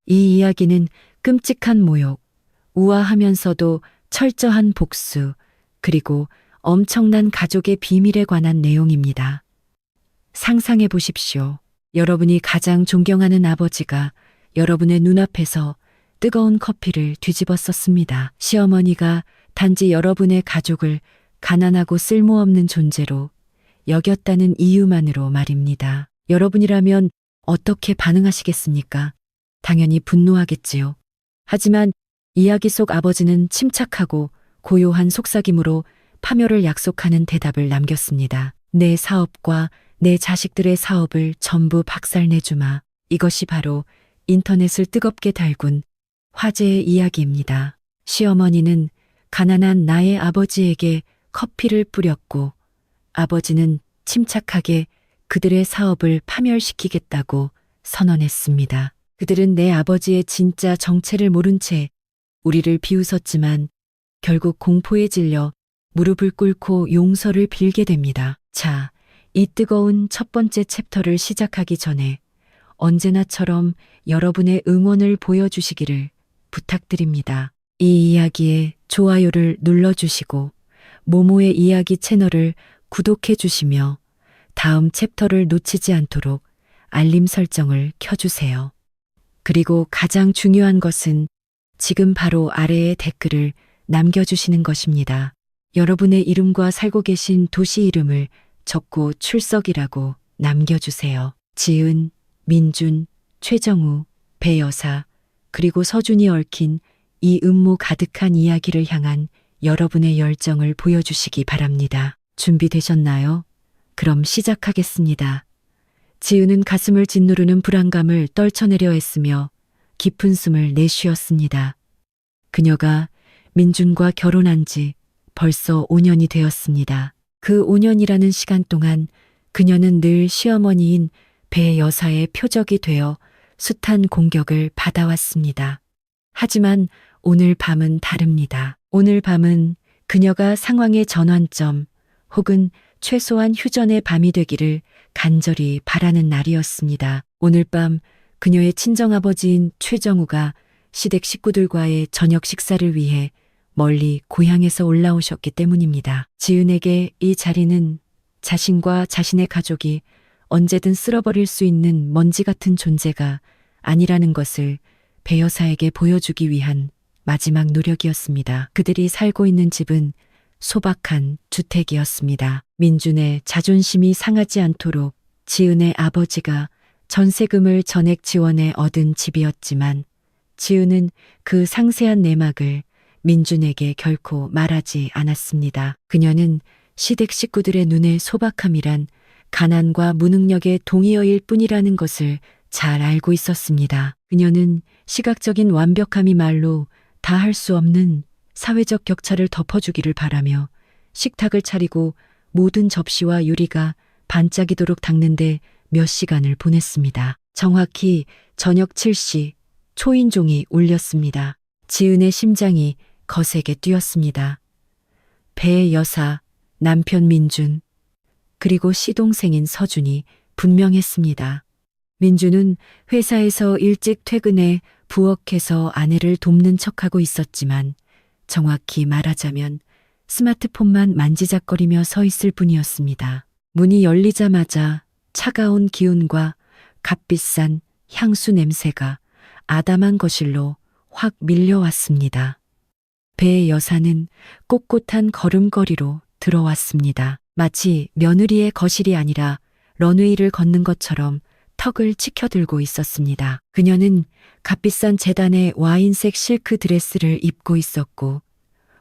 이 이야기는 끔찍한 모욕, 우아하면서도 철저한 복수, 그리고 엄청난 가족의 비밀에 관한 내용입니다. 상상해 보십시오. 여러분이 가장 존경하는 아버지가 여러분의 눈앞에서 뜨거운 커피를 뒤집었었습니다. 시어머니가 단지 여러분의 가족을 가난하고 쓸모없는 존재로 여겼다는 이유만으로 말입니다. 여러분이라면 어떻게 반응하시겠습니까? 당연히 분노하겠지요. 하지만 이야기 속 아버지는 침착하고 고요한 속삭임으로 파멸을 약속하는 대답을 남겼습니다. 내 사업과 내 자식들의 사업을 전부 박살내주마. 이것이 바로 인터넷을 뜨겁게 달군 화제의 이야기입니다. 시어머니는 가난한 나의 아버지에게 커피를 뿌렸고 아버지는 침착하게 그들의 사업을 파멸시키겠다고 선언했습니다. 그들은 내 아버지의 진짜 정체를 모른 채 우리를 비웃었지만 결국 공포에 질려 무릎을 꿇고 용서를 빌게 됩니다. 자, 이 뜨거운 첫 번째 챕터를 시작하기 전에 언제나처럼 여러분의 응원을 보여주시기를 부탁드립니다. 이 이야기에 좋아요를 눌러주시고 모모의 이야기 채널을 구독해 주시며 다음 챕터를 놓치지 않도록 알림 설정을 켜주세요. 그리고 가장 중요한 것은 지금 바로 아래에 댓글을 남겨주시는 것입니다. 여러분의 이름과 살고 계신 도시 이름을 적고 출석이라고 남겨주세요. 지은, 민준, 최정우, 배여사, 그리고 서준이 얽힌 이 음모 가득한 이야기를 향한 여러분의 열정을 보여주시기 바랍니다. 준비되셨나요? 그럼 시작하겠습니다. 지은은 가슴을 짓누르는 불안감을 떨쳐내려 했으며 깊은 숨을 내쉬었습니다. 그녀가 민준과 결혼한 지 벌써 5년이 되었습니다. 그 5년이라는 시간 동안 그녀는 늘 시어머니인 배 여사의 표적이 되어 숱한 공격을 받아왔습니다. 하지만 오늘 밤은 다릅니다. 오늘 밤은 그녀가 상황의 전환점 혹은 최소한 휴전의 밤이 되기를 간절히 바라는 날이었습니다. 오늘 밤 그녀의 친정아버지인 최정우가 시댁 식구들과의 저녁 식사를 위해 멀리 고향에서 올라오셨기 때문입니다. 지은에게 이 자리는 자신과 자신의 가족이 언제든 쓸어버릴 수 있는 먼지 같은 존재가 아니라는 것을 배 여사에게 보여주기 위한 마지막 노력이었습니다. 그들이 살고 있는 집은 소박한 주택이었습니다. 민준의 자존심이 상하지 않도록 지은의 아버지가 전세금을 전액 지원해 얻은 집이었지만 지은은 그 상세한 내막을 민준에게 결코 말하지 않았습니다. 그녀는 시댁 식구들의 눈에 소박함이란 가난과 무능력의 동의어일 뿐이라는 것을 잘 알고 있었습니다. 그녀는 시각적인 완벽함이 말로 다 할 수 없는 사회적 격차를 덮어주기를 바라며 식탁을 차리고 모든 접시와 유리가 반짝이도록 닦는데 몇 시간을 보냈습니다. 정확히 저녁 7시 초인종이 울렸습니다. 지은의 심장이 거세게 뛰었습니다. 배 여사, 남편 민준, 그리고 시동생인 서준이 분명했습니다. 민준은 회사에서 일찍 퇴근해 부엌에서 아내를 돕는 척하고 있었지만 정확히 말하자면 스마트폰만 만지작거리며 서 있을 뿐이었습니다. 문이 열리자마자 차가운 기운과 값비싼 향수 냄새가 아담한 거실로 확 밀려왔습니다. 배 여사는 꼿꼿한 걸음걸이로 들어왔습니다. 마치 며느리의 거실이 아니라 런웨이를 걷는 것처럼 턱을 치켜들고 있었습니다. 그녀는 값비싼 재단의 와인색 실크 드레스를 입고 있었고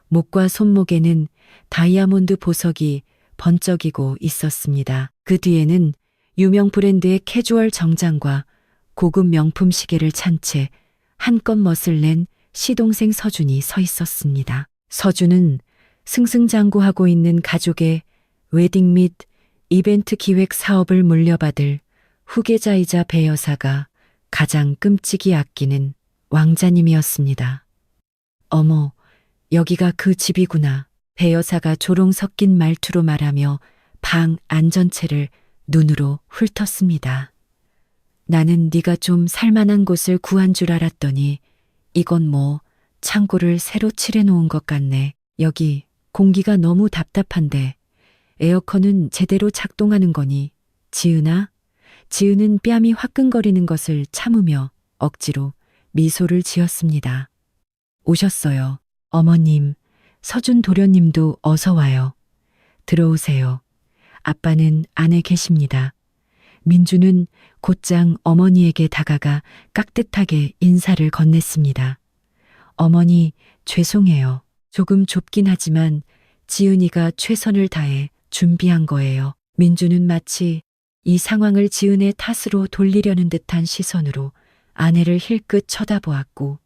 목과 손목에는 다이아몬드 보석이 번쩍이고 있었습니다. 그 뒤에는 유명 브랜드의 캐주얼 정장과 고급 명품 시계를 찬 채 한껏 멋을 낸 시동생 서준이 서 있었습니다. 서준은 승승장구하고 있는 가족의 웨딩 및 이벤트 기획 사업을 물려받을 후계자이자 배 여사가 가장 끔찍이 아끼는 왕자님이었습니다. 어머, 여기가 그 집이구나. 배 여사가 조롱 섞인 말투로 말하며 방 안전체를 눈으로 훑었습니다. 나는 네가 좀 살만한 곳을 구한 줄 알았더니 이건 뭐 창고를 새로 칠해 놓은 것 같네. 여기 공기가 너무 답답한데 에어컨은 제대로 작동하는 거니? 지은아? 지은은 뺨이 화끈거리는 것을 참으며 억지로 미소를 지었습니다. 오셨어요. 어머님, 서준 도련님도 어서 와요. 들어오세요. 아빠는 안에 계십니다. 민주는 곧장 어머니에게 다가가 깍듯하게 인사를 건넸습니다. 어머니, 죄송해요. 조금 좁긴 하지만 지은이가 최선을 다해 준비한 거예요. 민주는 마치 이 상황을 지은의 탓으로 돌리려는 듯한 시선으로 아내를 힐끗 쳐다보았고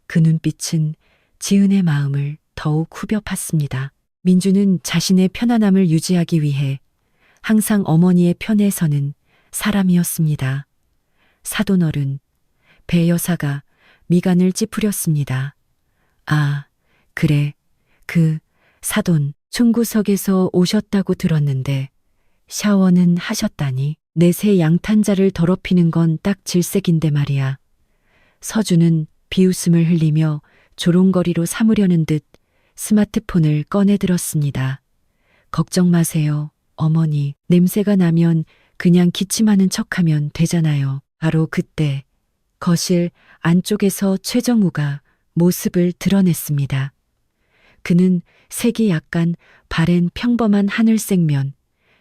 그 눈빛은 지은의 마음을 더욱 후벼 팠습니다. 민주는 자신의 편안함을 유지하기 위해 항상 어머니의 편에 서는 사람이었습니다. 사돈어른, 배 여사가 미간을 찌푸렸습니다. 아, 그래, 그 사돈 총구석에서 오셨다고 들었는데 샤워는 하셨다니. 내 새 양탄자를 더럽히는 건 딱 질색인데 말이야. 서준은 비웃음을 흘리며 조롱거리로 삼으려는 듯 스마트폰을 꺼내 들었습니다. 걱정 마세요, 어머니. 냄새가 나면 그냥 기침하는 척하면 되잖아요. 바로 그때 거실 안쪽에서 최정우가 모습을 드러냈습니다. 그는 색이 약간 바랜 평범한 하늘색 면,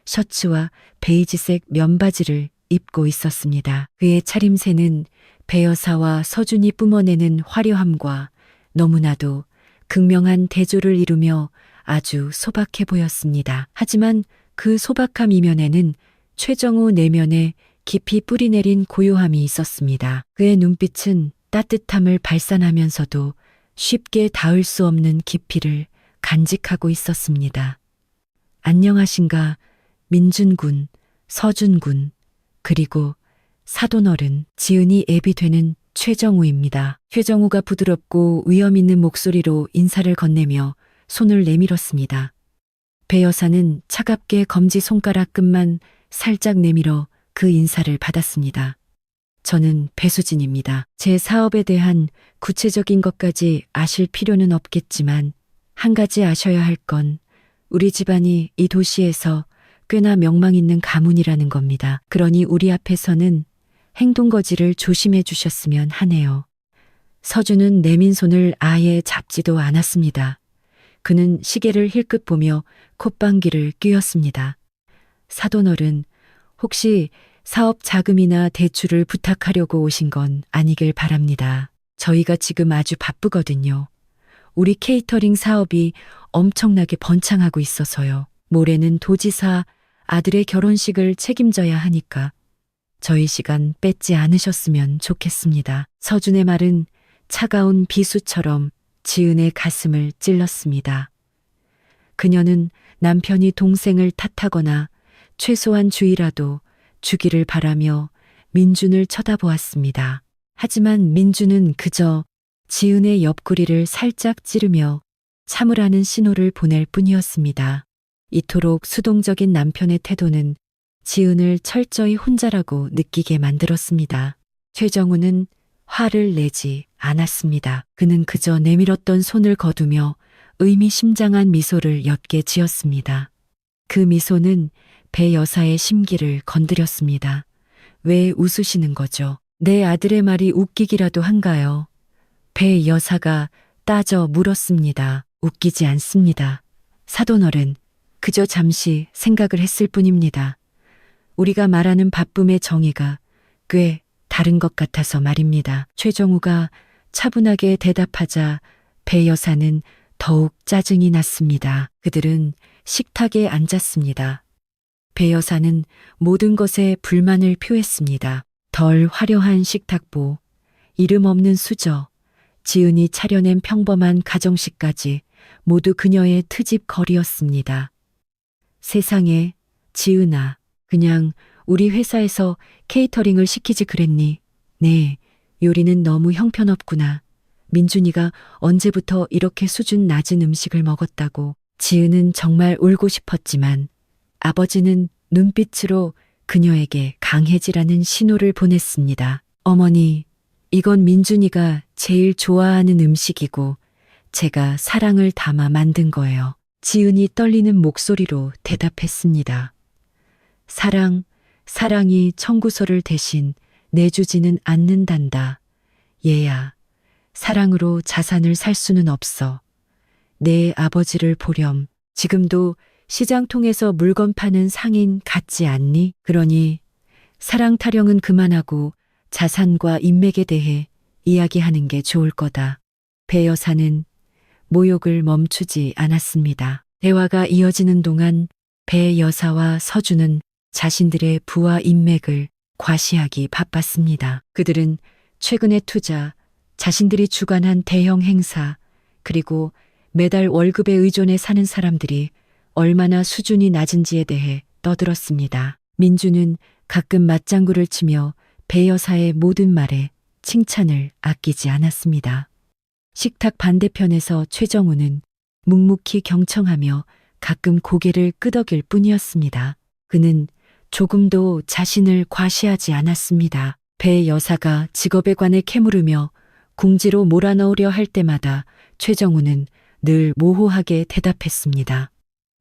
셔츠와 베이지색 면바지를 입고 있었습니다. 그의 차림새는 배 여사와 서준이 뿜어내는 화려함과 너무나도 극명한 대조를 이루며 아주 소박해 보였습니다. 하지만 그 소박함 이면에는 최정우 내면에 깊이 뿌리내린 고요함이 있었습니다. 그의 눈빛은 따뜻함을 발산하면서도 쉽게 닿을 수 없는 깊이를 간직하고 있었습니다. 안녕하신가, 민준군, 서준군, 그리고 사돈어른. 지은이 앱이 되는 최정우입니다. 최정우가 부드럽고 위험 있는 목소리로 인사를 건네며 손을 내밀었습니다. 배 여사는 차갑게 검지 손가락 끝만 살짝 내밀어 그 인사를 받았습니다. 저는 배수진입니다. 제 사업에 대한 구체적인 것까지 아실 필요는 없겠지만 한 가지 아셔야 할 건 우리 집안이 이 도시에서 꽤나 명망 있는 가문이라는 겁니다. 그러니 우리 앞에서는 행동거지를 조심해 주셨으면 하네요. 서준은 내민 손을 아예 잡지도 않았습니다. 그는 시계를 힐끗 보며 콧방귀를 뀌었습니다. 사돈어른, 혹시 사업 자금이나 대출을 부탁하려고 오신 건 아니길 바랍니다. 저희가 지금 아주 바쁘거든요. 우리 케이터링 사업이 엄청나게 번창하고 있어서요. 모레는 도지사 아들의 결혼식을 책임져야 하니까 저희 시간 뺏지 않으셨으면 좋겠습니다. 서준의 말은 차가운 비수처럼 지은의 가슴을 찔렀습니다. 그녀는 남편이 동생을 탓하거나 최소한 주의라도 주기를 바라며 민준을 쳐다보았습니다. 하지만 민준은 그저 지은의 옆구리를 살짝 찌르며 참으라는 신호를 보낼 뿐이었습니다. 이토록 수동적인 남편의 태도는 지은을 철저히 혼자라고 느끼게 만들었습니다. 최정우는 화를 내지 않았습니다. 그는 그저 내밀었던 손을 거두며 의미심장한 미소를 옅게 지었습니다. 그 미소는 배 여사의 심기를 건드렸습니다. 왜 웃으시는 거죠? 내 아들의 말이 웃기기라도 한가요? 배 여사가 따져 물었습니다. 웃기지 않습니다. 사돈어른, 그저 잠시 생각을 했을 뿐입니다. 우리가 말하는 바쁨의 정의가 꽤 다른 것 같아서 말입니다. 최정우가 차분하게 대답하자 배 여사는 더욱 짜증이 났습니다. 그들은 식탁에 앉았습니다. 배 여사는 모든 것에 불만을 표했습니다. 덜 화려한 식탁보, 이름 없는 수저, 지은이 차려낸 평범한 가정식까지 모두 그녀의 트집거리였습니다. 세상에, 지은아, 그냥 우리 회사에서 케이터링을 시키지 그랬니? 네, 요리는 너무 형편없구나. 민준이가 언제부터 이렇게 수준 낮은 음식을 먹었다고. 지은은 정말 울고 싶었지만 아버지는 눈빛으로 그녀에게 강해지라는 신호를 보냈습니다. 어머니, 이건 민준이가 제일 좋아하는 음식이고 제가 사랑을 담아 만든 거예요. 지은이 떨리는 목소리로 대답했습니다. 사랑이 청구서를 대신 내주지는 않는단다. 얘야, 사랑으로 자산을 살 수는 없어. 내 아버지를 보렴. 지금도 시장 통해서 물건 파는 상인 같지 않니? 그러니 사랑 타령은 그만하고 자산과 인맥에 대해 이야기하는 게 좋을 거다. 배 여사는 모욕을 멈추지 않았습니다. 대화가 이어지는 동안 배 여사와 서준은 자신들의 부와 인맥을 과시하기 바빴습니다. 그들은 최근의 투자, 자신들이 주관한 대형 행사, 그리고 매달 월급에 의존해 사는 사람들이 얼마나 수준이 낮은지에 대해 떠들었습니다. 민주는 가끔 맞장구를 치며 배 여사의 모든 말에 칭찬을 아끼지 않았습니다. 식탁 반대편에서 최정우는 묵묵히 경청하며 가끔 고개를 끄덕일 뿐이었습니다. 그는 조금도 자신을 과시하지 않았습니다. 배 여사가 직업에 관해 캐물으며 궁지로 몰아넣으려 할 때마다 최정우는 늘 모호하게 대답했습니다.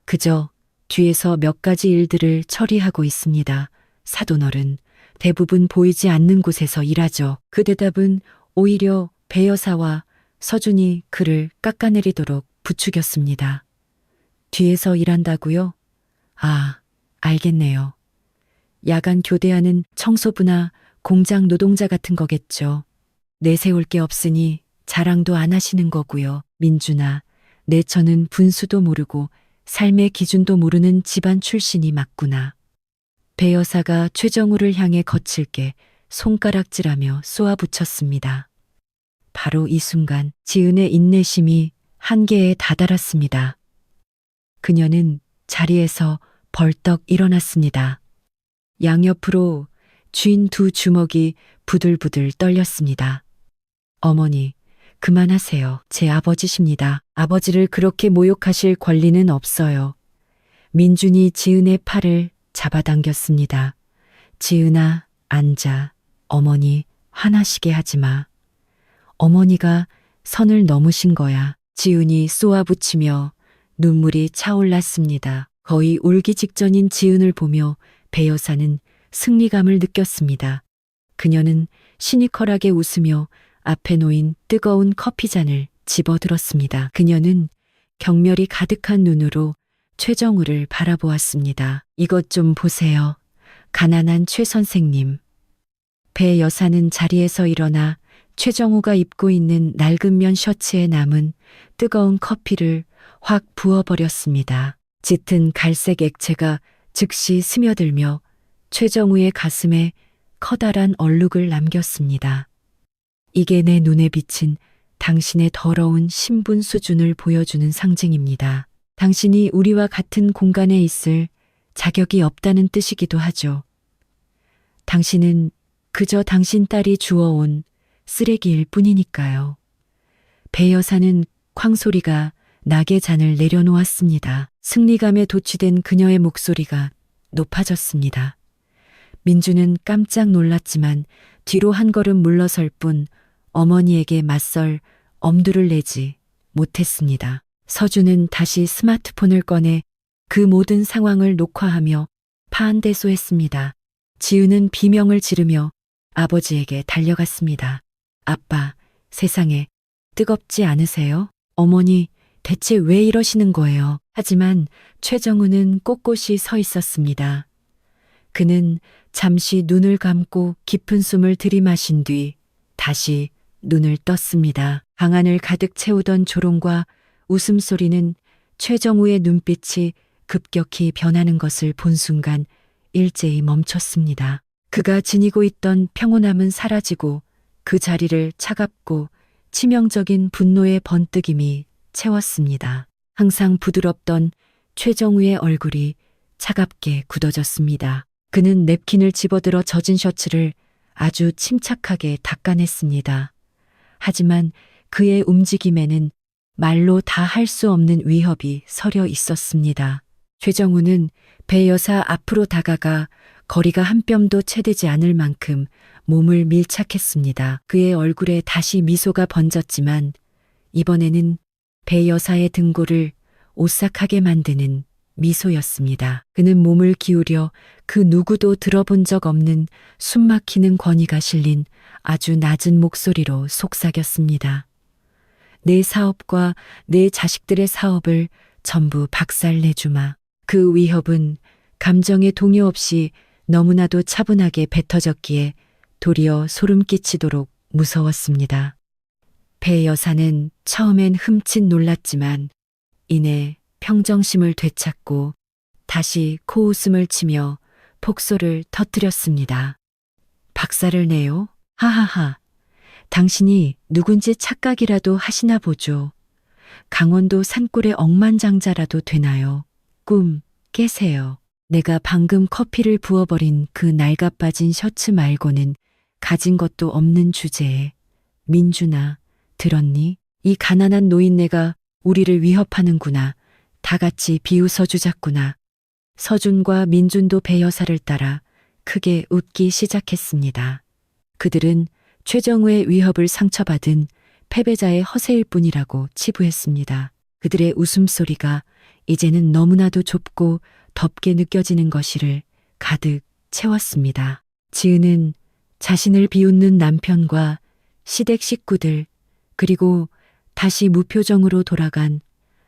그저 뒤에서 몇 가지 일들을 처리하고 있습니다. 사돈어른, 대부분 보이지 않는 곳에서 일하죠. 그 대답은 오히려 배 여사와 서준이 그를 깎아내리도록 부추겼습니다. 뒤에서 일한다고요? 아, 알겠네요. 야간 교대하는 청소부나 공장 노동자 같은 거겠죠. 내세울 게 없으니 자랑도 안 하시는 거고요. 민준아, 내처는 분수도 모르고 삶의 기준도 모르는 집안 출신이 맞구나. 배 여사가 최정우를 향해 거칠게 손가락질하며 쏘아붙였습니다. 바로 이 순간 지은의 인내심이 한계에 다다랐습니다. 그녀는 자리에서 벌떡 일어났습니다. 양옆으로 쥔 두 주먹이 부들부들 떨렸습니다. 어머니, 그만하세요. 제 아버지십니다. 아버지를 그렇게 모욕하실 권리는 없어요. 민준이 지은의 팔을 잡아당겼습니다. 지은아, 앉아. 어머니, 화나시게 하지 마. 어머니가 선을 넘으신 거야. 지은이 쏘아붙이며 눈물이 차올랐습니다. 거의 울기 직전인 지은을 보며 배 여사는 승리감을 느꼈습니다. 그녀는 시니컬하게 웃으며 앞에 놓인 뜨거운 커피잔을 집어들었습니다. 그녀는 경멸이 가득한 눈으로 최정우를 바라보았습니다. 이것 좀 보세요. 가난한 최 선생님. 배 여사는 자리에서 일어나 최정우가 입고 있는 낡은 면 셔츠에 남은 뜨거운 커피를 확 부어버렸습니다. 짙은 갈색 액체가 즉시 스며들며 최정우의 가슴에 커다란 얼룩을 남겼습니다. 이게 내 눈에 비친 당신의 더러운 신분 수준을 보여주는 상징입니다. 당신이 우리와 같은 공간에 있을 자격이 없다는 뜻이기도 하죠. 당신은 그저 당신 딸이 주워온 쓰레기일 뿐이니까요. 배 여사는 쾅소리가 낙의 잔을 내려놓았습니다. 승리감에 도취된 그녀의 목소리가 높아졌습니다. 민주는 깜짝 놀랐지만 뒤로 한 걸음 물러설 뿐 어머니에게 맞설 엄두를 내지 못했습니다. 서준은 다시 스마트폰을 꺼내 그 모든 상황을 녹화하며 파한대소했습니다. 지은은 비명을 지르며 아버지에게 달려갔습니다. 아빠, 세상에 뜨겁지 않으세요? 어머니, 대체 왜 이러시는 거예요? 하지만 최정우는 꼿꼿이 서 있었습니다. 그는 잠시 눈을 감고 깊은 숨을 들이마신 뒤 다시 눈을 떴습니다. 방안을 가득 채우던 조롱과 웃음소리는 최정우의 눈빛이 급격히 변하는 것을 본 순간 일제히 멈췄습니다. 그가 지니고 있던 평온함은 사라지고 그 자리를 차갑고 치명적인 분노의 번뜩임이 채웠습니다. 항상 부드럽던 최정우의 얼굴이 차갑게 굳어졌습니다. 그는 냅킨을 집어들어 젖은 셔츠를 아주 침착하게 닦아냈습니다. 하지만 그의 움직임에는 말로 다 할 수 없는 위협이 서려 있었습니다. 최정우는 배 여사 앞으로 다가가 거리가 한 뼘도 채되지 않을 만큼 몸을 밀착했습니다. 그의 얼굴에 다시 미소가 번졌지만 이번에는 배 여사의 등골을 오싹하게 만드는 미소였습니다. 그는 몸을 기울여 그 누구도 들어본 적 없는 숨막히는 권위가 실린 아주 낮은 목소리로 속삭였습니다. 내 사업과 내 자식들의 사업을 전부 박살내주마. 그 위협은 감정의 동요 없이 너무나도 차분하게 뱉어졌기에 도리어 소름 끼치도록 무서웠습니다. 배 여사는 처음엔 흠칫 놀랐지만 이내 평정심을 되찾고 다시 코웃음을 치며 폭소를 터뜨렸습니다. 박살을 내요? 하하하. 당신이 누군지 착각이라도 하시나 보죠. 강원도 산골의 억만장자라도 되나요? 꿈 깨세요. 내가 방금 커피를 부어버린 그 낡아빠진 셔츠 말고는 가진 것도 없는 주제에 민준아, 들었니? 이 가난한 노인네가 우리를 위협하는구나. 다 같이 비웃어주자꾸나. 서준과 민준도 배 여사를 따라 크게 웃기 시작했습니다. 그들은 최정우의 위협을 상처받은 패배자의 허세일 뿐이라고 치부했습니다. 그들의 웃음소리가 이제는 너무나도 좁고 덥게 느껴지는 것이를 가득 채웠습니다. 지은은 자신을 비웃는 남편과 시댁 식구들 그리고 다시 무표정으로 돌아간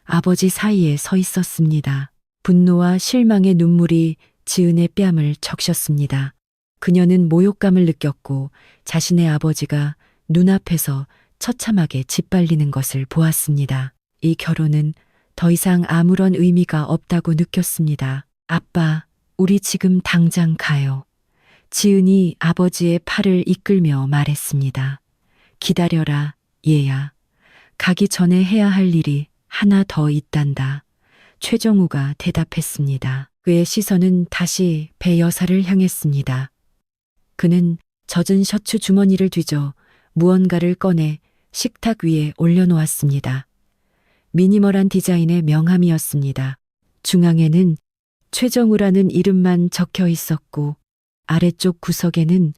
아버지 사이에 서 있었습니다. 분노와 실망의 눈물이 지은의 뺨을 적셨습니다. 그녀는 모욕감을 느꼈고 자신의 아버지가 눈앞에서 처참하게 짓밟리는 것을 보았습니다. 이 결혼은 더 이상 아무런 의미가 없다고 느꼈습니다. 아빠, 우리 지금 당장 가요. 지은이 아버지의 팔을 이끌며 말했습니다. 기다려라, 얘야. 가기 전에 해야 할 일이 하나 더 있단다. 최정우가 대답했습니다. 그의 시선은 다시 배 여사를 향했습니다. 그는 젖은 셔츠 주머니를 뒤져 무언가를 꺼내 식탁 위에 올려놓았습니다. 미니멀한 디자인의 명함이었습니다. 중앙에는 최정우라는 이름만 적혀 있었고 아래쪽 구석에는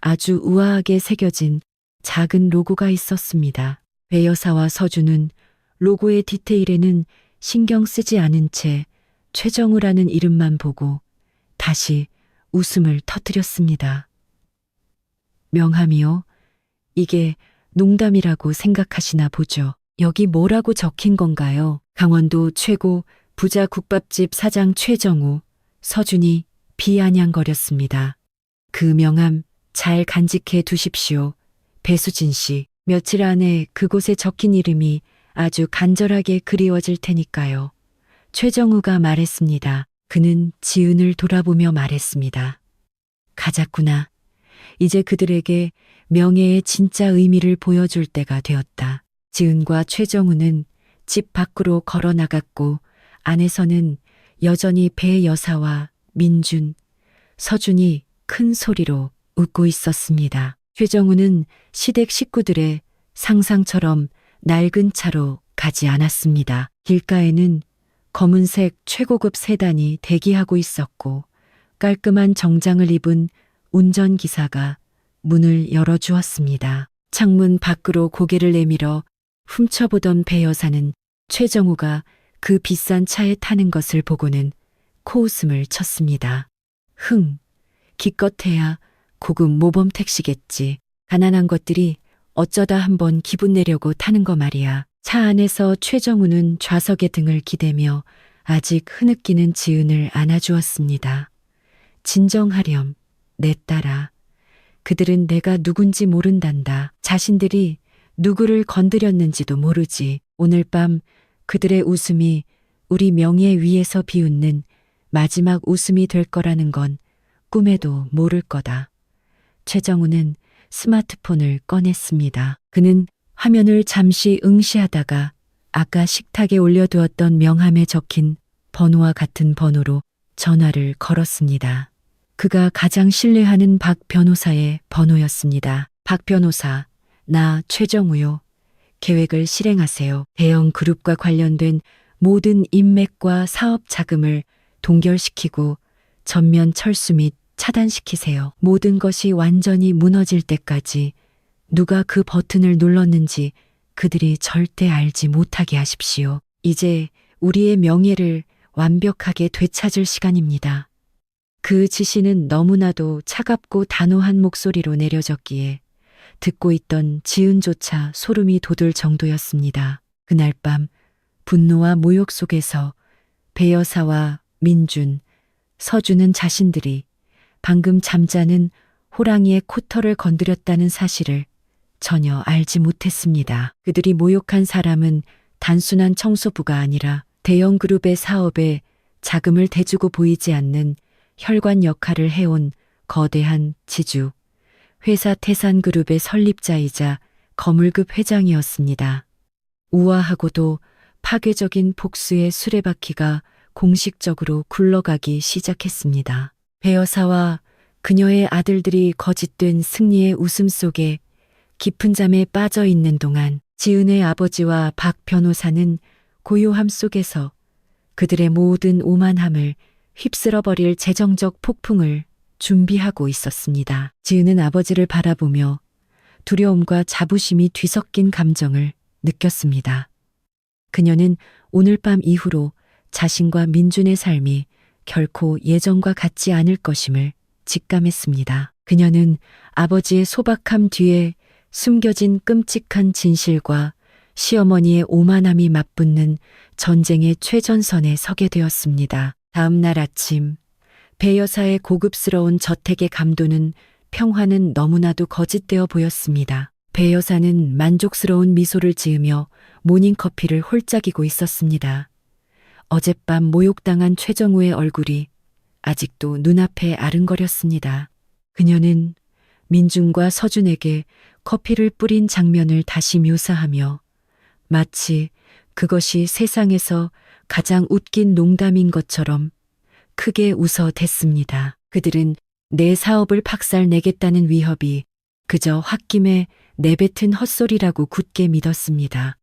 아주 우아하게 새겨진 작은 로고가 있었습니다. 배 여사와 서준은 로고의 디테일에는 신경 쓰지 않은 채 최정우라는 이름만 보고 다시 웃음을 터뜨렸습니다. 명함이요? 이게 농담이라고 생각하시나 보죠. 여기 뭐라고 적힌 건가요? 강원도 최고 부자 국밥집 사장 최정우, 서준이 비아냥거렸습니다. 그 명함 잘 간직해 두십시오. 배수진 씨, 며칠 안에 그곳에 적힌 이름이 아주 간절하게 그리워질 테니까요. 최정우가 말했습니다. 그는 지은을 돌아보며 말했습니다. 가자꾸나. 이제 그들에게 명예의 진짜 의미를 보여줄 때가 되었다. 지은과 최정우는 집 밖으로 걸어 나갔고 안에서는 여전히 배 여사와 민준, 서준이 큰 소리로 웃고 있었습니다. 최정우는 시댁 식구들의 상상처럼 낡은 차로 가지 않았습니다. 길가에는 검은색 최고급 세단이 대기하고 있었고 깔끔한 정장을 입은 운전기사가 문을 열어주었습니다. 창문 밖으로 고개를 내밀어 훔쳐보던 배 여사는 최정우가 그 비싼 차에 타는 것을 보고는 코웃음을 쳤습니다. 기껏해야 고급 모범 택시겠지. 가난한 것들이 어쩌다 한번 기분 내려고 타는 거 말이야. 차 안에서 최정우는 좌석에 등을 기대며 아직 흐느끼는 지은을 안아주었습니다. 진정하렴, 내 딸아. 그들은 내가 누군지 모른단다. 자신들이 누구를 건드렸는지도 모르지. 오늘 밤 그들의 웃음이 우리 명예 위에서 비웃는 마지막 웃음이 될 거라는 건 꿈에도 모를 거다. 최정우는 스마트폰을 꺼냈습니다. 그는 화면을 잠시 응시하다가 아까 식탁에 올려두었던 명함에 적힌 번호와 같은 번호로 전화를 걸었습니다. 그가 가장 신뢰하는 박 변호사의 번호였습니다. 박 변호사, 나 최정우요. 계획을 실행하세요. 대형 그룹과 관련된 모든 인맥과 사업 자금을 동결시키고 전면 철수 및 차단시키세요. 모든 것이 완전히 무너질 때까지 누가 그 버튼을 눌렀는지 그들이 절대 알지 못하게 하십시오. 이제 우리의 명예를 완벽하게 되찾을 시간입니다. 그 지시는 너무나도 차갑고 단호한 목소리로 내려졌기에 듣고 있던 지은조차 소름이 돋을 정도였습니다. 그날 밤 분노와 모욕 속에서 배 여사와 민준, 서준은 자신들이 방금 잠자는 호랑이의 코털을 건드렸다는 사실을 전혀 알지 못했습니다. 그들이 모욕한 사람은 단순한 청소부가 아니라 대형 그룹의 사업에 자금을 대주고 보이지 않는 혈관 역할을 해온 거대한 지주, 회사 태산그룹의 설립자이자 거물급 회장이었습니다. 우아하고도 파괴적인 복수의 수레바퀴가 공식적으로 굴러가기 시작했습니다. 배 여사와 그녀의 아들들이 거짓된 승리의 웃음 속에 깊은 잠에 빠져 있는 동안 지은의 아버지와 박 변호사는 고요함 속에서 그들의 모든 오만함을 휩쓸어버릴 재정적 폭풍을 준비하고 있었습니다. 지은은 아버지를 바라보며 두려움과 자부심이 뒤섞인 감정을 느꼈습니다. 그녀는 오늘 밤 이후로 자신과 민준의 삶이 결코 예전과 같지 않을 것임을 직감했습니다. 그녀는 아버지의 소박함 뒤에 숨겨진 끔찍한 진실과 시어머니의 오만함이 맞붙는 전쟁의 최전선에 서게 되었습니다. 다음 날 아침, 배 여사의 고급스러운 저택의 감도는 평화는 너무나도 거짓되어 보였습니다. 배 여사는 만족스러운 미소를 지으며 모닝커피를 홀짝이고 있었습니다. 어젯밤 모욕당한 최정우의 얼굴이 아직도 눈앞에 아른거렸습니다. 그녀는 민준과 서준에게 커피를 뿌린 장면을 다시 묘사하며 마치 그것이 세상에서 가장 웃긴 농담인 것처럼 크게 웃어댔습니다. 그들은 내 사업을 박살내겠다는 위협이 그저 홧김에 내뱉은 헛소리라고 굳게 믿었습니다.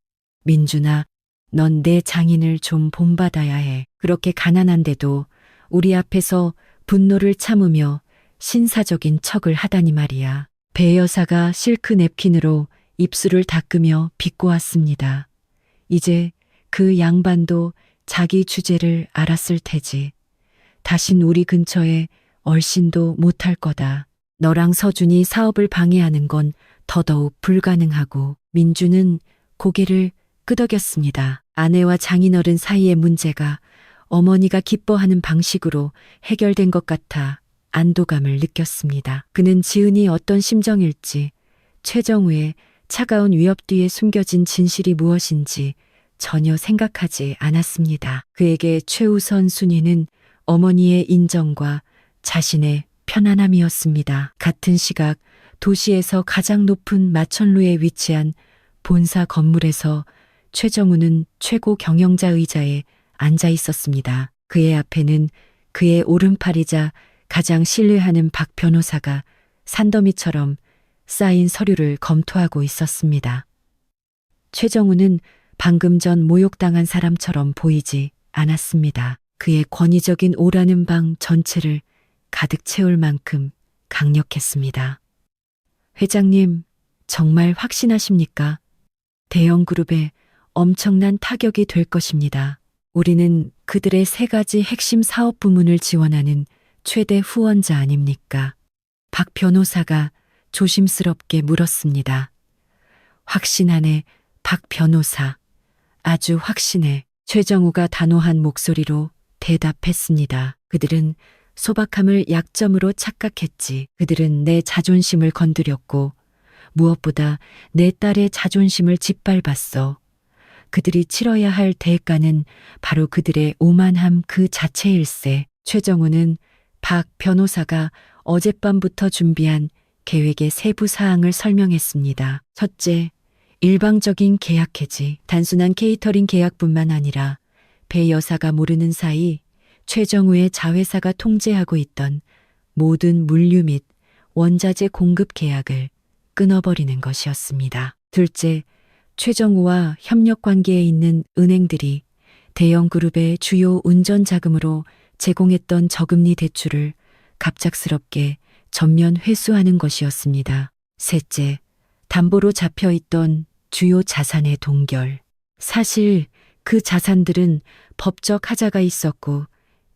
민준아, 넌 내 장인을 좀 본받아야 해. 그렇게 가난한데도 우리 앞에서 분노를 참으며 신사적인 척을 하다니 말이야. 배 여사가 실크 냅킨으로 입술을 닦으며 비꼬았습니다. 이제 그 양반도 자기 주제를 알았을 테지. 다신 우리 근처에 얼씬도 못할 거다. 너랑 서준이 사업을 방해하는 건 더더욱 불가능하고. 민주는 고개를 끄덕였습니다. 아내와 장인어른 사이의 문제가 어머니가 기뻐하는 방식으로 해결된 것 같아 안도감을 느꼈습니다. 그는 지은이 어떤 심정일지, 최정우의 차가운 위협 뒤에 숨겨진 진실이 무엇인지 전혀 생각하지 않았습니다. 그에게 최우선 순위는 어머니의 인정과 자신의 편안함이었습니다. 같은 시각 도시에서 가장 높은 마천루에 위치한 본사 건물에서 최정우는 최고 경영자 의자에 앉아 있었습니다. 그의 앞에는 그의 오른팔이자 가장 신뢰하는 박 변호사가 산더미처럼 쌓인 서류를 검토하고 있었습니다. 최정우는 방금 전 모욕당한 사람처럼 보이지 않았습니다. 그의 권위적인 오라는 방 전체를 가득 채울 만큼 강력했습니다. 회장님, 정말 확신하십니까? 대형 그룹에 엄청난 타격이 될 것입니다. 우리는 그들의 3가지 핵심 사업 부문을 지원하는 최대 후원자 아닙니까? 박 변호사가 조심스럽게 물었습니다. 확신하네, 박 변호사. 아주 확신해. 최정우가 단호한 목소리로 대답했습니다. 그들은 소박함을 약점으로 착각했지. 그들은 내 자존심을 건드렸고 무엇보다 내 딸의 자존심을 짓밟았어. 그들이 치러야 할 대가는 바로 그들의 오만함 그 자체일세. 최정우는 박 변호사가 어젯밤부터 준비한 계획의 세부 사항을 설명했습니다. 첫째, 일방적인 계약 해지. 단순한 케이터링 계약뿐만 아니라 배 여사가 모르는 사이 최정우의 자회사가 통제하고 있던 모든 물류 및 원자재 공급 계약을 끊어버리는 것이었습니다. 둘째, 최정우와 협력 관계에 있는 은행들이 대형 그룹의 주요 운전 자금으로 제공했던 저금리 대출을 갑작스럽게 전면 회수하는 것이었습니다. 셋째, 담보로 잡혀 있던 주요 자산의 동결. 사실 그 자산들은 법적 하자가 있었고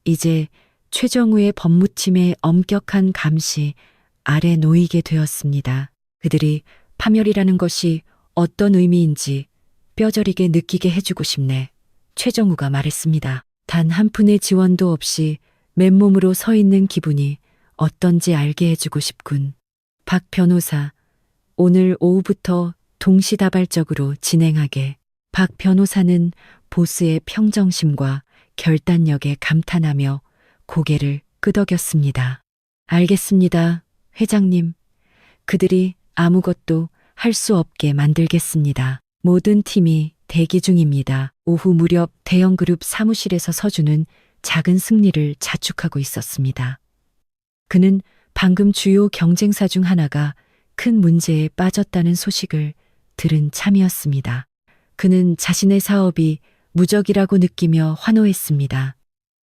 이제 최정우의 법무팀의 엄격한 감시 아래 놓이게 되었습니다. 그들이 파멸이라는 것이 어떤 의미인지 뼈저리게 느끼게 해주고 싶네. 최정우가 말했습니다. 단 한 푼의 지원도 없이 맨몸으로 서 있는 기분이 어떤지 알게 해주고 싶군. 박 변호사, 오늘 오후부터 동시다발적으로 진행하게. 박 변호사는 보스의 평정심과 결단력에 감탄하며 고개를 끄덕였습니다. 알겠습니다, 회장님. 그들이 아무것도 할 수 없게 만들겠습니다. 모든 팀이 대기 중입니다. 오후 무렵 대형그룹 사무실에서 서준은 작은 승리를 자축하고 있었습니다. 그는 방금 주요 경쟁사 중 하나가 큰 문제에 빠졌다는 소식을 들은 참이었습니다. 그는 자신의 사업이 무적이라고 느끼며 환호했습니다.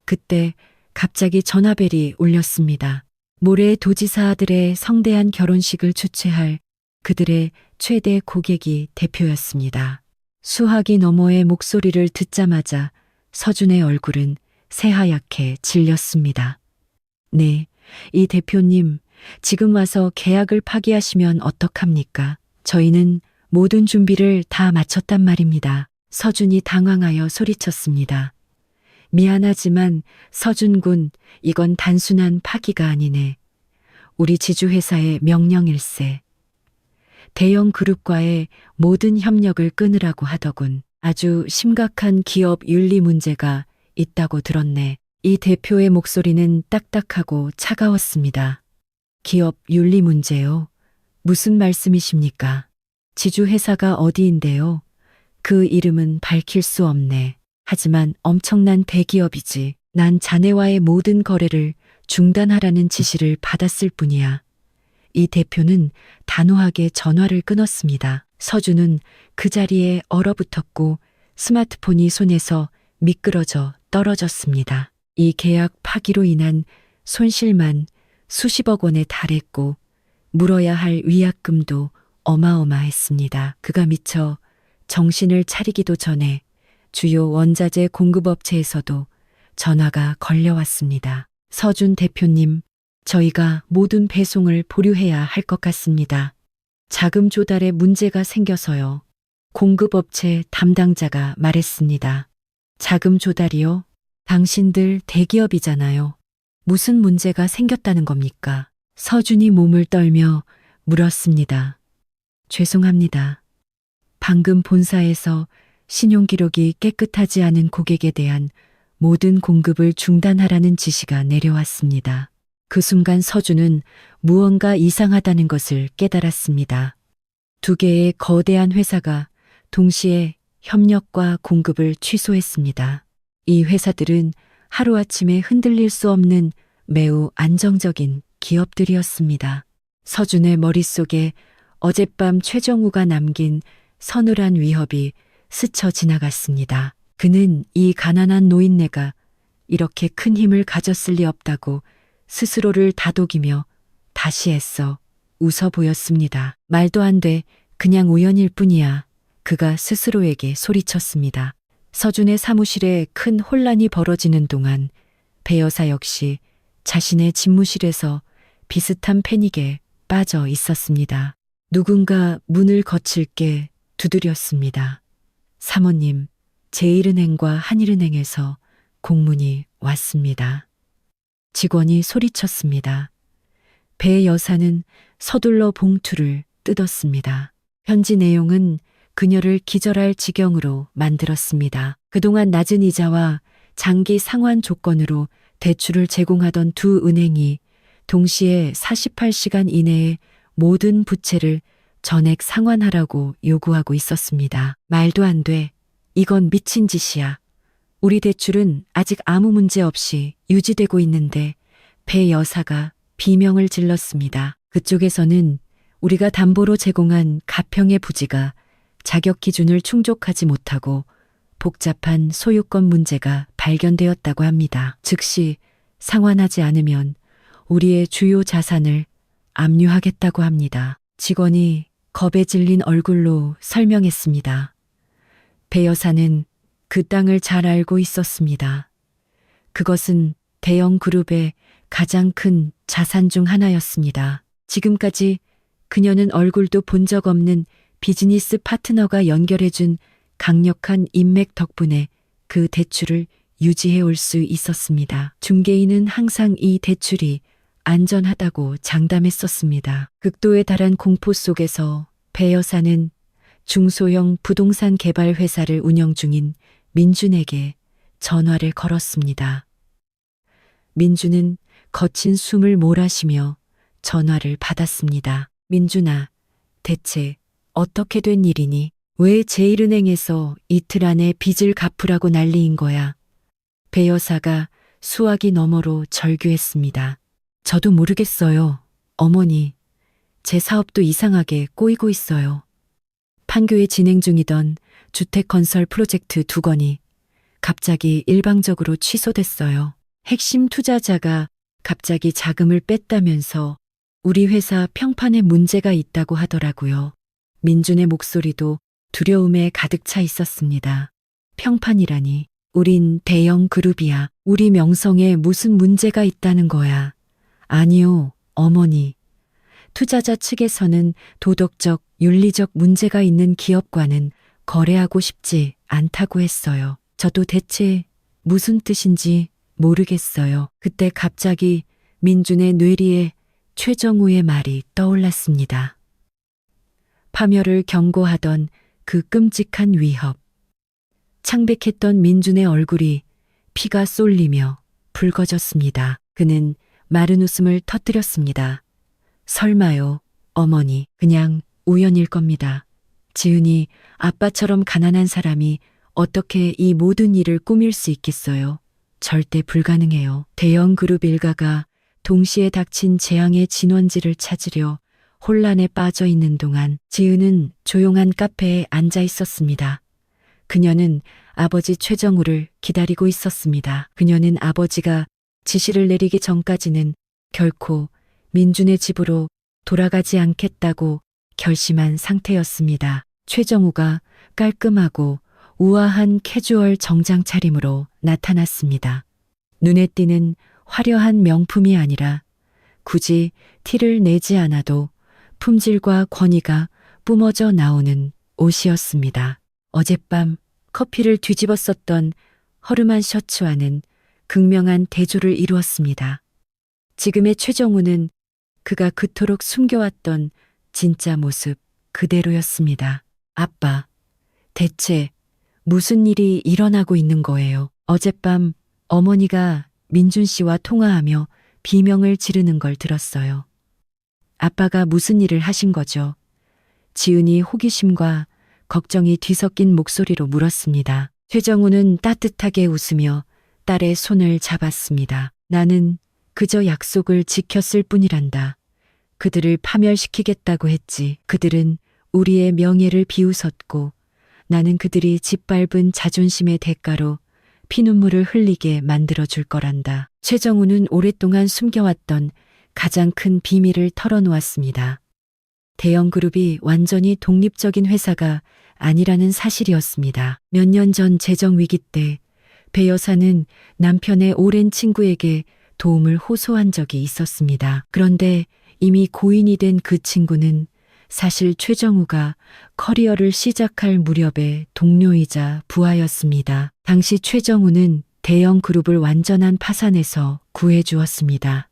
그때 갑자기 전화벨이 울렸습니다. 모레 도지사 아들의 성대한 결혼식을 주최할 그들의 최대 고객이 대표였습니다. 수화기 너머의 목소리를 듣자마자 서준의 얼굴은 새하얗게 질렸습니다. 네, 이 대표님, 지금 와서 계약을 파기하시면 어떡합니까? 저희는 모든 준비를 다 마쳤단 말입니다. 서준이 당황하여 소리쳤습니다. 미안하지만 서준군, 이건 단순한 파기가 아니네. 우리 지주회사의 명령일세. 대형 그룹과의 모든 협력을 끊으라고 하더군. 아주 심각한 기업 윤리 문제가 있다고 들었네. 이 대표의 목소리는 딱딱하고 차가웠습니다. 기업 윤리 문제요? 무슨 말씀이십니까? 지주회사가 어디인데요? 그 이름은 밝힐 수 없네. 하지만 엄청난 대기업이지. 난 자네와의 모든 거래를 중단하라는 지시를 받았을 뿐이야. 이 대표는 단호하게 전화를 끊었습니다. 서준은 그 자리에 얼어붙었고 스마트폰이 손에서 미끄러져 떨어졌습니다. 이 계약 파기로 인한 손실만 수십억 원에 달했고 물어야 할 위약금도 어마어마했습니다. 그가 미처 정신을 차리기도 전에 주요 원자재 공급업체에서도 전화가 걸려왔습니다. 서준 대표님, 저희가 모든 배송을 보류해야 할 것 같습니다. 자금 조달에 문제가 생겨서요. 공급업체 담당자가 말했습니다. 자금 조달이요? 당신들 대기업이잖아요. 무슨 문제가 생겼다는 겁니까? 서준이 몸을 떨며 물었습니다. 죄송합니다. 방금 본사에서 신용기록이 깨끗하지 않은 고객에 대한 모든 공급을 중단하라는 지시가 내려왔습니다. 그 순간 서준은 무언가 이상하다는 것을 깨달았습니다. 두 개의 거대한 회사가 동시에 협력과 공급을 취소했습니다. 이 회사들은 하루아침에 흔들릴 수 없는 매우 안정적인 기업들이었습니다. 서준의 머릿속에 어젯밤 최정우가 남긴 서늘한 위협이 스쳐 지나갔습니다. 그는 이 가난한 노인네가 이렇게 큰 힘을 가졌을 리 없다고 스스로를 다독이며 다시 애써 웃어 보였습니다. 말도 안 돼. 그냥 우연일 뿐이야. 그가 스스로에게 소리쳤습니다. 서준의 사무실에 큰 혼란이 벌어지는 동안 배 여사 역시 자신의 집무실에서 비슷한 패닉에 빠져 있었습니다. 누군가 문을 거칠게 두드렸습니다. 사모님, 제1은행과 한일은행에서 공문이 왔습니다. 직원이 소리쳤습니다. 배 여사는 서둘러 봉투를 뜯었습니다. 편지 내용은 그녀를 기절할 지경으로 만들었습니다. 그동안 낮은 이자와 장기 상환 조건으로 대출을 제공하던 두 은행이 동시에 48시간 이내에 모든 부채를 전액 상환하라고 요구하고 있었습니다. 말도 안 돼. 이건 미친 짓이야. 우리 대출은 아직 아무 문제 없이 유지되고 있는데 배 여사가 비명을 질렀습니다. 그쪽에서는 우리가 담보로 제공한 가평의 부지가 자격 기준을 충족하지 못하고 복잡한 소유권 문제가 발견되었다고 합니다. 즉시 상환하지 않으면 우리의 주요 자산을 압류하겠다고 합니다. 직원이 겁에 질린 얼굴로 설명했습니다. 배 여사는 그 땅을 잘 알고 있었습니다. 그것은 대형 그룹의 가장 큰 자산 중 하나였습니다. 지금까지 그녀는 얼굴도 본 적 없는 비즈니스 파트너가 연결해준 강력한 인맥 덕분에 그 대출을 유지해 올 수 있었습니다. 중개인은 항상 이 대출이 안전하다고 장담했었습니다. 극도에 달한 공포 속에서 배 여사는 중소형 부동산 개발 회사를 운영 중인 민준에게 전화를 걸었습니다. 민준은 거친 숨을 몰아쉬며 전화를 받았습니다. 민준아, 대체 어떻게 된 일이니? 왜 제1은행에서 이틀 안에 빚을 갚으라고 난리인 거야? 배 여사가 수화기 너머로 절규했습니다. 저도 모르겠어요. 어머니, 제 사업도 이상하게 꼬이고 있어요. 판교에 진행 중이던 주택건설 프로젝트 2건이 갑자기 일방적으로 취소됐어요. 핵심 투자자가 갑자기 자금을 뺐다면서 우리 회사 평판에 문제가 있다고 하더라고요. 민준의 목소리도 두려움에 가득 차 있었습니다. 평판이라니, 우린 대형 그룹이야. 우리 명성에 무슨 문제가 있다는 거야. 아니요, 어머니. 투자자 측에서는 도덕적, 윤리적 문제가 있는 기업과는 거래하고 싶지 않다고 했어요. 저도 대체 무슨 뜻인지 모르겠어요. 그때 갑자기 민준의 뇌리에 최정우의 말이 떠올랐습니다. 파멸을 경고하던 그 끔찍한 위협. 창백했던 민준의 얼굴이 피가 쏠리며 붉어졌습니다. 그는 마른 웃음을 터뜨렸습니다. 설마요, 어머니. 그냥 우연일 겁니다. 지은이 아빠처럼 가난한 사람이 어떻게 이 모든 일을 꾸밀 수 있겠어요? 절대 불가능해요. 대형 그룹 일가가 동시에 닥친 재앙의 진원지를 찾으려 혼란에 빠져 있는 동안 지은은 조용한 카페에 앉아 있었습니다. 그녀는 아버지 최정우를 기다리고 있었습니다. 그녀는 아버지가 지시를 내리기 전까지는 결코 민준의 집으로 돌아가지 않겠다고 결심한 상태였습니다. 최정우가 깔끔하고 우아한 캐주얼 정장 차림으로 나타났습니다. 눈에 띄는 화려한 명품이 아니라 굳이 티를 내지 않아도 품질과 권위가 뿜어져 나오는 옷이었습니다. 어젯밤 커피를 뒤집어 썼던 허름한 셔츠와는 극명한 대조를 이루었습니다. 지금의 최정우는 그가 그토록 숨겨왔던 진짜 모습 그대로였습니다. 아빠, 대체 무슨 일이 일어나고 있는 거예요? 어젯밤 어머니가 민준 씨와 통화하며 비명을 지르는 걸 들었어요. 아빠가 무슨 일을 하신 거죠? 지은이 호기심과 걱정이 뒤섞인 목소리로 물었습니다. 최정우는 따뜻하게 웃으며 딸의 손을 잡았습니다. 나는 그저 약속을 지켰을 뿐이란다. 그들을 파멸시키겠다고 했지. 그들은 우리의 명예를 비웃었고 나는 그들이 짓밟은 자존심의 대가로 피눈물을 흘리게 만들어줄 거란다. 최정우는 오랫동안 숨겨왔던 가장 큰 비밀을 털어놓았습니다. 대형 그룹이 완전히 독립적인 회사가 아니라는 사실이었습니다. 몇 년 전 재정 위기 때 배 여사는 남편의 오랜 친구에게 도움을 호소한 적이 있었습니다. 그런데 이미 고인이 된 그 친구는 사실 최정우가 커리어를 시작할 무렵의 동료이자 부하였습니다. 당시 최정우는 대형 그룹을 완전한 파산에서 구해주었습니다.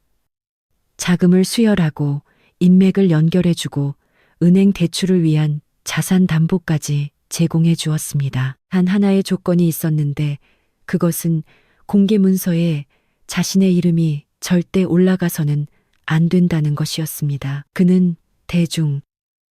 자금을 수혈하고 인맥을 연결해주고 은행 대출을 위한 자산 담보까지 제공해 주었습니다. 단 하나의 조건이 있었는데 그것은 공개 문서에 자신의 이름이 절대 올라가서는 안 된다는 것이었습니다. 그는 대중,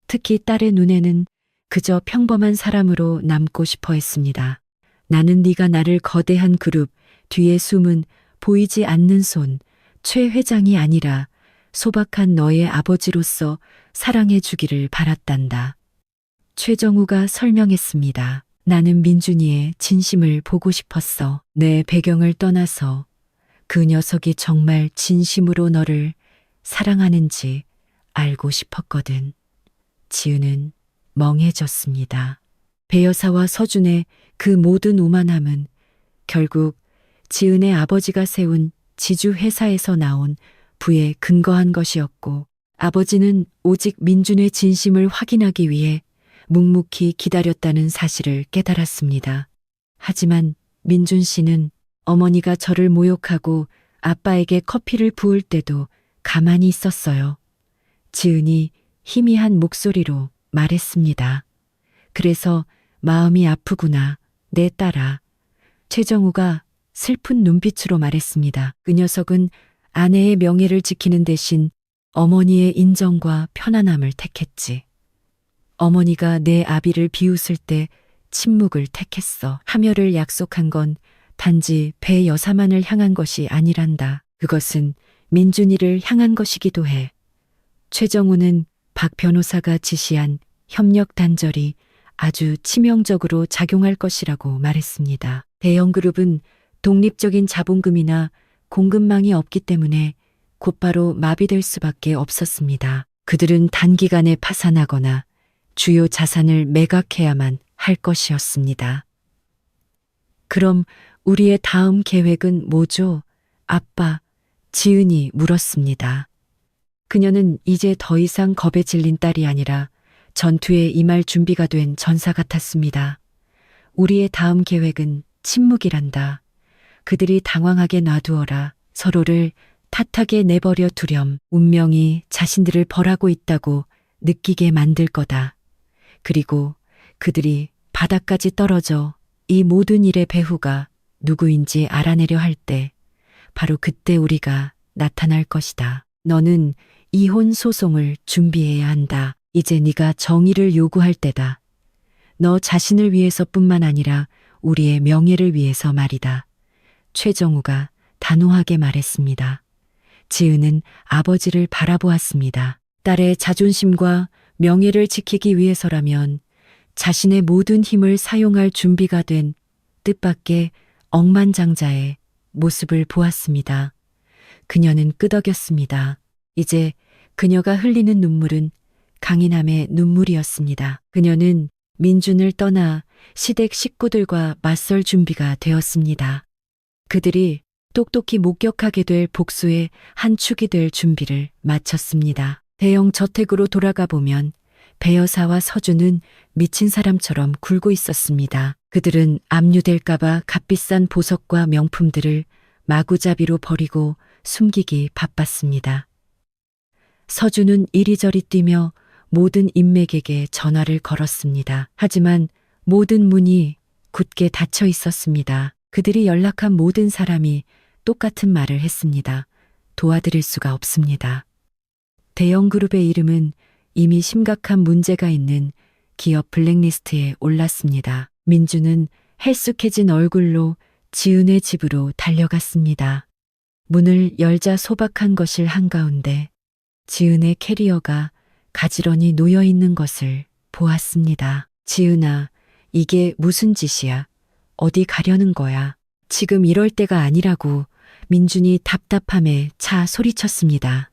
특히 딸의 눈에는 그저 평범한 사람으로 남고 싶어 했습니다. 나는 네가 나를 거대한 그룹 뒤에 숨은 보이지 않는 손, 최 회장이 아니라 소박한 너의 아버지로서 사랑해 주기를 바랐단다. 최정우가 설명했습니다. 나는 민준이의 진심을 보고 싶었어. 내 배경을 떠나서 그 녀석이 정말 진심으로 너를 사랑하는지 알고 싶었거든. 지은은 멍해졌습니다. 배 여사와 서준의 그 모든 오만함은 결국 지은의 아버지가 세운 지주 회사에서 나온 부에 근거한 것이었고, 아버지는 오직 민준의 진심을 확인하기 위해 묵묵히 기다렸다는 사실을 깨달았습니다. 하지만 민준 씨는 어머니가 저를 모욕하고 아빠에게 커피를 부을 때도 가만히 있었어요. 지은이 희미한 목소리로 말했습니다. 그래서 마음이 아프구나, 내 딸아. 최정우가 슬픈 눈빛으로 말했습니다. 그 녀석은 아내의 명예를 지키는 대신 어머니의 인정과 편안함을 택했지. 어머니가 내 아비를 비웃을 때 침묵을 택했어. 하멸을 약속한 건 단지 배 여사만을 향한 것이 아니란다. 그것은 민준이를 향한 것이기도 해. 최정우는 박 변호사가 지시한 협력 단절이 아주 치명적으로 작용할 것이라고 말했습니다. 대형 그룹은 독립적인 자본금이나 공급망이 없기 때문에 곧바로 마비될 수밖에 없었습니다. 그들은 단기간에 파산하거나 주요 자산을 매각해야만 할 것이었습니다. 그럼 우리의 다음 계획은 뭐죠? 아빠, 지은이 물었습니다. 그녀는 이제 더 이상 겁에 질린 딸이 아니라 전투에 임할 준비가 된 전사 같았습니다. 우리의 다음 계획은 침묵이란다. 그들이 당황하게 놔두어라. 서로를 탓하게 내버려 두렴. 운명이 자신들을 벌하고 있다고 느끼게 만들 거다. 그리고 그들이 바닥까지 떨어져 이 모든 일의 배후가 누구인지 알아내려 할 때, 바로 그때 우리가 나타날 것이다. 너는 이혼 소송을 준비해야 한다. 이제 네가 정의를 요구할 때다. 너 자신을 위해서뿐만 아니라 우리의 명예를 위해서 말이다. 최정우가 단호하게 말했습니다. 지은은 아버지를 바라보았습니다. 딸의 자존심과 명예를 지키기 위해서라면 자신의 모든 힘을 사용할 준비가 된 뜻밖의 억만장자의 모습을 보았습니다. 그녀는 끄덕였습니다. 이제 그녀가 흘리는 눈물은 강인함의 눈물이었습니다. 그녀는 민준을 떠나 시댁 식구들과 맞설 준비가 되었습니다. 그들이 똑똑히 목격하게 될 복수의 한 축이 될 준비를 마쳤습니다. 대형 저택으로 돌아가 보면 배 여사와 서준은 미친 사람처럼 굴고 있었습니다. 그들은 압류될까봐 값비싼 보석과 명품들을 마구잡이로 버리고 숨기기 바빴습니다. 서준은 이리저리 뛰며 모든 인맥에게 전화를 걸었습니다. 하지만 모든 문이 굳게 닫혀 있었습니다. 그들이 연락한 모든 사람이 똑같은 말을 했습니다. 도와드릴 수가 없습니다. 대형 그룹의 이름은 이미 심각한 문제가 있는 기업 블랙리스트에 올랐습니다. 민주는 헬쑥해진 얼굴로 지은의 집으로 달려갔습니다. 문을 열자 소박한 거실 한가운데 지은의 캐리어가 가지런히 놓여 있는 것을 보았습니다. 지은아, 이게 무슨 짓이야? 어디 가려는 거야? 지금 이럴 때가 아니라고. 민준이 답답함에 차 소리쳤습니다.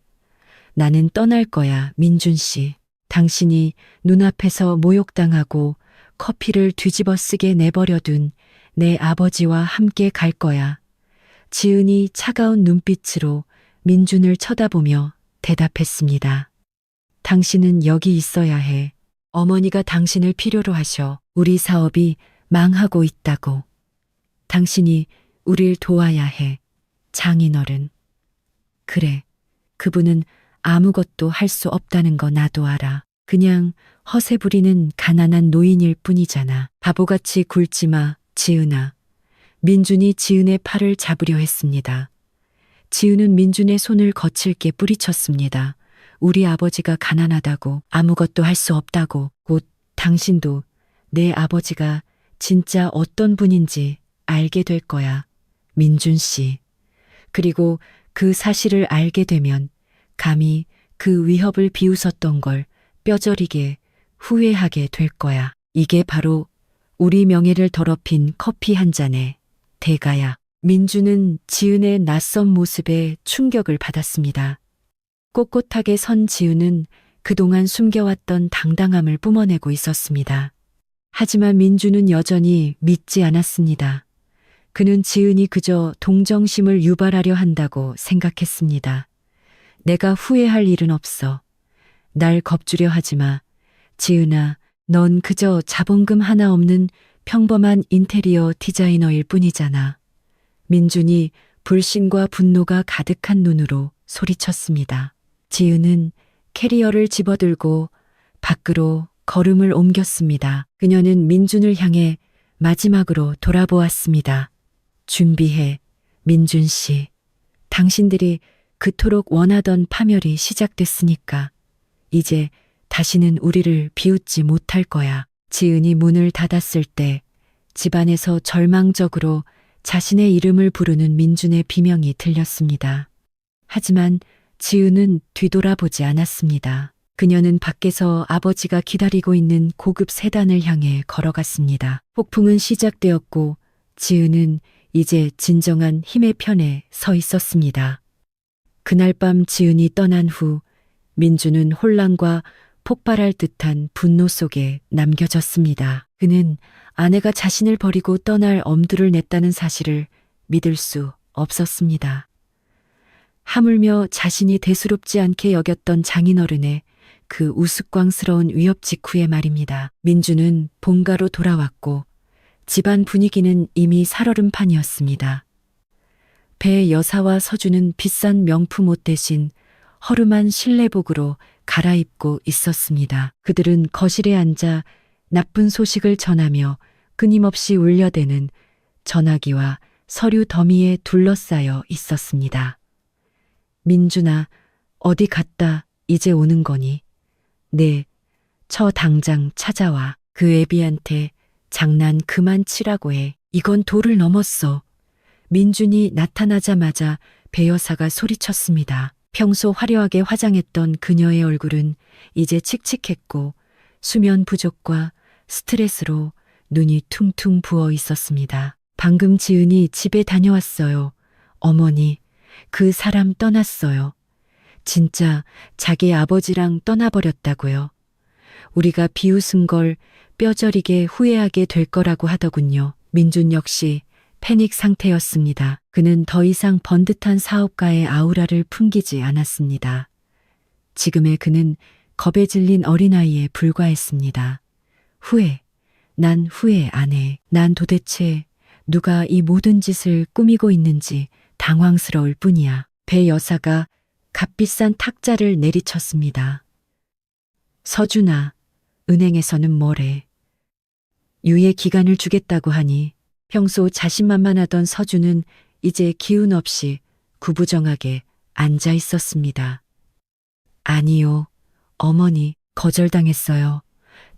나는 떠날 거야, 민준 씨. 당신이 눈앞에서 모욕당하고 커피를 뒤집어 쓰게 내버려둔 내 아버지와 함께 갈 거야. 지은이 차가운 눈빛으로 민준을 쳐다보며 대답했습니다. 당신은 여기 있어야 해. 어머니가 당신을 필요로 하셔. 우리 사업이 망하고 있다고. 당신이 우릴 도와야 해. 장인어른. 그래, 그분은 아무것도 할 수 없다는 거 나도 알아. 그냥 허세 부리는 가난한 노인일 뿐이잖아. 바보같이 굴지 마, 지은아. 민준이 지은의 팔을 잡으려 했습니다. 지은은 민준의 손을 거칠게 뿌리쳤습니다. 우리 아버지가 가난하다고, 아무것도 할 수 없다고, 곧 당신도 내 아버지가 진짜 어떤 분인지 알게 될 거야, 민준 씨. 그리고 그 사실을 알게 되면 감히 그 위협을 비웃었던 걸 뼈저리게 후회하게 될 거야. 이게 바로 우리 명예를 더럽힌 커피 한 잔에 대가야. 민주는 지은의 낯선 모습에 충격을 받았습니다. 꼿꼿하게 선 지은은 그동안 숨겨왔던 당당함을 뿜어내고 있었습니다. 하지만 민주는 여전히 믿지 않았습니다. 그는 지은이 그저 동정심을 유발하려 한다고 생각했습니다. 내가 후회할 일은 없어. 날 겁주려 하지 마. 지은아, 넌 그저 자본금 하나 없는 평범한 인테리어 디자이너일 뿐이잖아. 민준이 불신과 분노가 가득한 눈으로 소리쳤습니다. 지은은 캐리어를 집어들고 밖으로 걸음을 옮겼습니다. 그녀는 민준을 향해 마지막으로 돌아보았습니다. 준비해, 민준 씨. 당신들이 그토록 원하던 파멸이 시작됐으니까 이제 다시는 우리를 비웃지 못할 거야. 지은이 문을 닫았을 때 집안에서 절망적으로 자신의 이름을 부르는 민준의 비명이 들렸습니다. 하지만 지은은 뒤돌아보지 않았습니다. 그녀는 밖에서 아버지가 기다리고 있는 고급 세단을 향해 걸어갔습니다. 폭풍은 시작되었고 지은은 이제 진정한 힘의 편에 서 있었습니다. 그날 밤 지은이 떠난 후 민주는 혼란과 폭발할 듯한 분노 속에 남겨졌습니다. 그는 아내가 자신을 버리고 떠날 엄두를 냈다는 사실을 믿을 수 없었습니다. 하물며 자신이 대수롭지 않게 여겼던 장인어른의 그 우스꽝스러운 위협 직후의 말입니다. 민주는 본가로 돌아왔고 집안 분위기는 이미 살얼음판이었습니다. 배 여사와 서주는 비싼 명품 옷 대신 허름한 실내복으로 갈아입고 있었습니다. 그들은 거실에 앉아 나쁜 소식을 전하며 끊임없이 울려대는 전화기와 서류 더미에 둘러싸여 있었습니다. 민준아, 어디 갔다 이제 오는 거니? 네, 저 당장 찾아와. 그 애비한테 장난 그만 치라고 해. 이건 도를 넘었어. 민준이 나타나자마자 배 여사가 소리쳤습니다. 평소 화려하게 화장했던 그녀의 얼굴은 이제 칙칙했고 수면 부족과 스트레스로 눈이 퉁퉁 부어 있었습니다. 방금 지은이 집에 다녀왔어요. 어머니, 그 사람 떠났어요. 진짜 자기 아버지랑 떠나버렸다고요. 우리가 비웃은 걸 뼈저리게 후회하게 될 거라고 하더군요. 민준 역시 패닉 상태였습니다. 그는 더 이상 번듯한 사업가의 아우라를 풍기지 않았습니다. 지금의 그는 겁에 질린 어린아이에 불과했습니다. 난 후회 안 해. 난 도대체 누가 이 모든 짓을 꾸미고 있는지 당황스러울 뿐이야. 배 여사가 값비싼 탁자를 내리쳤습니다. 서준아, 은행에서는 뭐래? 유예 기간을 주겠다고 하니 평소 자신만만하던 서준은 이제 기운 없이 구부정하게 앉아 있었습니다. 아니요, 어머니, 거절당했어요.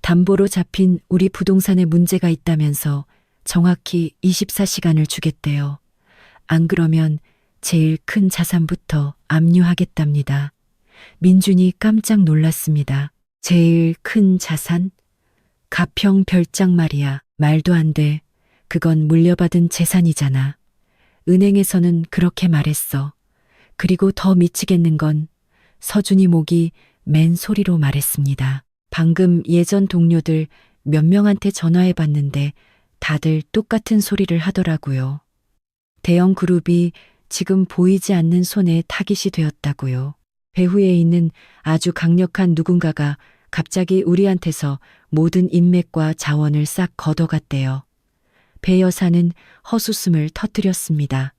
담보로 잡힌 우리 부동산에 문제가 있다면서 정확히 24시간을 주겠대요. 안 그러면 제일 큰 자산부터 압류하겠답니다. 민준이 깜짝 놀랐습니다. 제일 큰 자산? 가평 별장 말이야. 말도 안 돼. 그건 물려받은 재산이잖아. 은행에서는 그렇게 말했어. 그리고 더 미치겠는 건 서준이 목이 맨 소리로 말했습니다. 방금 예전 동료들 몇 명한테 전화해 봤는데 다들 똑같은 소리를 하더라고요. 대형 그룹이 지금 보이지 않는 손에 타깃이 되었다고요. 배후에 있는 아주 강력한 누군가가 갑자기 우리한테서 모든 인맥과 자원을 싹 걷어갔대요. 배 여사는 헛웃음을 터뜨렸습니다.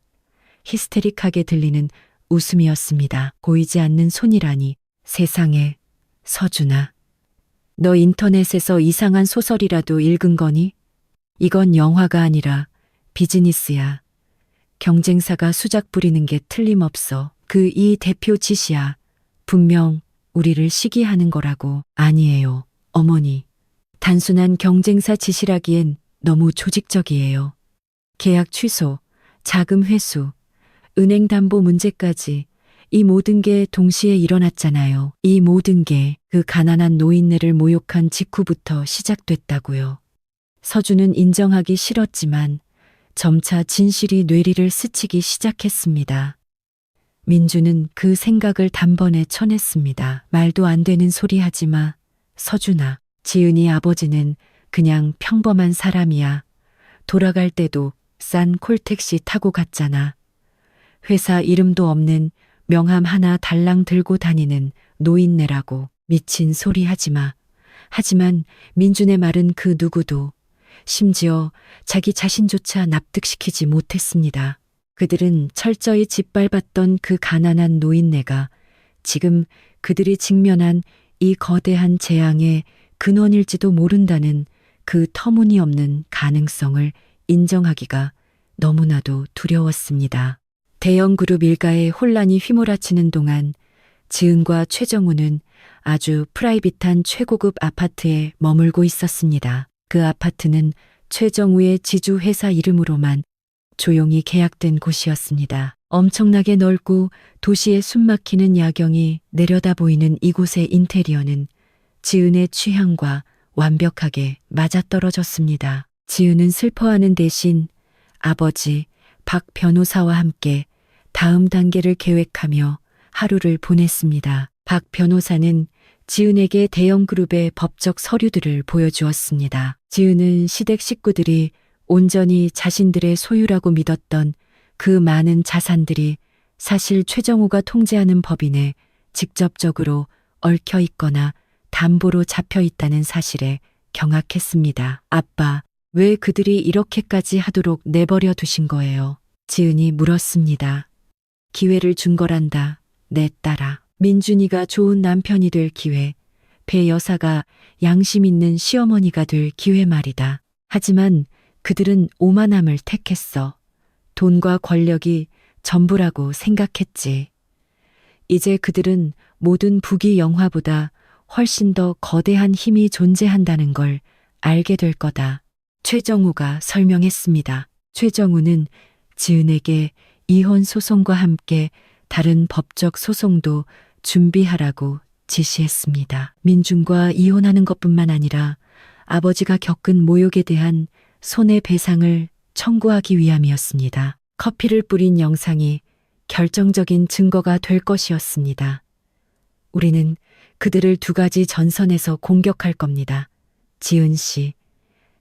히스테릭하게 들리는 웃음이었습니다. 보이지 않는 손이라니. 세상에, 서준아. 너 인터넷에서 이상한 소설이라도 읽은 거니? 이건 영화가 아니라 비즈니스야. 경쟁사가 수작 부리는 게 틀림없어. 그 이 대표 짓이야. 분명 우리를 시기하는 거라고. 아니에요, 어머니. 단순한 경쟁사 짓이라기엔 너무 조직적이에요. 계약 취소, 자금 회수, 은행 담보 문제까지 이 모든 게 동시에 일어났잖아요. 이 모든 게 그 가난한 노인네를 모욕한 직후부터 시작됐다고요. 서준은 인정하기 싫었지만 점차 진실이 뇌리를 스치기 시작했습니다. 민주는 그 생각을 단번에 쳐냈습니다. 말도 안 되는 소리 하지 마. 서준아, 지은이 아버지는 그냥 평범한 사람이야. 돌아갈 때도 싼 콜택시 타고 갔잖아. 회사 이름도 없는 명함 하나 달랑 들고 다니는 노인네라고. 미친 소리 하지 마. 하지만 민준의 말은 그 누구도, 심지어 자기 자신조차 납득시키지 못했습니다. 그들은 철저히 짓밟았던 그 가난한 노인네가 지금 그들이 직면한 이 거대한 재앙의 근원일지도 모른다는 그 터무니없는 가능성을 인정하기가 너무나도 두려웠습니다. 대형 그룹 일가의 혼란이 휘몰아치는 동안 지은과 최정우는 아주 프라이빗한 최고급 아파트에 머물고 있었습니다. 그 아파트는 최정우의 지주 회사 이름으로만 조용히 계약된 곳이었습니다. 엄청나게 넓고 도시의 숨막히는 야경이 내려다 보이는 이곳의 인테리어는 지은의 취향과 완벽하게 맞아떨어졌습니다. 지은은 슬퍼하는 대신 아버지 박 변호사와 함께 다음 단계를 계획하며 하루를 보냈습니다. 박 변호사는 지은에게 대형 그룹의 법적 서류들을 보여주었습니다. 지은은 시댁 식구들이 온전히 자신들의 소유라고 믿었던 그 많은 자산들이 사실 최정우가 통제하는 법인에 직접적으로 얽혀 있거나 담보로 잡혀 있다는 사실에 경악했습니다. 아빠, 왜 그들이 이렇게까지 하도록 내버려 두신 거예요? 지은이 물었습니다. 기회를 준 거란다, 내 딸아. 민준이가 좋은 남편이 될 기회, 배 여사가 양심 있는 시어머니가 될 기회 말이다. 하지만 그들은 오만함을 택했어. 돈과 권력이 전부라고 생각했지. 이제 그들은 모든 부귀 영화보다 훨씬 더 거대한 힘이 존재한다는 걸 알게 될 거다. 최정우가 설명했습니다. 최정우는 지은에게 이혼 소송과 함께 다른 법적 소송도 준비하라고 지시했습니다. 민준과 이혼하는 것뿐만 아니라 아버지가 겪은 모욕에 대한 손해배상을 청구하기 위함이었습니다. 커피를 뿌린 영상이 결정적인 증거가 될 것이었습니다. 우리는 그들을 두 가지 전선에서 공격할 겁니다. 지은 씨,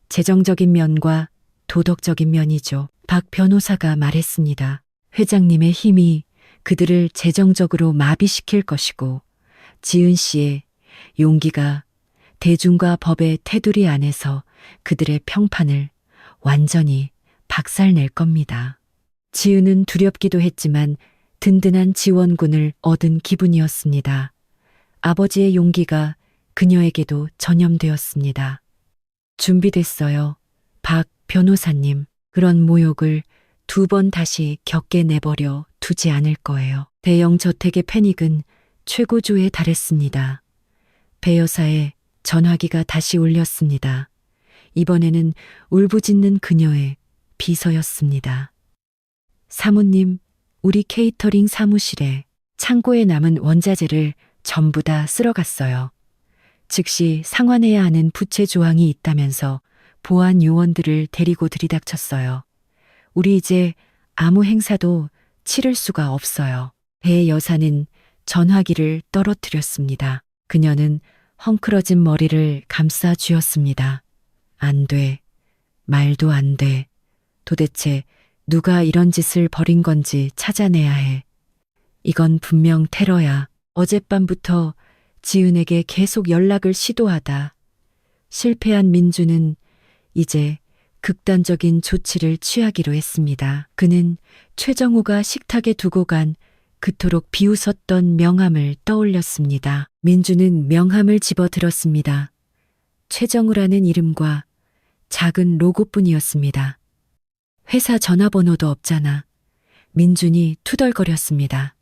재정적인 면과 도덕적인 면이죠. 박 변호사가 말했습니다. 회장님의 힘이 그들을 재정적으로 마비시킬 것이고 지은 씨의 용기가 대중과 법의 테두리 안에서 그들의 평판을 완전히 박살낼 겁니다. 지은은 두렵기도 했지만 든든한 지원군을 얻은 기분이었습니다. 아버지의 용기가 그녀에게도 전염되었습니다. 준비됐어요. 박 변호사님, 그런 모욕을 두 번 다시 겪게 내버려 두지 않을 거예요. 대형 저택의 패닉은 최고조에 달했습니다. 배 여사의 전화기가 다시 울렸습니다. 이번에는 울부짖는 그녀의 비서였습니다. 사모님, 우리 케이터링 사무실에 창고에 남은 원자재를 전부 다 쓸어갔어요. 즉시 상환해야 하는 부채 조항이 있다면서 보안 요원들을 데리고 들이닥쳤어요. 우리 이제 아무 행사도 치를 수가 없어요. 배 여사는 전화기를 떨어뜨렸습니다. 그녀는 헝클어진 머리를 감싸 쥐었습니다. 안 돼. 말도 안 돼. 도대체 누가 이런 짓을 벌인 건지 찾아내야 해. 이건 분명 테러야. 어젯밤부터 지은에게 계속 연락을 시도하다 실패한 민주는 이제 극단적인 조치를 취하기로 했습니다. 그는 최정우가 식탁에 두고 간 그토록 비웃었던 명함을 떠올렸습니다. 민주는 명함을 집어들었습니다. 최정우라는 이름과 작은 로고뿐이었습니다. 회사 전화번호도 없잖아. 민준이 투덜거렸습니다.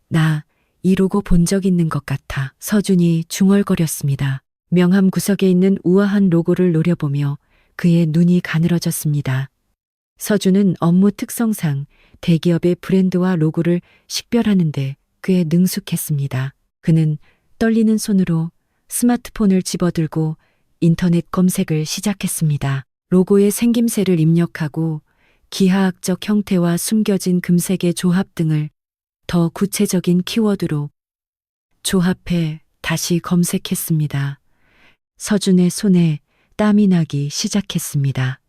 나 이 로고 본 적 있는 것 같아. 서준이 중얼거렸습니다. 명함 구석에 있는 우아한 로고를 노려보며 그의 눈이 가늘어졌습니다. 서준은 업무 특성상 대기업의 브랜드와 로고를 식별하는데 꽤 능숙했습니다. 그는 떨리는 손으로 스마트폰을 집어들고 인터넷 검색을 시작했습니다. 로고의 생김새를 입력하고 기하학적 형태와 숨겨진 금색의 조합 등을 더 구체적인 키워드로 조합해 다시 검색했습니다. 서준의 손에 땀이 나기 시작했습니다.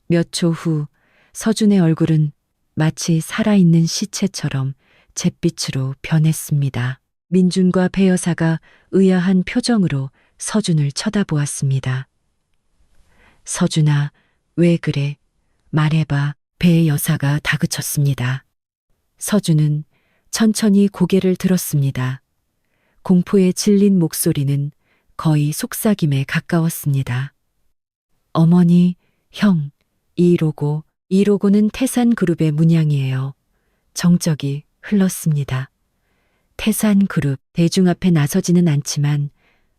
몇 초 후 서준의 얼굴은 마치 살아있는 시체처럼 잿빛으로 변했습니다. 민준과 배 여사가 의아한 표정으로 서준을 쳐다보았습니다. 서준아, 왜 그래? 말해봐. 배 여사가 다그쳤습니다. 서준은 천천히 고개를 들었습니다. 공포에 질린 목소리는 거의 속삭임에 가까웠습니다. 어머니, 형, 이 로고는 태산그룹의 문양이에요. 정적이 흘렀습니다. 태산그룹, 대중 앞에 나서지는 않지만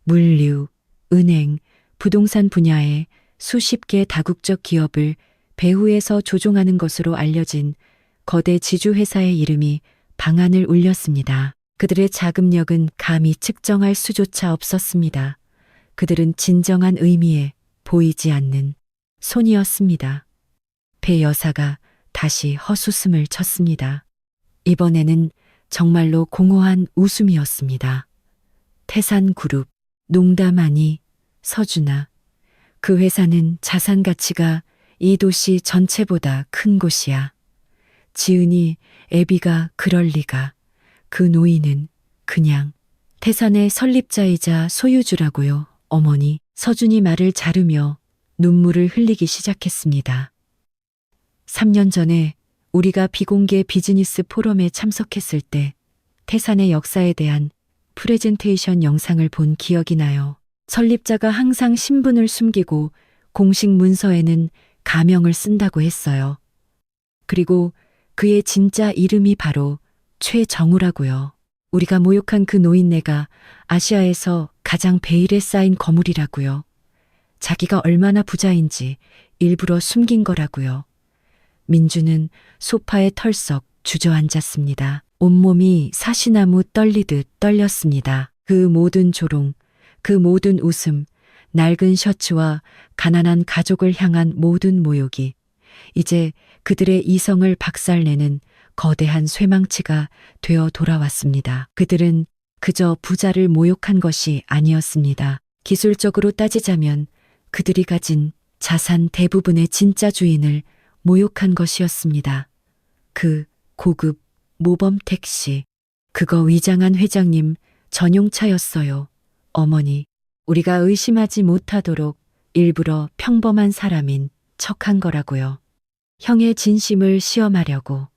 물류, 은행, 부동산 분야에 수십 개 다국적 기업을 배후에서 조종하는 것으로 알려진 거대 지주회사의 이름이 방안을 울렸습니다. 그들의 자금력은 감히 측정할 수조차 없었습니다. 그들은 진정한 의미에 보이지 않는 손이었습니다. 배 여사가 다시 헛웃음을 쳤습니다. 이번에는 정말로 공허한 웃음이었습니다. 태산그룹, 농담 아니, 서준아. 그 회사는 자산 가치가 이 도시 전체보다 큰 곳이야. 지은이, 애비가 그럴 리가. 그 노인은 그냥 태산의 설립자이자 소유주라고요, 어머니. 서준이 말을 자르며 눈물을 흘리기 시작했습니다. 3년 전에 우리가 비공개 비즈니스 포럼에 참석했을 때 태산의 역사에 대한 프레젠테이션 영상을 본 기억이 나요. 설립자가 항상 신분을 숨기고 공식 문서에는 가명을 쓴다고 했어요. 그리고 그의 진짜 이름이 바로 최정우라고요. 우리가 모욕한 그 노인네가 아시아에서 가장 베일에 쌓인 거물이라고요. 자기가 얼마나 부자인지 일부러 숨긴 거라고요. 민주는 소파에 털썩 주저앉았습니다. 온몸이 사시나무 떨리듯 떨렸습니다. 그 모든 조롱, 그 모든 웃음, 낡은 셔츠와 가난한 가족을 향한 모든 모욕이 이제 그들의 이성을 박살내는 거대한 쇠망치가 되어 돌아왔습니다. 그들은 그저 부자를 모욕한 것이 아니었습니다. 기술적으로 따지자면 그들이 가진 자산 대부분의 진짜 주인을 모욕한 것이었습니다. 그 고급 모범 택시, 그거 위장한 회장님 전용차였어요. 어머니, 우리가 의심하지 못하도록 일부러 평범한 사람인 척한 거라고요. 형의 진심을 시험하려고.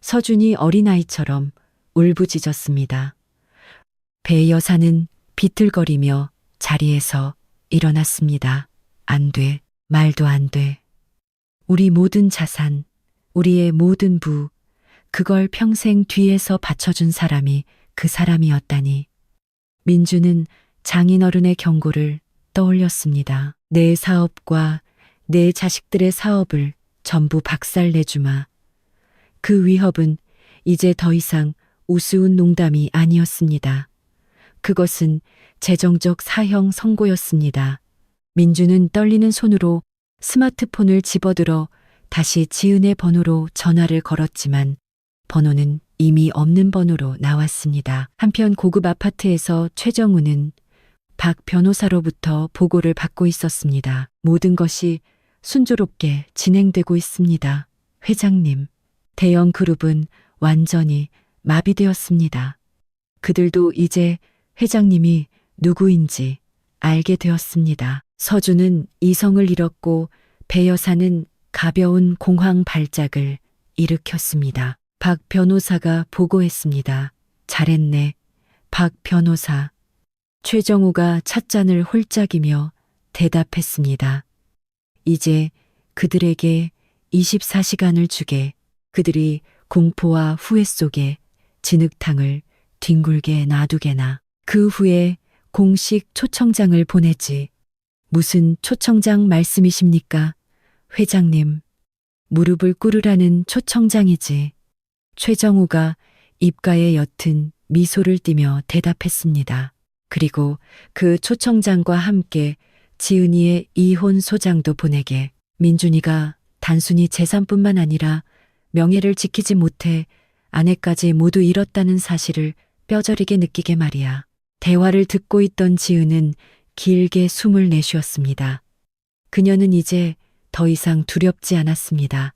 서준이 어린아이처럼 울부짖었습니다. 배 여사는 비틀거리며 자리에서 일어났습니다. 안 돼, 말도 안 돼. 우리 모든 자산, 우리의 모든 부, 그걸 평생 뒤에서 받쳐준 사람이 그 사람이었다니. 민주는 장인어른의 경고를 떠올렸습니다. 내 사업과 내 자식들의 사업을 전부 박살내주마. 그 위협은 이제 더 이상 우스운 농담이 아니었습니다. 그것은 재정적 사형 선고였습니다. 민주는 떨리는 손으로 스마트폰을 집어들어 다시 지은의 번호로 전화를 걸었지만 번호는 이미 없는 번호로 나왔습니다. 한편 고급 아파트에서 최정우는 박 변호사로부터 보고를 받고 있었습니다. 모든 것이 순조롭게 진행되고 있습니다. 회장님, 대형 그룹은 완전히 마비되었습니다. 그들도 이제 회장님이 누구인지 알게 되었습니다. 서준은 이성을 잃었고 배 여사는 가벼운 공황 발작을 일으켰습니다. 박 변호사가 보고했습니다. 잘했네, 박 변호사. 최정우가 찻잔을 홀짝이며 대답했습니다. 이제 그들에게 24시간을 주게. 그들이 공포와 후회 속에 진흙탕을 뒹굴게 놔두게나. 그 후에 공식 초청장을 보내지. 무슨 초청장 말씀이십니까? 회장님, 무릎을 꿇으라는 초청장이지. 최정우가 입가에 옅은 미소를 띠며 대답했습니다. 그리고 그 초청장과 함께 지은이의 이혼 소장도 보내게. 민준이가 단순히 재산뿐만 아니라 명예를 지키지 못해 아내까지 모두 잃었다는 사실을 뼈저리게 느끼게 말이야. 대화를 듣고 있던 지은은 길게 숨을 내쉬었습니다. 그녀는 이제 더 이상 두렵지 않았습니다.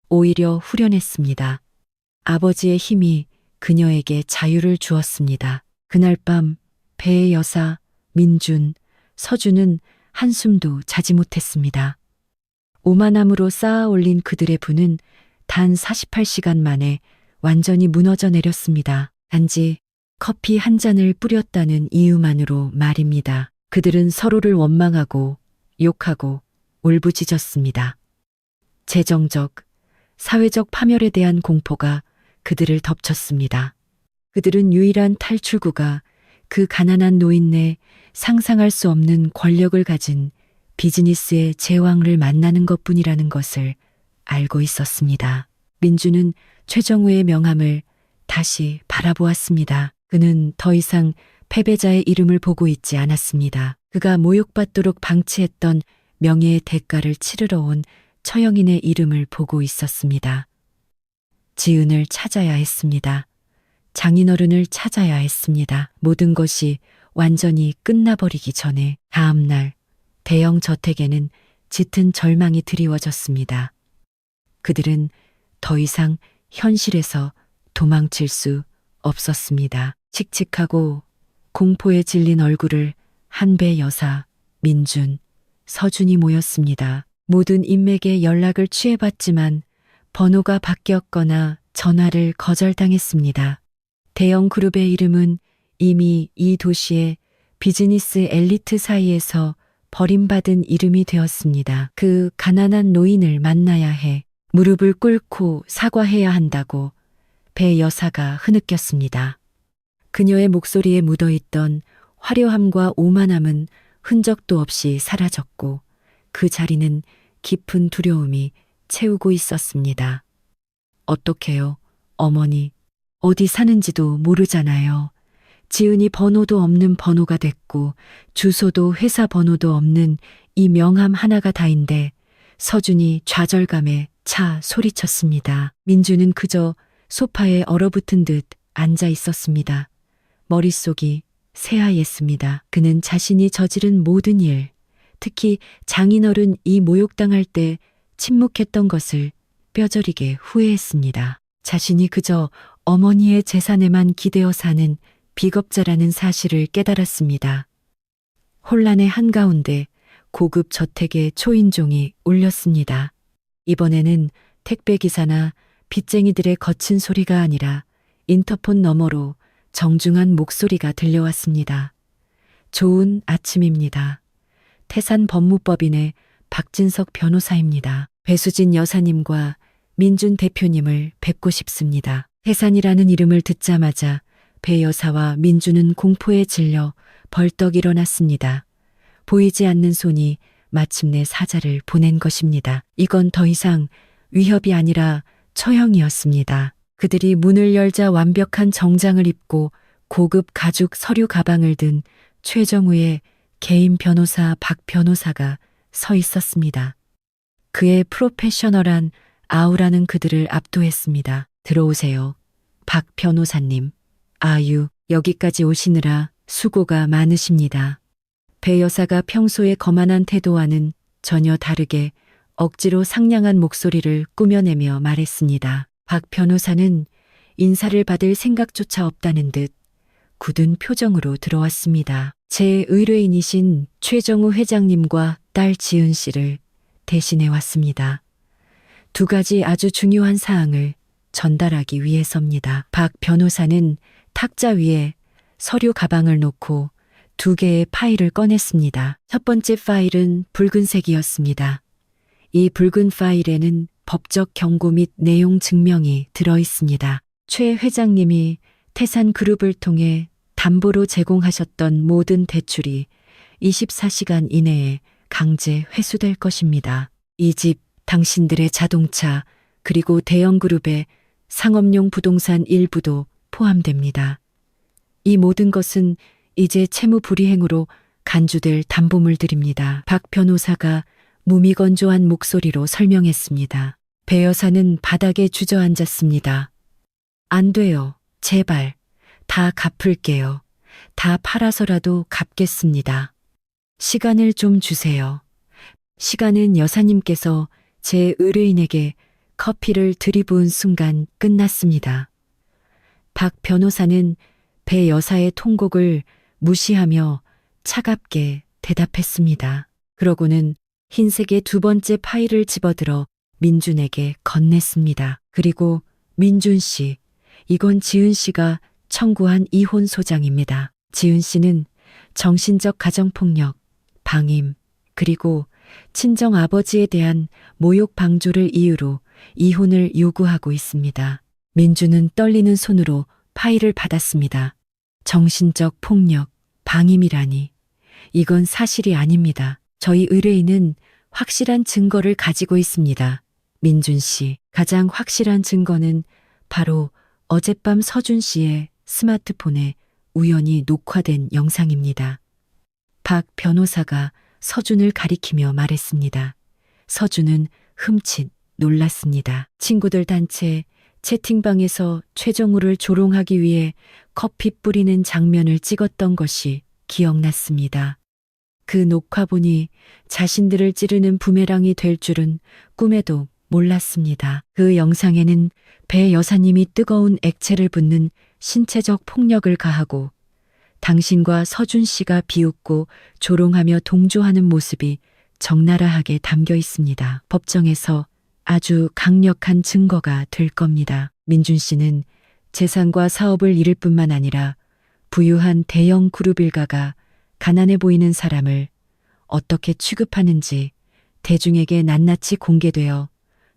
오히려 후련했습니다. 아버지의 힘이 그녀에게 자유를 주었습니다. 그날 밤 배의 여사, 민준, 서준은 한숨도 자지 못했습니다. 오만함으로 쌓아 올린 그들의 부는 단 48시간 만에 완전히 무너져 내렸습니다. 단지 커피 한 잔을 뿌렸다는 이유만으로 말입니다. 그들은 서로를 원망하고 욕하고 울부짖었습니다. 재정적, 사회적 파멸에 대한 공포가 그들을 덮쳤습니다. 그들은 유일한 탈출구가 그 가난한 노인네 상상할 수 없는 권력을 가진 비즈니스의 제왕을 만나는 것뿐이라는 것을 알고 있었습니다. 민주는 최정우의 명함을 다시 바라보았습니다. 그는 더 이상 패배자의 이름을 보고 있지 않았습니다. 그가 모욕받도록 방치했던 명예의 대가를 치르러 온 처형인의 이름을 보고 있었습니다. 지은을 찾아야 했습니다. 장인어른을 찾아야 했습니다. 모든 것이 완전히 끝나버리기 전에 다음 날 대형 저택에는 짙은 절망이 드리워졌습니다. 그들은 더 이상 현실에서 도망칠 수 없었습니다. 칙칙하고 공포에 질린 얼굴을 한배 여사, 민준, 서준이 모였습니다. 모든 인맥의 연락을 취해봤지만 번호가 바뀌었거나 전화를 거절당했습니다. 대형 그룹의 이름은 이미 이 도시의 비즈니스 엘리트 사이에서 버림받은 이름이 되었습니다. 그 가난한 노인을 만나야 해. 무릎을 꿇고 사과해야 한다고 배 여사가 흐느꼈습니다. 그녀의 목소리에 묻어있던 화려함과 오만함은 흔적도 없이 사라졌고 그 자리는 깊은 두려움이 채우고 있었습니다. 어떡해요, 어머니. 어디 사는지도 모르잖아요. 지은이 번호도 없는 번호가 됐고 주소도 회사 번호도 없는 이 명함 하나가 다인데 서준이 좌절감에 차 소리쳤습니다. 민주는 그저 소파에 얼어붙은 듯 앉아 있었습니다. 머릿속이 새하였습니다. 그는 자신이 저지른 모든 일, 특히 장인어른 이 모욕당할 때 침묵했던 것을 뼈저리게 후회했습니다. 자신이 그저 어머니의 재산에만 기대어 사는 비겁자라는 사실을 깨달았습니다. 혼란의 한가운데 고급 저택의 초인종이 울렸습니다. 이번에는 택배기사나 빚쟁이들의 거친 소리가 아니라 인터폰 너머로 정중한 목소리가 들려왔습니다. 좋은 아침입니다. 태산 법무법인의 박진석 변호사입니다. 배수진 여사님과 민준 대표님을 뵙고 싶습니다. 태산이라는 이름을 듣자마자 배 여사와 민준은 공포에 질려 벌떡 일어났습니다. 보이지 않는 손이 마침내 사자를 보낸 것입니다. 이건 더 이상 위협이 아니라 처형이었습니다. 그들이 문을 열자 완벽한 정장을 입고 고급 가죽 서류 가방을 든 최정우의 개인 변호사 박 변호사가 서 있었습니다. 그의 프로페셔널한 아우라는 그들을 압도했습니다. 들어오세요. 박 변호사님. 아유, 여기까지 오시느라 수고가 많으십니다. 배 여사가 평소의 거만한 태도와는 전혀 다르게 억지로 상냥한 목소리를 꾸며내며 말했습니다. 박 변호사는 인사를 받을 생각조차 없다는 듯 굳은 표정으로 들어왔습니다. 제 의뢰인이신 최정우 회장님과 딸 지은 씨를 대신해 왔습니다. 두 가지 아주 중요한 사항을 전달하기 위해서입니다. 박 변호사는 탁자 위에 서류 가방을 놓고 두 개의 파일을 꺼냈습니다. 첫 번째 파일은 붉은색이었습니다. 이 붉은 파일에는 법적 경고 및 내용 증명이 들어 있습니다. 최 회장님이 태산 그룹을 통해 담보로 제공하셨던 모든 대출이 24시간 이내에 강제 회수될 것입니다. 이 집, 당신들의 자동차, 그리고 대형 그룹의 상업용 부동산 일부도 포함됩니다. 이 모든 것은 이제 채무 불이행으로 간주될 담보물들입니다. 박 변호사가 무미건조한 목소리로 설명했습니다. 배 여사는 바닥에 주저앉았습니다. 안 돼요. 제발. 다 갚을게요. 다 팔아서라도 갚겠습니다. 시간을 좀 주세요. 시간은 여사님께서 제 의뢰인에게 커피를 들이부은 순간 끝났습니다. 박 변호사는 배 여사의 통곡을 무시하며 차갑게 대답했습니다. 그러고는 흰색의 두 번째 파일을 집어들어 민준에게 건넸습니다. 그리고 민준 씨, 이건 지은 씨가 청구한 이혼 소장입니다. 지은 씨는 정신적 가정폭력, 방임, 그리고 친정 아버지에 대한 모욕 방조를 이유로 이혼을 요구하고 있습니다. 민주는 떨리는 손으로 파일을 받았습니다. 정신적 폭력, 방임이라니. 이건 사실이 아닙니다. 저희 의뢰인은 확실한 증거를 가지고 있습니다. 민준 씨, 가장 확실한 증거는 바로 어젯밤 서준 씨의 스마트폰에 우연히 녹화된 영상입니다. 박 변호사가 서준을 가리키며 말했습니다. 서준은 흠칫 놀랐습니다. 친구들 단체 채팅방에서 최정우를 조롱하기 위해 커피 뿌리는 장면을 찍었던 것이 기억났습니다. 그 녹화본이 자신들을 찌르는 부메랑이 될 줄은 꿈에도 몰랐습니다. 그 영상에는 배 여사님이 뜨거운 액체를 붓는 신체적 폭력을 가하고 당신과 서준 씨가 비웃고 조롱하며 동조하는 모습이 적나라하게 담겨 있습니다. 법정에서 아주 강력한 증거가 될 겁니다. 민준 씨는 재산과 사업을 잃을 뿐만 아니라 부유한 대형 그룹 일가가 가난해 보이는 사람을 어떻게 취급하는지 대중에게 낱낱이 공개되어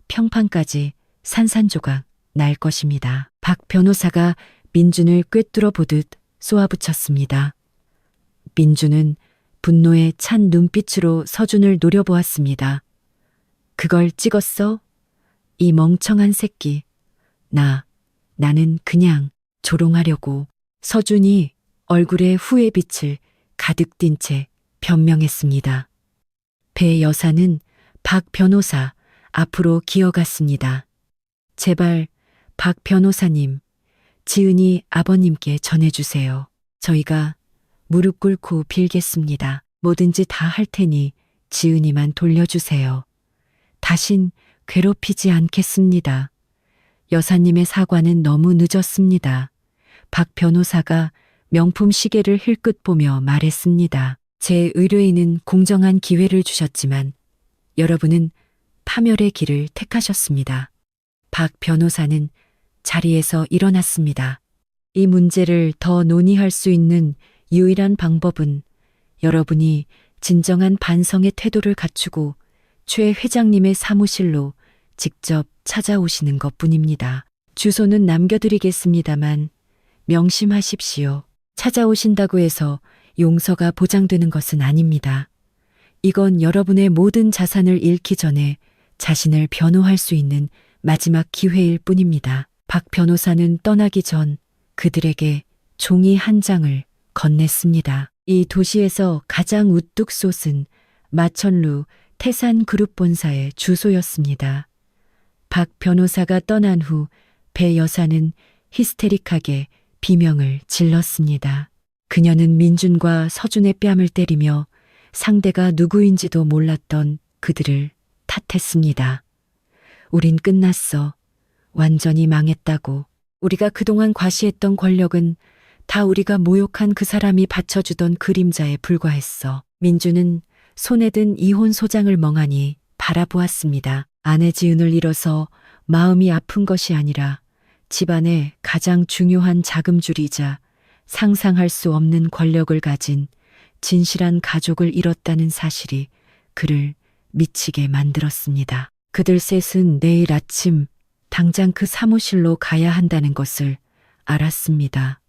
평판까지 산산조각 날 것입니다. 박 변호사가 민준을 꿰뚫어 보듯 쏘아붙였습니다. 민준은 분노에 찬 눈빛으로 서준을 노려보았습니다. 그걸 찍었어? 이 멍청한 새끼. 나는 그냥 조롱하려고. 서준이 얼굴에 후회 빛을 가득 띤 채 변명했습니다. 배 여사는 박 변호사 앞으로 기어갔습니다. 제발 박 변호사님, 지은이 아버님께 전해주세요. 저희가 무릎 꿇고 빌겠습니다. 뭐든지 다 할 테니 지은이만 돌려주세요. 다신 괴롭히지 않겠습니다. 여사님의 사과는 너무 늦었습니다. 박 변호사가 명품 시계를 힐끗 보며 말했습니다. 제 의뢰인은 공정한 기회를 주셨지만 여러분은 파멸의 길을 택하셨습니다. 박 변호사는 자리에서 일어났습니다. 이 문제를 더 논의할 수 있는 유일한 방법은 여러분이 진정한 반성의 태도를 갖추고 최 회장님의 사무실로 직접 찾아오시는 것뿐입니다. 주소는 남겨드리겠습니다만 명심하십시오. 찾아오신다고 해서 용서가 보장되는 것은 아닙니다. 이건 여러분의 모든 자산을 잃기 전에 자신을 변호할 수 있는 마지막 기회일 뿐입니다. 박 변호사는 떠나기 전 그들에게 종이 한 장을 건넸습니다. 이 도시에서 가장 우뚝 솟은 마천루 태산그룹 본사의 주소였습니다. 박 변호사가 떠난 후 배 여사는 히스테릭하게 비명을 질렀습니다. 그녀는 민준과 서준의 뺨을 때리며 상대가 누구인지도 몰랐던 그들을 탓했습니다. 우린 끝났어. 완전히 망했다고. 우리가 그동안 과시했던 권력은 다 우리가 모욕한 그 사람이 받쳐주던 그림자에 불과했어. 민주는 손에 든 이혼 소장을 멍하니 바라보았습니다. 아내 지은을 잃어서 마음이 아픈 것이 아니라 집안의 가장 중요한 자금줄이자 상상할 수 없는 권력을 가진 진실한 가족을 잃었다는 사실이 그를 미치게 만들었습니다. 그들 셋은 내일 아침 당장 그 사무실로 가야 한다는 것을 알았습니다.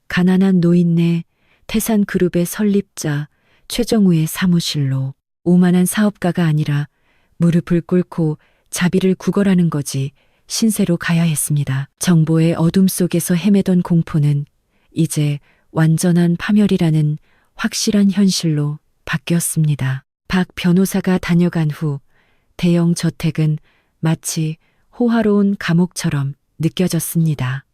가난한 노인네 태산그룹의 설립자 최정우의 사무실로. 오만한 사업가가 아니라 무릎을 꿇고 자비를 구걸하는 거지 신세로 가야 했습니다. 정보의 어둠 속에서 헤매던 공포는 이제 완전한 파멸이라는 확실한 현실로 바뀌었습니다. 박 변호사가 다녀간 후 대영 저택은 마치 호화로운 감옥처럼 느껴졌습니다.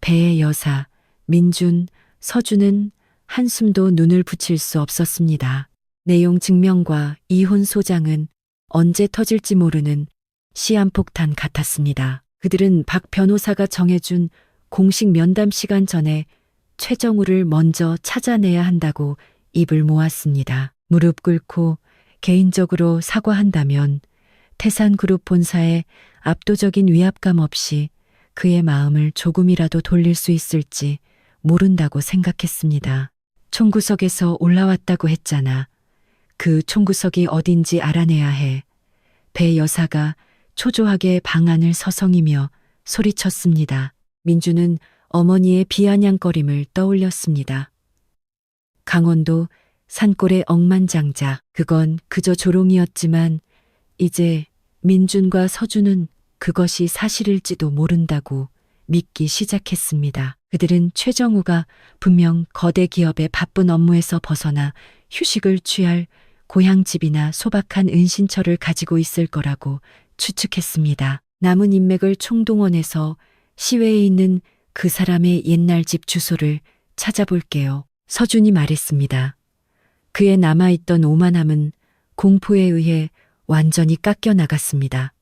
배의 여사, 민준, 서준은 한숨도 눈을 붙일 수 없었습니다. 내용 증명과 이혼 소장은 언제 터질지 모르는 시한폭탄 같았습니다. 그들은 박 변호사가 정해준 공식 면담 시간 전에 최정우를 먼저 찾아내야 한다고 입을 모았습니다. 무릎 꿇고 개인적으로 사과한다면 태산그룹 본사에 압도적인 위압감 없이 그의 마음을 조금이라도 돌릴 수 있을지 모른다고 생각했습니다. 총구석에서 올라왔다고 했잖아. 그 총구석이 어딘지 알아내야 해. 배 여사가 초조하게 방안을 서성이며 소리쳤습니다. 민주는 어머니의 비아냥거림을 떠올렸습니다. 강원도 산골의 억만장자, 그건 그저 조롱이었지만 이제 민준과 서준은 그것이 사실일지도 모른다고 믿기 시작했습니다. 그들은 최정우가 분명 거대 기업의 바쁜 업무에서 벗어나 휴식을 취할 고향집이나 소박한 은신처를 가지고 있을 거라고 추측했습니다. 남은 인맥을 총동원해서 시외에 있는 그 사람의 옛날 집 주소를 찾아볼게요. 서준이 말했습니다. 그의 남아있던 오만함은 공포에 의해 완전히 깎여 나갔습니다.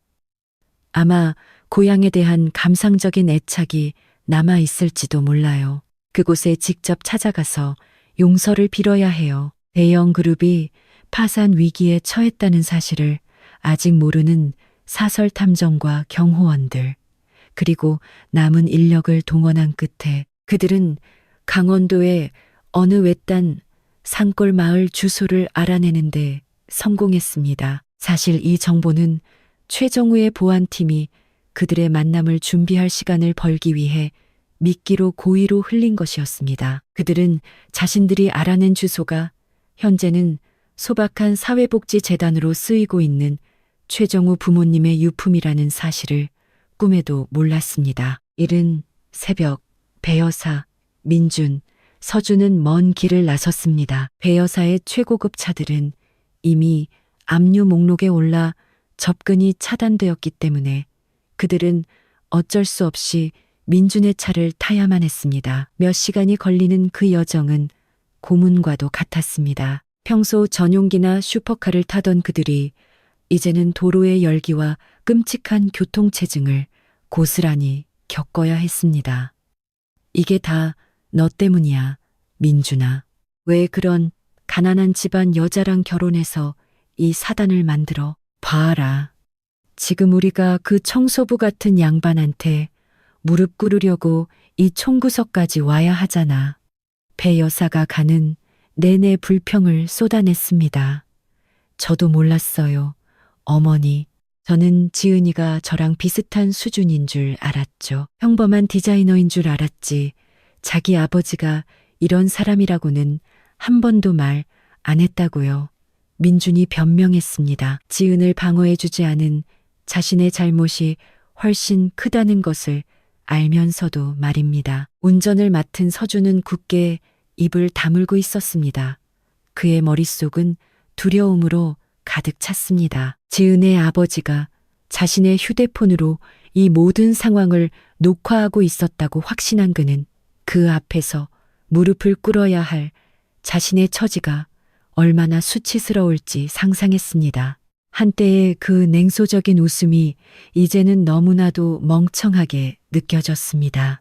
아마 고향에 대한 감상적인 애착이 남아있을지도 몰라요. 그곳에 직접 찾아가서 용서를 빌어야 해요. 대형 그룹이 파산 위기에 처했다는 사실을 아직 모르는 사설 탐정과 경호원들, 그리고 남은 인력을 동원한 끝에 그들은 강원도의 어느 외딴 산골 마을 주소를 알아내는데 성공했습니다. 사실 이 정보는 최정우의 보안팀이 그들의 만남을 준비할 시간을 벌기 위해 미끼로 고의로 흘린 것이었습니다. 그들은 자신들이 알아낸 주소가 현재는 소박한 사회복지재단으로 쓰이고 있는 최정우 부모님의 유품이라는 사실을 꿈에도 몰랐습니다. 이른 새벽 배 여사, 민준, 서준은 먼 길을 나섰습니다. 배 여사의 최고급 차들은 이미 압류 목록에 올라 접근이 차단되었기 때문에 그들은 어쩔 수 없이 민준의 차를 타야만 했습니다. 몇 시간이 걸리는 그 여정은 고문과도 같았습니다. 평소 전용기나 슈퍼카를 타던 그들이 이제는 도로의 열기와 끔찍한 교통체증을 고스란히 겪어야 했습니다. 이게 다 너 때문이야, 민준아. 왜 그런 가난한 집안 여자랑 결혼해서 이 사단을 만들어? 봐라. 지금 우리가 그 청소부 같은 양반한테 무릎 꿇으려고 이 총구석까지 와야 하잖아. 배 여사가 가는 내내 불평을 쏟아냈습니다. 저도 몰랐어요. 어머니, 저는 지은이가 저랑 비슷한 수준인 줄 알았죠. 평범한 디자이너인 줄 알았지. 자기 아버지가 이런 사람이라고는 한 번도 말 안 했다고요. 민준이 변명했습니다. 지은을 방어해주지 않은 자신의 잘못이 훨씬 크다는 것을 알면서도 말입니다. 운전을 맡은 서준은 굳게 입을 다물고 있었습니다. 그의 머릿속은 두려움으로 가득 찼습니다. 지은의 아버지가 자신의 휴대폰으로 이 모든 상황을 녹화하고 있었다고 확신한 그는 그 앞에서 무릎을 꿇어야 할 자신의 처지가 얼마나 수치스러울지 상상했습니다. 한때의 그 냉소적인 웃음이 이제는 너무나도 멍청하게 느껴졌습니다.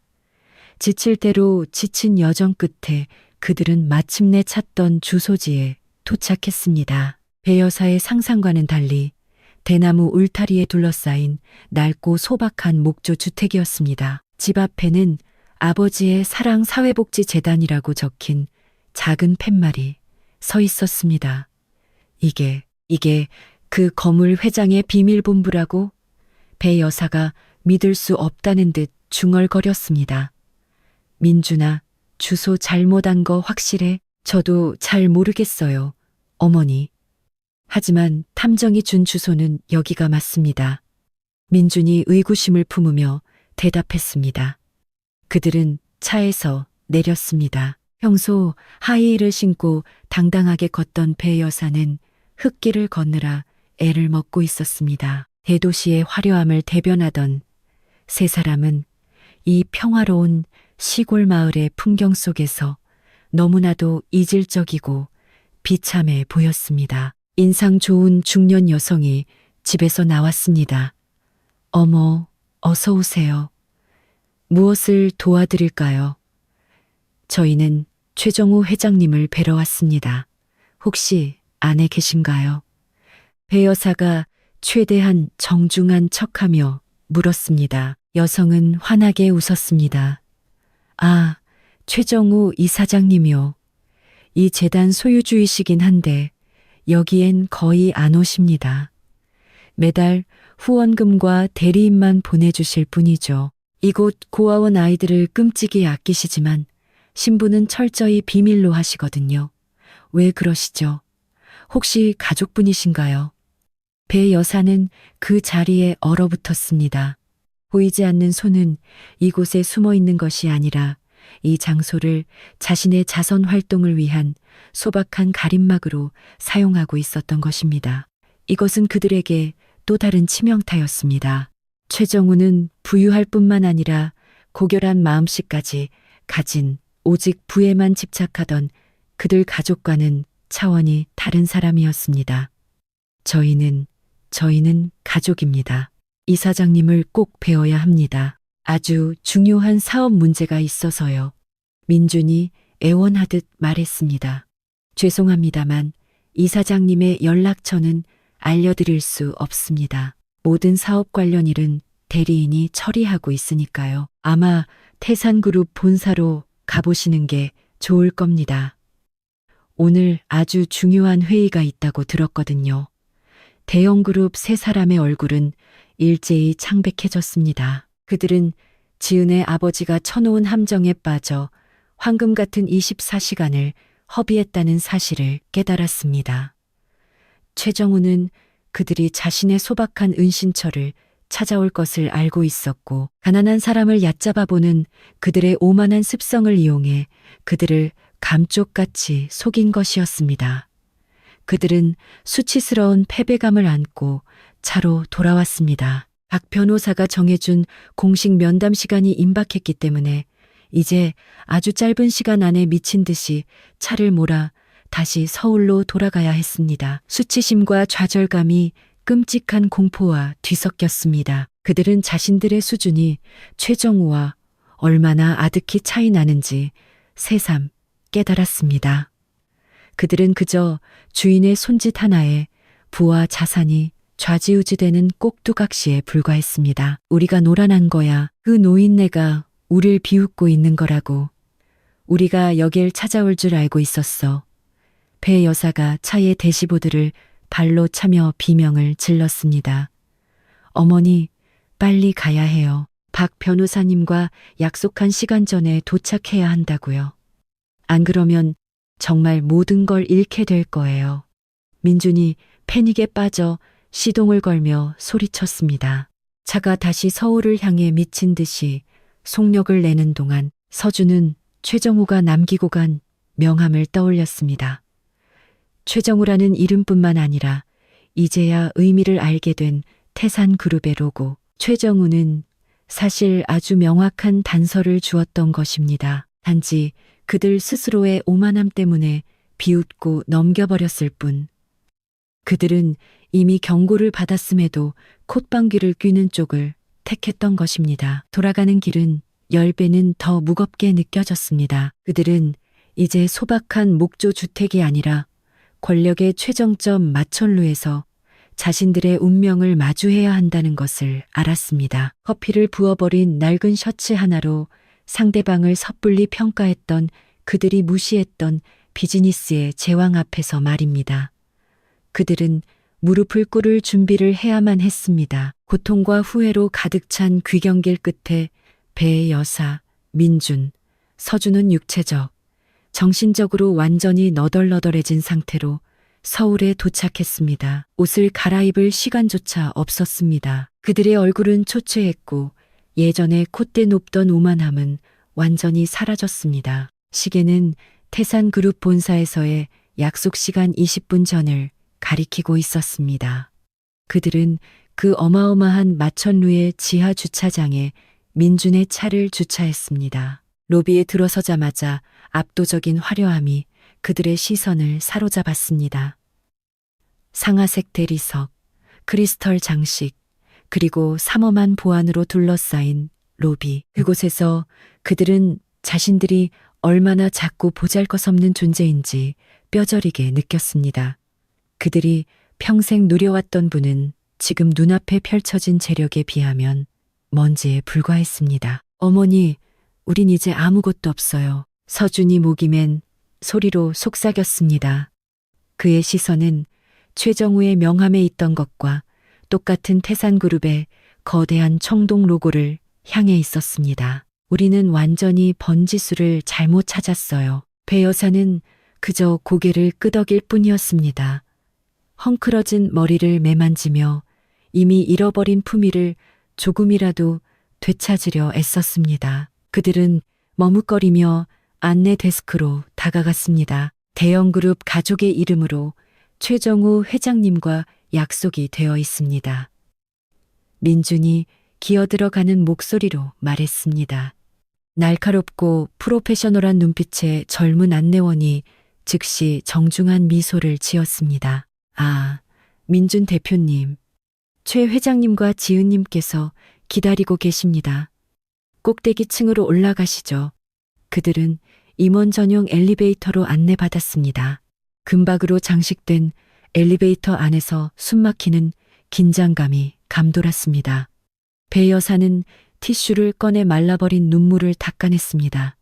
지칠 대로 지친 여정 끝에 그들은 마침내 찾던 주소지에 도착했습니다. 배 여사의 상상과는 달리 대나무 울타리에 둘러싸인 낡고 소박한 목조 주택이었습니다. 집 앞에는 아버지의 사랑 사회복지재단이라고 적힌 작은 팻말이 서 있었습니다. 이게 그 거물 회장의 비밀본부라고? 배 여사가 믿을 수 없다는 듯 중얼거렸습니다. 민준아, 주소 잘못한 거 확실해? 저도 잘 모르겠어요, 어머니. 하지만 탐정이 준 주소는 여기가 맞습니다. 민준이 의구심을 품으며 대답했습니다. 그들은 차에서 내렸습니다. 평소 하이힐을 신고 당당하게 걷던 배 여사는 흙길을 걷느라 애를 먹고 있었습니다. 대도시의 화려함을 대변하던 세 사람은 이 평화로운 시골 마을의 풍경 속에서 너무나도 이질적이고 비참해 보였습니다. 인상 좋은 중년 여성이 집에서 나왔습니다. 어머, 어서 오세요. 무엇을 도와드릴까요? 저희는 최정우 회장님을 뵈러 왔습니다. 혹시 안에 계신가요? 배 여사가 최대한 정중한 척하며 물었습니다. 여성은 환하게 웃었습니다. 아, 최정우 이사장님이요. 이 재단 소유주이시긴 한데 여기엔 거의 안 오십니다. 매달 후원금과 대리인만 보내주실 뿐이죠. 이곳 고아원 아이들을 끔찍이 아끼시지만 신부는 철저히 비밀로 하시거든요. 왜 그러시죠? 혹시 가족분이신가요? 배 여사는 그 자리에 얼어붙었습니다. 보이지 않는 손은 이곳에 숨어 있는 것이 아니라 이 장소를 자신의 자선 활동을 위한 소박한 가림막으로 사용하고 있었던 것입니다. 이것은 그들에게 또 다른 치명타였습니다. 최정우는 부유할 뿐만 아니라 고결한 마음씨까지 가진 오직 부에만 집착하던 그들 가족과는 차원이 다른 사람이었습니다. 저희는 가족입니다. 이사장님을 꼭 뵈어야 합니다. 아주 중요한 사업 문제가 있어서요. 민준이 애원하듯 말했습니다. 죄송합니다만 이사장님의 연락처는 알려드릴 수 없습니다. 모든 사업 관련 일은 대리인이 처리하고 있으니까요. 아마 태산그룹 본사로 가보시는 게 좋을 겁니다. 오늘 아주 중요한 회의가 있다고 들었거든요. 대형그룹 세 사람의 얼굴은 일제히 창백해졌습니다. 그들은 지은의 아버지가 쳐놓은 함정에 빠져 황금 같은 24시간을 허비했다는 사실을 깨달았습니다. 최정우는 그들이 자신의 소박한 은신처를 찾아올 것을 알고 있었고 가난한 사람을 얕잡아보는 그들의 오만한 습성을 이용해 그들을 감쪽같이 속인 것이었습니다. 그들은 수치스러운 패배감을 안고 차로 돌아왔습니다. 박 변호사가 정해준 공식 면담 시간이 임박했기 때문에 이제 아주 짧은 시간 안에 미친 듯이 차를 몰아 다시 서울로 돌아가야 했습니다. 수치심과 좌절감이 끔찍한 공포와 뒤섞였습니다. 그들은 자신들의 수준이 최정우와 얼마나 아득히 차이 나는지 새삼 깨달았습니다. 그들은 그저 주인의 손짓 하나에 부와 자산이 좌지우지되는 꼭두각시에 불과했습니다. 우리가 노란한 거야. 그 노인네가 우릴 비웃고 있는 거라고. 우리가 여길 찾아올 줄 알고 있었어. 배 여사가 차의 대시보드를 발로 차며 비명을 질렀습니다. 어머니, 빨리 가야 해요. 박 변호사님과 약속한 시간 전에 도착해야 한다고요. 안 그러면 정말 모든 걸 잃게 될 거예요. 민준이 패닉에 빠져 시동을 걸며 소리쳤습니다. 차가 다시 서울을 향해 미친 듯이 속력을 내는 동안 서준은 최정우가 남기고 간 명함을 떠올렸습니다. 최정우라는 이름뿐만 아니라 이제야 의미를 알게 된 태산그룹의 로고. 최정우는 사실 아주 명확한 단서를 주었던 것입니다. 단지 그들 스스로의 오만함 때문에 비웃고 넘겨버렸을 뿐. 그들은 이미 경고를 받았음에도 콧방귀를 뀌는 쪽을 택했던 것입니다. 돌아가는 길은 10배는 더 무겁게 느껴졌습니다. 그들은 이제 소박한 목조 주택이 아니라 권력의 최정점 마천루에서 자신들의 운명을 마주해야 한다는 것을 알았습니다. 커피를 부어버린 낡은 셔츠 하나로 상대방을 섣불리 평가했던 그들이 무시했던 비즈니스의 제왕 앞에서 말입니다. 그들은 무릎을 꿇을 준비를 해야만 했습니다. 고통과 후회로 가득 찬 귀경길 끝에 배 여사, 민준, 서준은 육체적, 정신적으로 완전히 너덜너덜해진 상태로 서울에 도착했습니다. 옷을 갈아입을 시간조차 없었습니다. 그들의 얼굴은 초췌했고 예전에 콧대 높던 오만함은 완전히 사라졌습니다. 시계는 태산그룹 본사에서의 약속 시간 20분 전을 가리키고 있었습니다. 그들은 그 어마어마한 마천루의 지하 주차장에 민준의 차를 주차했습니다. 로비에 들어서자마자 압도적인 화려함이 그들의 시선을 사로잡았습니다. 상아색 대리석, 크리스털 장식, 그리고 삼엄한 보안으로 둘러싸인 로비. 그곳에서 그들은 자신들이 얼마나 작고 보잘것없는 존재인지 뼈저리게 느꼈습니다. 그들이 평생 누려왔던 분은 지금 눈앞에 펼쳐진 재력에 비하면 먼지에 불과했습니다. 어머니, 우린 이제 아무것도 없어요. 서준이 목이 맨 소리로 속삭였습니다. 그의 시선은 최정우의 명함에 있던 것과 똑같은 태산그룹의 거대한 청동 로고를 향해 있었습니다. 우리는 완전히 번지수를 잘못 찾았어요. 배 여사는 그저 고개를 끄덕일 뿐이었습니다. 헝클어진 머리를 매만지며 이미 잃어버린 품위를 조금이라도 되찾으려 애썼습니다. 그들은 머뭇거리며 안내 데스크로 다가갔습니다. 대형그룹 가족의 이름으로 최정우 회장님과 약속이 되어 있습니다. 민준이 기어들어가는 목소리로 말했습니다. 날카롭고 프로페셔널한 눈빛의 젊은 안내원이 즉시 정중한 미소를 지었습니다. 아, 민준 대표님, 최 회장님과 지은님께서 기다리고 계십니다. 꼭대기층으로 올라가시죠. 그들은 임원 전용 엘리베이터로 안내받았습니다. 금박으로 장식된 엘리베이터 안에서 숨막히는 긴장감이 감돌았습니다. 배 여사는 티슈를 꺼내 말라버린 눈물을 닦아냈습니다.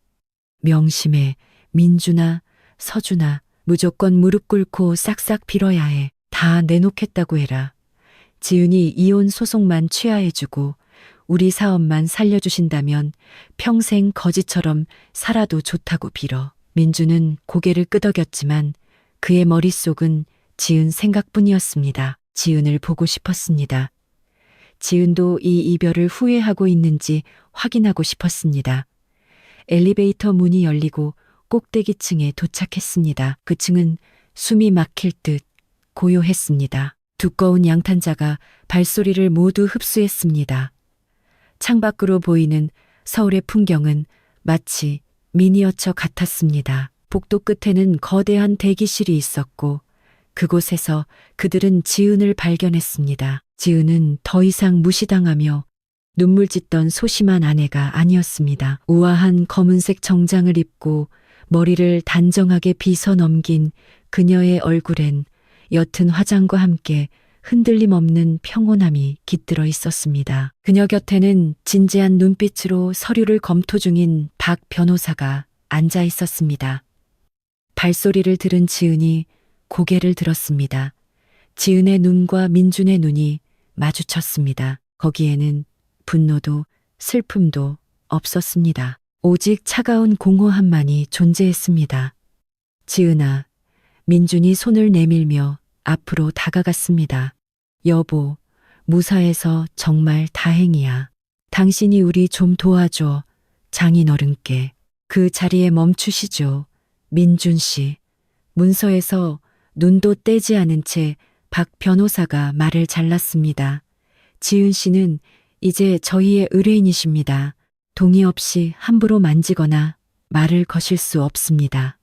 명심해, 민준아, 서준아, 무조건 무릎 꿇고 싹싹 빌어야 해. 다 내놓겠다고 해라. 지은이 이혼 소송만 취하해주고 우리 사업만 살려주신다면 평생 거지처럼 살아도 좋다고 빌어. 민준은 고개를 끄덕였지만 그의 머릿속은 지은 생각뿐이었습니다. 지은을 보고 싶었습니다. 지은도 이 이별을 후회하고 있는지 확인하고 싶었습니다. 엘리베이터 문이 열리고 꼭대기층에 도착했습니다. 그 층은 숨이 막힐 듯 고요했습니다. 두꺼운 양탄자가 발소리를 모두 흡수했습니다. 창밖으로 보이는 서울의 풍경은 마치 미니어처 같았습니다. 복도 끝에는 거대한 대기실이 있었고 그곳에서 그들은 지은을 발견했습니다. 지은은 더 이상 무시당하며 눈물 짓던 소심한 아내가 아니었습니다. 우아한 검은색 정장을 입고 머리를 단정하게 빗어 넘긴 그녀의 얼굴엔 옅은 화장과 함께 흔들림 없는 평온함이 깃들어 있었습니다. 그녀 곁에는 진지한 눈빛으로 서류를 검토 중인 박 변호사가 앉아 있었습니다. 발소리를 들은 지은이 고개를 들었습니다. 지은의 눈과 민준의 눈이 마주쳤습니다. 거기에는 분노도 슬픔도 없었습니다. 오직 차가운 공허함만이 존재했습니다. 지은아, 민준이 손을 내밀며 앞으로 다가갔습니다. 여보, 무사해서 정말 다행이야. 당신이 우리 좀 도와줘. 장인어른께. 그 자리에 멈추시죠. 민준 씨. 문서에서 눈도 떼지 않은 채 박 변호사가 말을 잘랐습니다. 지은 씨는 이제 저희의 의뢰인이십니다. 동의 없이 함부로 만지거나 말을 거실 수 없습니다.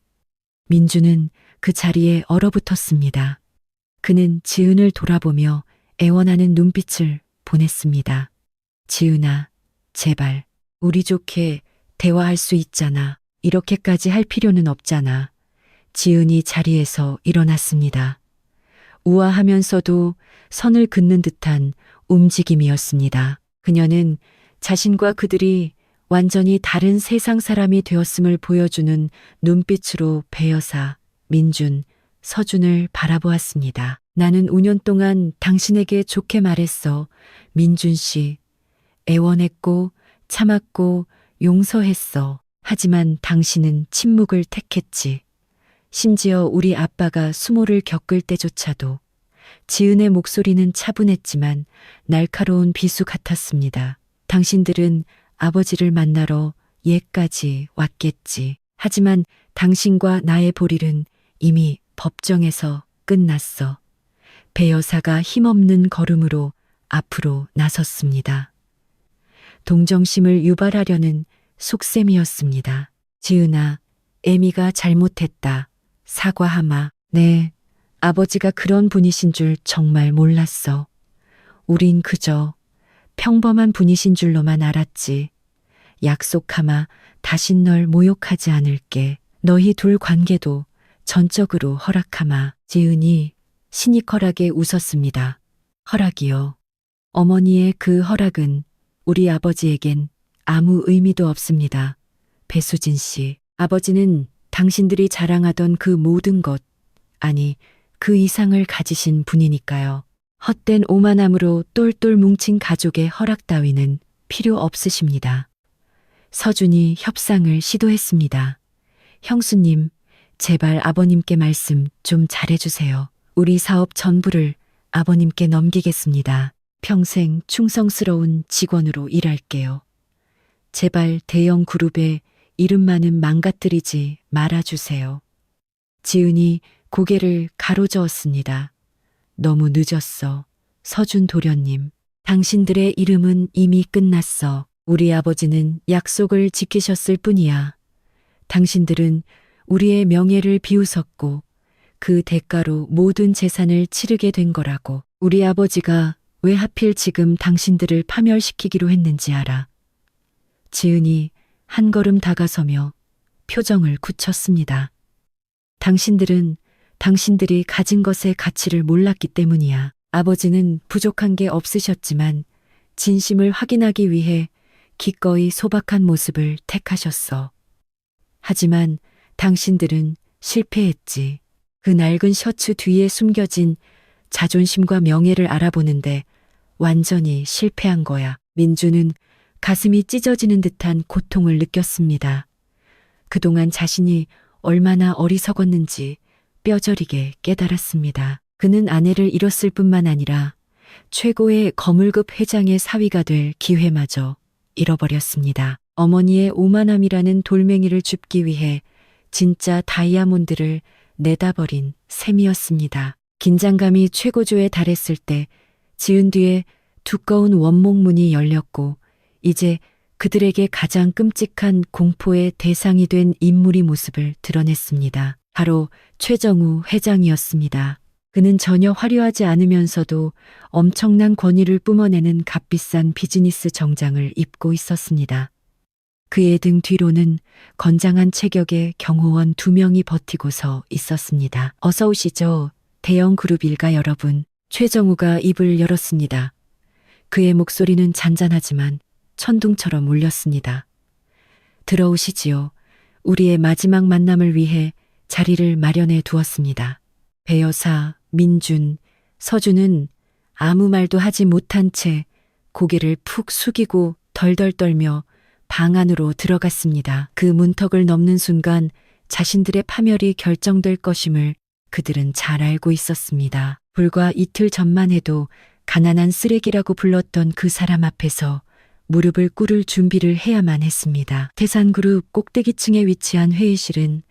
민준은 그 자리에 얼어붙었습니다. 그는 지은을 돌아보며 애원하는 눈빛을 보냈습니다. 지은아, 제발, 우리 좋게 대화할 수 있잖아. 이렇게까지 할 필요는 없잖아. 지은이 자리에서 일어났습니다. 우아하면서도 선을 긋는 듯한 움직임이었습니다. 그녀는 자신과 그들이 완전히 다른 세상 사람이 되었음을 보여주는 눈빛으로 배 여사, 민준, 서준을 바라보았습니다. 나는 5년 동안 당신에게 좋게 말했어. 민준 씨. 애원했고 참았고 용서했어. 하지만 당신은 침묵을 택했지. 심지어 우리 아빠가 수모를 겪을 때조차도. 지은의 목소리는 차분했지만 날카로운 비수 같았습니다. 당신들은 아버지를 만나러 옛까지 왔겠지. 하지만 당신과 나의 볼일은 이미 법정에서 끝났어. 배 여사가 힘없는 걸음으로 앞으로 나섰습니다. 동정심을 유발하려는 속셈이었습니다. 지은아, 애미가 잘못했다. 사과하마. 네, 아버지가 그런 분이신 줄 정말 몰랐어. 우린 그저 평범한 분이신 줄로만 알았지. 약속하마, 다신 널 모욕하지 않을게. 너희 둘 관계도 전적으로 허락하마. 지은이 시니컬하게 웃었습니다. 허락이요. 어머니의 그 허락은 우리 아버지에겐 아무 의미도 없습니다. 배수진 씨, 아버지는 당신들이 자랑하던 그 모든 것, 아니, 그 이상을 가지신 분이니까요. 헛된 오만함으로 똘똘 뭉친 가족의 허락 따위는 필요 없으십니다. 서준이 협상을 시도했습니다. 형수님, 제발 아버님께 말씀 좀 잘해주세요. 우리 사업 전부를 아버님께 넘기겠습니다. 평생 충성스러운 직원으로 일할게요. 제발 대형 그룹의 이름만은 망가뜨리지 말아주세요. 지은이 고개를 가로저었습니다. 너무 늦었어. 서준 도련님. 당신들의 이름은 이미 끝났어. 우리 아버지는 약속을 지키셨을 뿐이야. 당신들은 우리의 명예를 비웃었고 그 대가로 모든 재산을 치르게 된 거라고. 우리 아버지가 왜 하필 지금 당신들을 파멸시키기로 했는지 알아. 지은이 한 걸음 다가서며 표정을 굳혔습니다. 당신들은 당신들이 가진 것의 가치를 몰랐기 때문이야. 아버지는 부족한 게 없으셨지만 진심을 확인하기 위해 기꺼이 소박한 모습을 택하셨어. 하지만 당신들은 실패했지. 그 낡은 셔츠 뒤에 숨겨진 자존심과 명예를 알아보는데 완전히 실패한 거야. 민주는 가슴이 찢어지는 듯한 고통을 느꼈습니다. 그동안 자신이 얼마나 어리석었는지 뼈저리게 깨달았습니다. 그는 아내를 잃었을 뿐만 아니라 최고의 거물급 회장의 사위가 될 기회마저 잃어버렸습니다. 어머니의 오만함이라는 돌멩이를 줍기 위해 진짜 다이아몬드를 내다버린 셈이었습니다. 긴장감이 최고조에 달했을 때 지은 뒤에 두꺼운 원목문이 열렸고 이제 그들에게 가장 끔찍한 공포의 대상이 된 인물이 모습을 드러냈습니다. 바로 최정우 회장이었습니다. 그는 전혀 화려하지 않으면서도 엄청난 권위를 뿜어내는 값비싼 비즈니스 정장을 입고 있었습니다. 그의 등 뒤로는 건장한 체격의 경호원 2명이 버티고 서 있었습니다. 어서 오시죠. 대형 그룹 일가 여러분. 최정우가 입을 열었습니다. 그의 목소리는 잔잔하지만 천둥처럼 울렸습니다. 들어오시지요. 우리의 마지막 만남을 위해 자리를 마련해 두었습니다. 배 여사, 민준, 서준은 아무 말도 하지 못한 채 고개를 푹 숙이고 덜덜 떨며 방 안으로 들어갔습니다. 그 문턱을 넘는 순간 자신들의 파멸이 결정될 것임을 그들은 잘 알고 있었습니다. 불과 이틀 전만 해도 가난한 쓰레기라고 불렀던 그 사람 앞에서 무릎을 꿇을 준비를 해야만 했습니다. 태산그룹 꼭대기층에 위치한 회의실은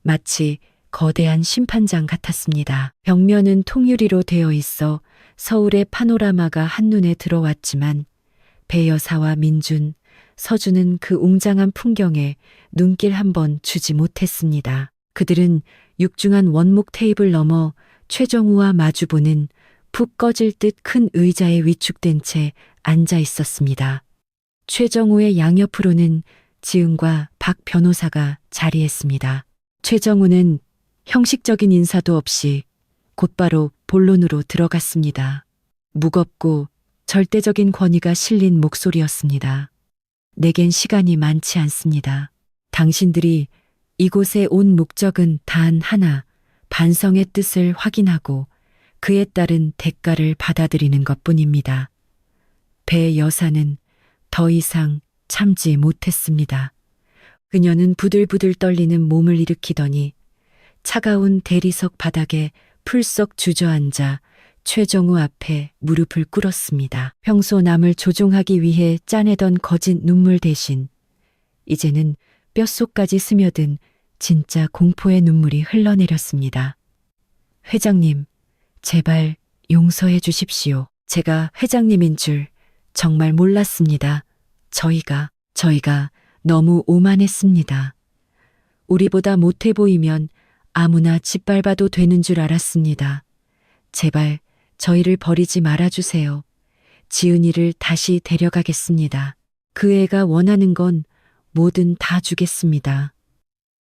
마치 거대한 심판장 같았습니다. 벽면은 통유리로 되어 있어 서울의 파노라마가 한눈에 들어왔지만 배 여사와 민준, 서준은 그 웅장한 풍경에 눈길 한번 주지 못했습니다. 그들은 육중한 원목 테이블 너머 최정우와 마주보는 푹 꺼질 듯 큰 의자에 위축된 채 앉아 있었습니다. 최정우의 양옆으로는 지은과 박 변호사가 자리했습니다. 최정우는 형식적인 인사도 없이 곧바로 본론으로 들어갔습니다. 무겁고 절대적인 권위가 실린 목소리였습니다. 내겐 시간이 많지 않습니다. 당신들이 이곳에 온 목적은 단 하나, 반성의 뜻을 확인하고 그에 따른 대가를 받아들이는 것뿐입니다. 배 여사는 더 이상 참지 못했습니다. 그녀는 부들부들 떨리는 몸을 일으키더니 차가운 대리석 바닥에 풀썩 주저앉아 최정우 앞에 무릎을 꿇었습니다. 평소 남을 조종하기 위해 짜내던 거짓 눈물 대신 이제는 뼛속까지 스며든 진짜 공포의 눈물이 흘러내렸습니다. 회장님, 제발 용서해 주십시오. 제가 회장님인 줄 정말 몰랐습니다. 저희가 너무 오만했습니다. 우리보다 못해 보이면 아무나 짓밟아도 되는 줄 알았습니다. 제발 저희를 버리지 말아주세요. 지은이를 다시 데려가겠습니다. 그 애가 원하는 건 뭐든 다 주겠습니다.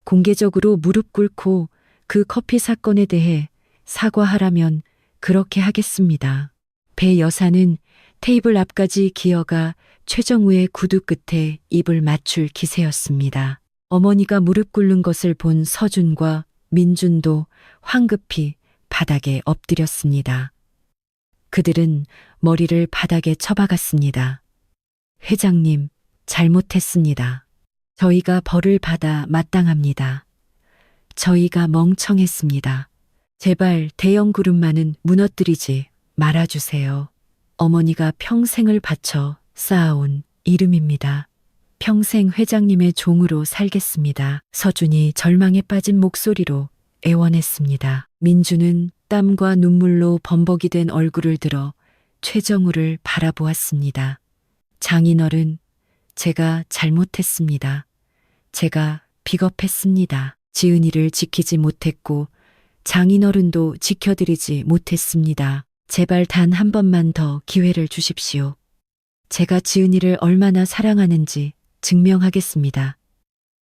공개적으로 무릎 꿇고 그 커피 사건에 대해 사과하라면 그렇게 하겠습니다. 배 여사는 테이블 앞까지 기어가 최정우의 구두 끝에 입을 맞출 기세였습니다. 어머니가 무릎 꿇는 것을 본 서준과 민준도 황급히 바닥에 엎드렸습니다. 그들은 머리를 바닥에 쳐박았습니다. 회장님, 잘못했습니다. 저희가 벌을 받아 마땅합니다. 저희가 멍청했습니다. 제발 대형 그룹만은 무너뜨리지 말아주세요. 어머니가 평생을 바쳐 쌓아온 이름입니다. 평생 회장님의 종으로 살겠습니다. 서준이 절망에 빠진 목소리로 애원했습니다. 민주는 땀과 눈물로 범벅이 된 얼굴을 들어 최정우를 바라보았습니다. 장인어른, 제가 잘못했습니다. 제가 비겁했습니다. 지은이를 지키지 못했고 장인어른도 지켜드리지 못했습니다. 제발 단 한 번만 더 기회를 주십시오. 제가 지은이를 얼마나 사랑하는지 증명하겠습니다.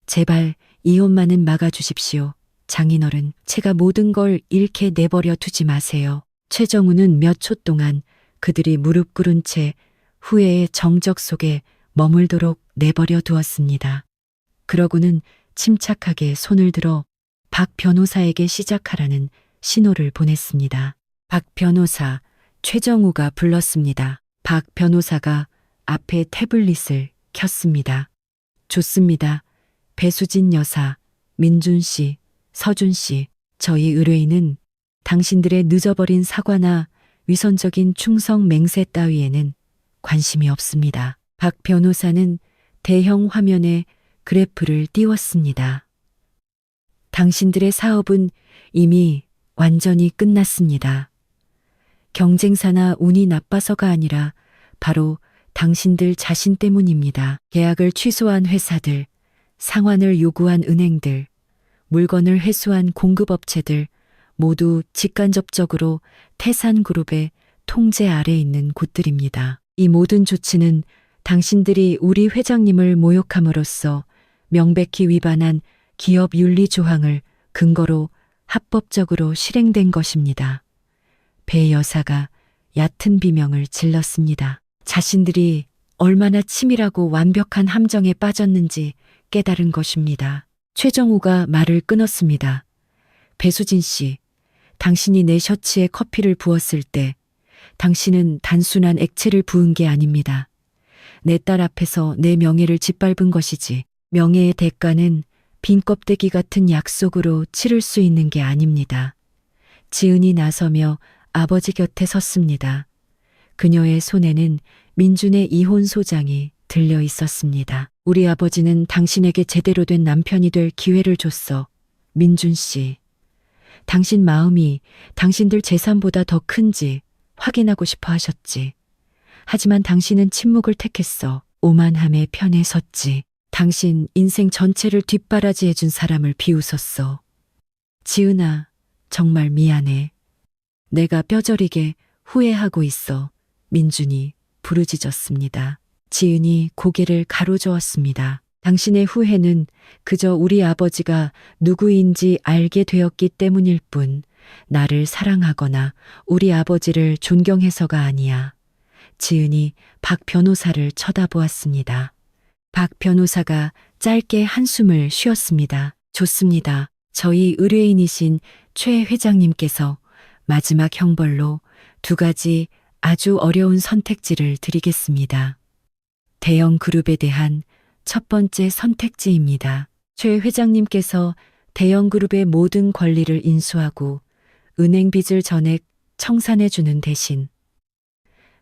제발 이혼만은 막아주십시오. 장인어른, 제가 모든 걸 잃게 내버려 두지 마세요. 최정우는 몇 초 동안 그들이 무릎 꿇은 채 후회의 정적 속에 머물도록 내버려 두었습니다. 그러고는 침착하게 손을 들어 박 변호사에게 시작하라는 신호를 보냈습니다. 박 변호사, 최정우가 불렀습니다. 박 변호사가 앞에 태블릿을 켰습니다. 좋습니다. 배수진 여사, 민준 씨, 서준 씨, 저희 의뢰인은 당신들의 늦어버린 사과나 위선적인 충성 맹세 따위에는 관심이 없습니다. 박 변호사는 대형 화면에 그래프를 띄웠습니다. 당신들의 사업은 이미 완전히 끝났습니다. 경쟁사나 운이 나빠서가 아니라 바로 당신들 자신 때문입니다. 계약을 취소한 회사들, 상환을 요구한 은행들, 물건을 회수한 공급업체들 모두 직간접적으로 태산그룹의 통제 아래 있는 곳들입니다. 이 모든 조치는 당신들이 우리 회장님을 모욕함으로써 명백히 위반한 기업 윤리 조항을 근거로 합법적으로 실행된 것입니다. 배 여사가 얕은 비명을 질렀습니다. 자신들이 얼마나 치밀하고 완벽한 함정에 빠졌는지 깨달은 것입니다. 최정우가 말을 끊었습니다. 배수진 씨, 당신이 내 셔츠에 커피를 부었을 때 당신은 단순한 액체를 부은 게 아닙니다. 내 딸 앞에서 내 명예를 짓밟은 것이지. 명예의 대가는 빈 껍데기 같은 약속으로 치를 수 있는 게 아닙니다. 지은이 나서며 아버지 곁에 섰습니다. 그녀의 손에는 민준의 이혼 소장이 들려 있었습니다. 우리 아버지는 당신에게 제대로 된 남편이 될 기회를 줬어. 민준 씨. 당신 마음이 당신들 재산보다 더 큰지 확인하고 싶어 하셨지. 하지만 당신은 침묵을 택했어. 오만함의 편에 섰지. 당신 인생 전체를 뒷바라지해 준 사람을 비웃었어. 지은아, 정말 미안해. 내가 뼈저리게 후회하고 있어. 민준이 부르짖었습니다. 지은이 고개를 가로저었습니다. 당신의 후회는 그저 우리 아버지가 누구인지 알게 되었기 때문일 뿐, 나를 사랑하거나 우리 아버지를 존경해서가 아니야. 지은이 박 변호사를 쳐다보았습니다. 박 변호사가 짧게 한숨을 쉬었습니다. 좋습니다. 저희 의뢰인이신 최 회장님께서 마지막 형벌로 2가지 아주 어려운 선택지를 드리겠습니다. 대형 그룹에 대한 첫 번째 선택지입니다. 최 회장님께서 대형 그룹의 모든 권리를 인수하고 은행 빚을 전액 청산해주는 대신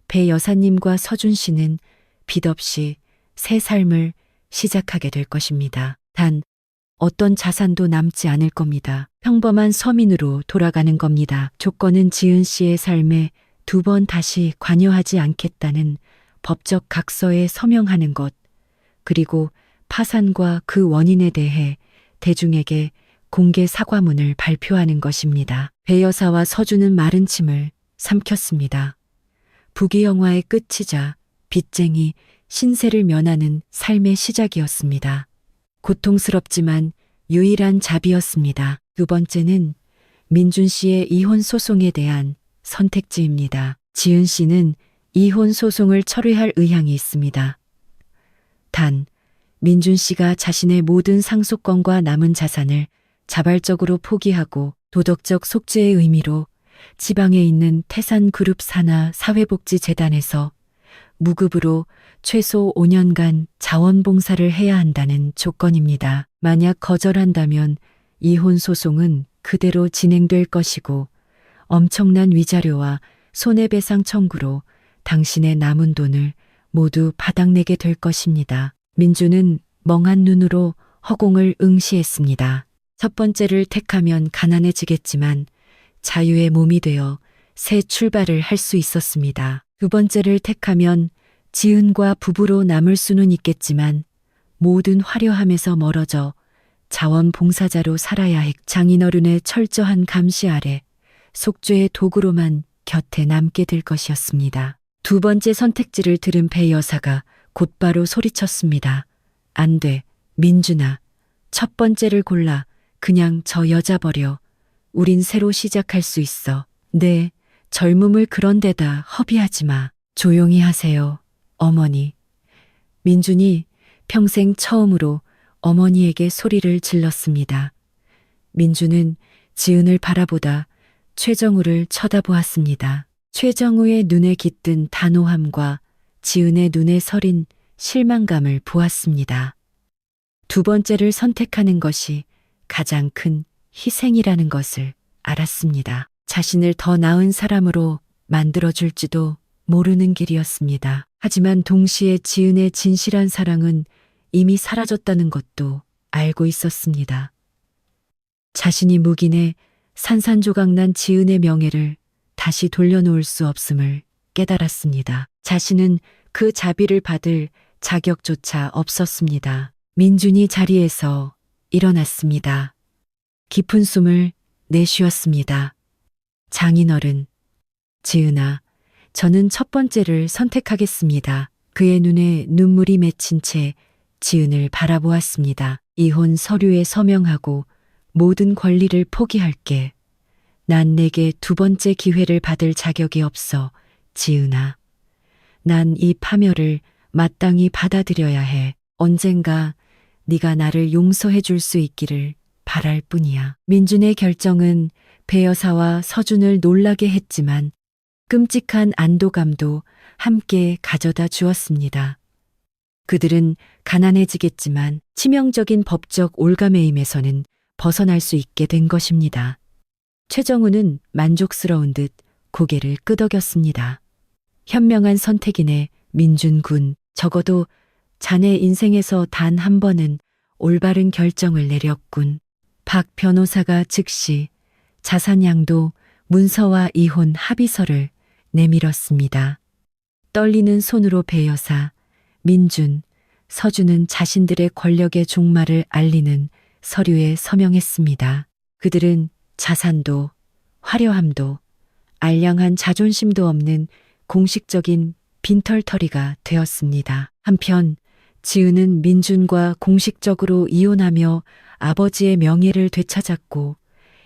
배 여사님과 서준 씨는 빚 없이 새 삶을 시작하게 될 것입니다. 단 어떤 자산도 남지 않을 겁니다. 평범한 서민으로 돌아가는 겁니다. 조건은 지은 씨의 삶에 두 번 다시 관여하지 않겠다는 법적 각서에 서명하는 것, 그리고 파산과 그 원인에 대해 대중에게 공개 사과문을 발표하는 것입니다. 배 여사와 서준은 마른 침을 삼켰습니다. 부귀영화의 끝이자 빚쟁이 신세를 면하는 삶의 시작이었습니다. 고통스럽지만 유일한 자비였습니다. 두 번째는 민준 씨의 이혼 소송에 대한 선택지입니다. 지은 씨는 이혼 소송을 철회할 의향이 있습니다. 단, 민준 씨가 자신의 모든 상속권과 남은 자산을 자발적으로 포기하고 도덕적 속죄의 의미로 지방에 있는 태산그룹 산하 사회복지재단에서 무급으로 최소 5년간 자원봉사를 해야 한다는 조건입니다. 만약 거절한다면 이혼 소송은 그대로 진행될 것이고 엄청난 위자료와 손해배상 청구로 당신의 남은 돈을 모두 바닥내게 될 것입니다. 민주는 멍한 눈으로 허공을 응시했습니다. 첫 번째를 택하면 가난해지겠지만 자유의 몸이 되어 새 출발을 할 수 있었습니다. 두 번째를 택하면 지은과 부부로 남을 수는 있겠지만 모든 화려함에서 멀어져 자원봉사자로 살아야 했. 장인어른의 철저한 감시 아래 속죄의 도구로만 곁에 남게 될 것이었습니다. 두 번째 선택지를 들은 배 여사가 곧바로 소리쳤습니다. 안 돼, 민준아. 첫 번째를 골라. 그냥 저 여자 버려. 우린 새로 시작할 수 있어. 네, 젊음을 그런 데다 허비하지 마. 조용히 하세요, 어머니. 민준이 평생 처음으로 어머니에게 소리를 질렀습니다. 민준은 지은을 바라보다 최정우를 쳐다보았습니다. 최정우의 눈에 깃든 단호함과 지은의 눈에 서린 실망감을 보았습니다. 두 번째를 선택하는 것이 가장 큰 희생이라는 것을 알았습니다. 자신을 더 나은 사람으로 만들어줄지도 모르는 길이었습니다. 하지만 동시에 지은의 진실한 사랑은 이미 사라졌다는 것도 알고 있었습니다. 자신이 묵인해 산산조각난 지은의 명예를 다시 돌려놓을 수 없음을 깨달았습니다. 자신은 그 자비를 받을 자격조차 없었습니다. 민준이 자리에서 일어났습니다. 깊은 숨을 내쉬었습니다. 장인어른, 지은아, 저는 첫 번째를 선택하겠습니다. 그의 눈에 눈물이 맺힌 채 지은을 바라보았습니다. 이혼 서류에 서명하고 모든 권리를 포기할게. 난 내게 두 번째 기회를 받을 자격이 없어, 지은아. 난 이 파멸을 마땅히 받아들여야 해. 언젠가 네가 나를 용서해 줄 수 있기를 바랄 뿐이야. 민준의 결정은 배 여사와 서준을 놀라게 했지만 끔찍한 안도감도 함께 가져다 주었습니다. 그들은 가난해지겠지만 치명적인 법적 올가매임에서는 벗어날 수 있게 된 것입니다. 최정우는 만족스러운 듯 고개를 끄덕였습니다. 현명한 선택이네, 민준 군. 적어도 자네 인생에서 단 한 번은 올바른 결정을 내렸군. 박 변호사가 즉시 자산양도 문서와 이혼 합의서를 내밀었습니다. 떨리는 손으로 배 여사, 민준, 서준은 자신들의 권력의 종말을 알리는 서류에 서명했습니다. 그들은 자산도 화려함도 알량한 자존심도 없는 공식적인 빈털터리가 되었습니다. 한편 지은은 민준과 공식적으로 이혼하며 아버지의 명예를 되찾았고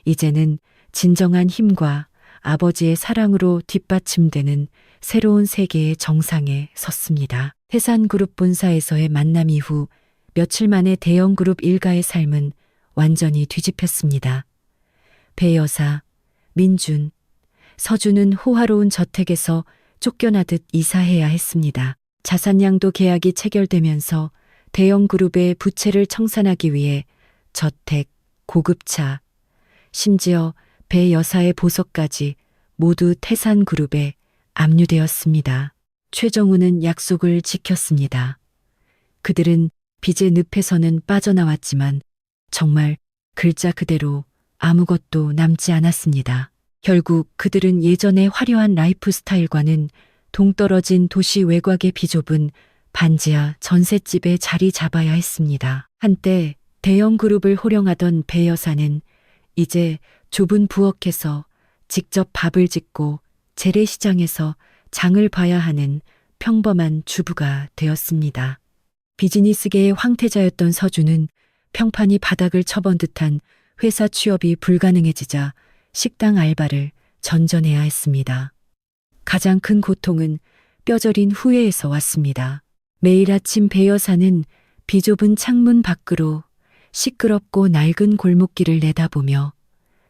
이제는 진정한 힘과 아버지의 사랑으로 뒷받침되는 새로운 세계의 정상에 섰습니다. 태산그룹 본사에서의 만남 이후 며칠 만에 대형그룹 일가의 삶은 완전히 뒤집혔습니다. 배 여사, 민준, 서준은 호화로운 저택에서 쫓겨나듯 이사해야 했습니다. 자산양도 계약이 체결되면서 대형그룹의 부채를 청산하기 위해 저택, 고급차, 심지어 배 여사의 보석까지 모두 태산그룹에 압류되었습니다. 최정우는 약속을 지켰습니다. 그들은 빚의 늪에서는 빠져나왔지만 정말 글자 그대로 아무것도 남지 않았습니다. 결국 그들은 예전의 화려한 라이프 스타일과는 동떨어진 도시 외곽의 비좁은 반지하 전셋집에 자리 잡아야 했습니다. 한때 대형 그룹을 호령하던 배 여사는 이제 좁은 부엌에서 직접 밥을 짓고 재래시장에서 장을 봐야 하는 평범한 주부가 되었습니다. 비즈니스계의 황태자였던 서준은 평판이 바닥을 쳐본 듯한 회사 취업이 불가능해지자 식당 알바를 전전해야 했습니다. 가장 큰 고통은 뼈저린 후회에서 왔습니다. 매일 아침 배 여사는 비좁은 창문 밖으로 시끄럽고 낡은 골목길을 내다보며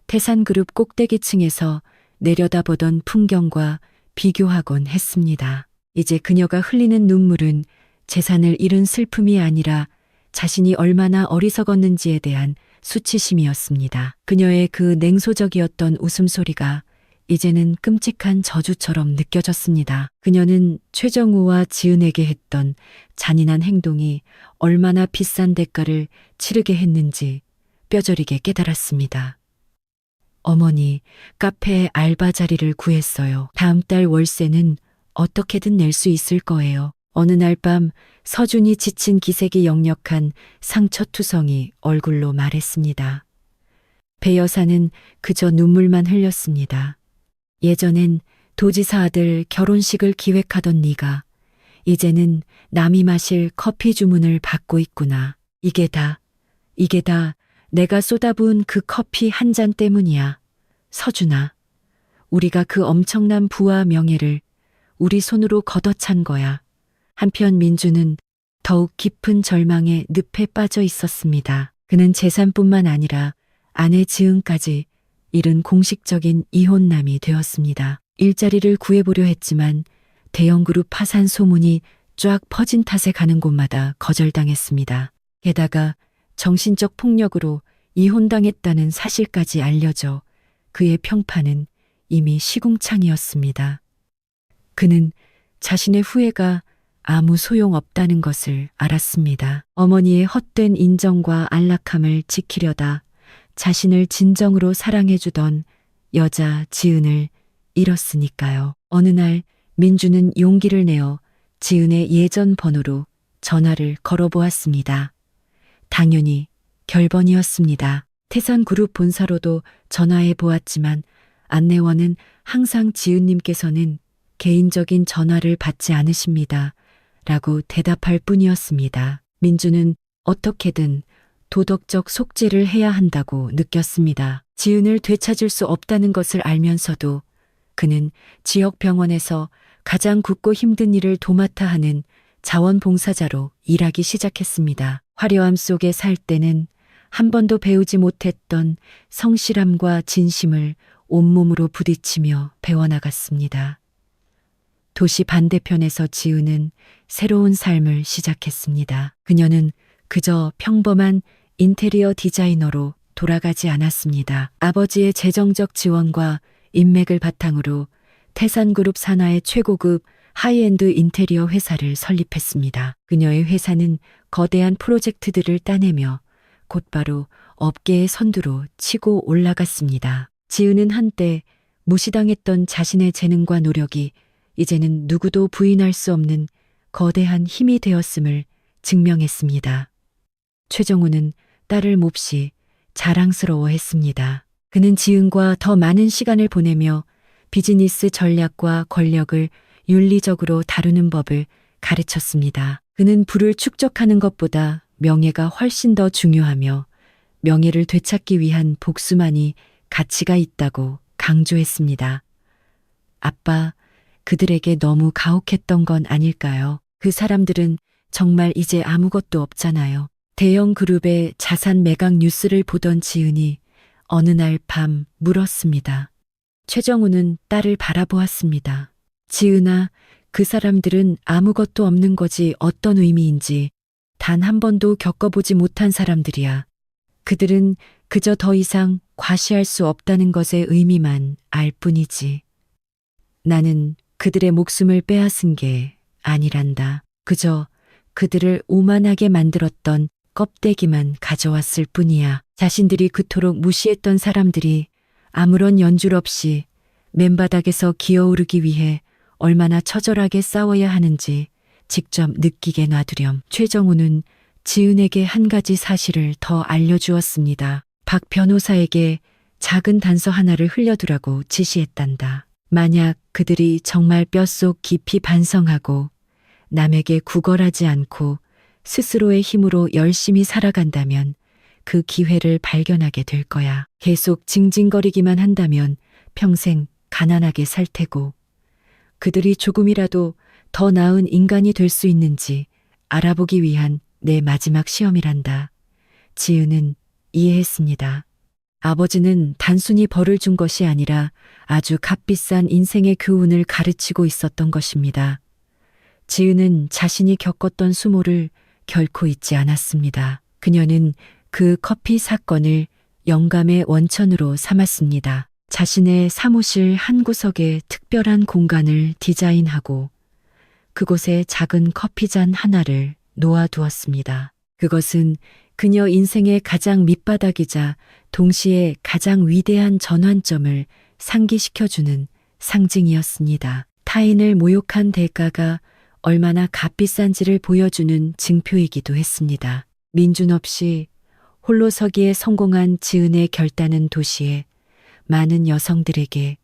태산그룹 꼭대기층에서 내려다보던 풍경과 비교하곤 했습니다. 이제 그녀가 흘리는 눈물은 재산을 잃은 슬픔이 아니라 자신이 얼마나 어리석었는지에 대한 수치심이었습니다. 그녀의 그 냉소적이었던 웃음소리가 이제는 끔찍한 저주처럼 느껴졌습니다. 그녀는 최정우와 지은에게 했던 잔인한 행동이 얼마나 비싼 대가를 치르게 했는지 뼈저리게 깨달았습니다. 어머니, 카페에 알바 자리를 구했어요. 다음 달 월세는 어떻게든 낼 수 있을 거예요. 어느 날 밤 서준이 지친 기색이 역력한 상처투성이 얼굴로 말했습니다. 배 여사는 그저 눈물만 흘렸습니다. 예전엔 도지사 아들 결혼식을 기획하던 네가 이제는 남이 마실 커피 주문을 받고 있구나. 이게 다 내가 쏟아부은 그 커피 한 잔 때문이야. 서준아, 우리가 그 엄청난 부와 명예를 우리 손으로 걷어찬 거야. 한편 민주는 더욱 깊은 절망의 늪에 빠져 있었습니다. 그는 재산뿐만 아니라 아내 지은까지 잃은 공식적인 이혼남이 되었습니다. 일자리를 구해보려 했지만 대형그룹 파산 소문이 쫙 퍼진 탓에 가는 곳마다 거절당했습니다. 게다가 정신적 폭력으로 이혼당했다는 사실까지 알려져 그의 평판은 이미 시궁창이었습니다. 그는 자신의 후회가 아무 소용없다는 것을 알았습니다. 어머니의 헛된 인정과 안락함을 지키려다 자신을 진정으로 사랑해주던 여자 지은을 잃었으니까요. 어느 날 민주는 용기를 내어 지은의 예전 번호로 전화를 걸어보았습니다. 당연히 결번이었습니다. 태산그룹 본사로도 전화해 보았지만 안내원은 항상 지은님께서는 개인적인 전화를 받지 않으십니다. 라고 대답할 뿐이었습니다. 민주는 어떻게든 도덕적 속죄를 해야 한다고 느꼈습니다. 지은을 되찾을 수 없다는 것을 알면서도 그는 지역 병원에서 가장 굳고 힘든 일을 도맡아 하는 자원봉사자로 일하기 시작했습니다. 화려함 속에 살 때는 한 번도 배우지 못했던 성실함과 진심을 온몸으로 부딪히며 배워나갔습니다. 도시 반대편에서 지은은 새로운 삶을 시작했습니다. 그녀는 그저 평범한 인테리어 디자이너로 돌아가지 않았습니다. 아버지의 재정적 지원과 인맥을 바탕으로 태산그룹 산하의 최고급 하이엔드 인테리어 회사를 설립했습니다. 그녀의 회사는 거대한 프로젝트들을 따내며 곧바로 업계의 선두로 치고 올라갔습니다. 지은은 한때 무시당했던 자신의 재능과 노력이 이제는 누구도 부인할 수 없는 거대한 힘이 되었음을 증명했습니다. 최정우는 딸을 몹시 자랑스러워했습니다. 그는 지은과 더 많은 시간을 보내며 비즈니스 전략과 권력을 윤리적으로 다루는 법을 가르쳤습니다. 그는 부를 축적하는 것보다 명예가 훨씬 더 중요하며 명예를 되찾기 위한 복수만이 가치가 있다고 강조했습니다. 아빠, 그들에게 너무 가혹했던 건 아닐까요? 그 사람들은 정말 이제 아무것도 없잖아요. 대형 그룹의 자산 매각 뉴스를 보던 지은이 어느 날 밤 물었습니다. 최정우는 딸을 바라보았습니다. 지은아, 그 사람들은 아무것도 없는 거지 어떤 의미인지 단 한 번도 겪어보지 못한 사람들이야. 그들은 그저 더 이상 과시할 수 없다는 것의 의미만 알 뿐이지. 나는 그들의 목숨을 빼앗은 게 아니란다. 그저 그들을 오만하게 만들었던 껍데기만 가져왔을 뿐이야. 자신들이 그토록 무시했던 사람들이 아무런 연줄 없이 맨바닥에서 기어오르기 위해 얼마나 처절하게 싸워야 하는지 직접 느끼게 놔두렴. 최정우는 지은에게 한 가지 사실을 더 알려주었습니다. 박 변호사에게 작은 단서 하나를 흘려두라고 지시했단다. 만약 그들이 정말 뼛속 깊이 반성하고 남에게 구걸하지 않고 스스로의 힘으로 열심히 살아간다면 그 기회를 발견하게 될 거야. 계속 징징거리기만 한다면 평생 가난하게 살 테고 그들이 조금이라도 더 나은 인간이 될 수 있는지 알아보기 위한 내 마지막 시험이란다. 지은은 이해했습니다. 아버지는 단순히 벌을 준 것이 아니라 아주 값비싼 인생의 교훈을 가르치고 있었던 것입니다. 지은은 자신이 겪었던 수모를 결코 잊지 않았습니다. 그녀는 그 커피 사건을 영감의 원천으로 삼았습니다. 자신의 사무실 한 구석에 특별한 공간을 디자인하고 그곳에 작은 커피잔 하나를 놓아두었습니다. 그것은 그녀 인생의 가장 밑바닥이자 동시에 가장 위대한 전환점을 상기시켜주는 상징이었습니다. 타인을 모욕한 대가가 얼마나 값비싼지를 보여주는 증표이기도 했습니다. 민준 없이 홀로 서기에 성공한 지은의 결단은 도시에 많은 여성들에게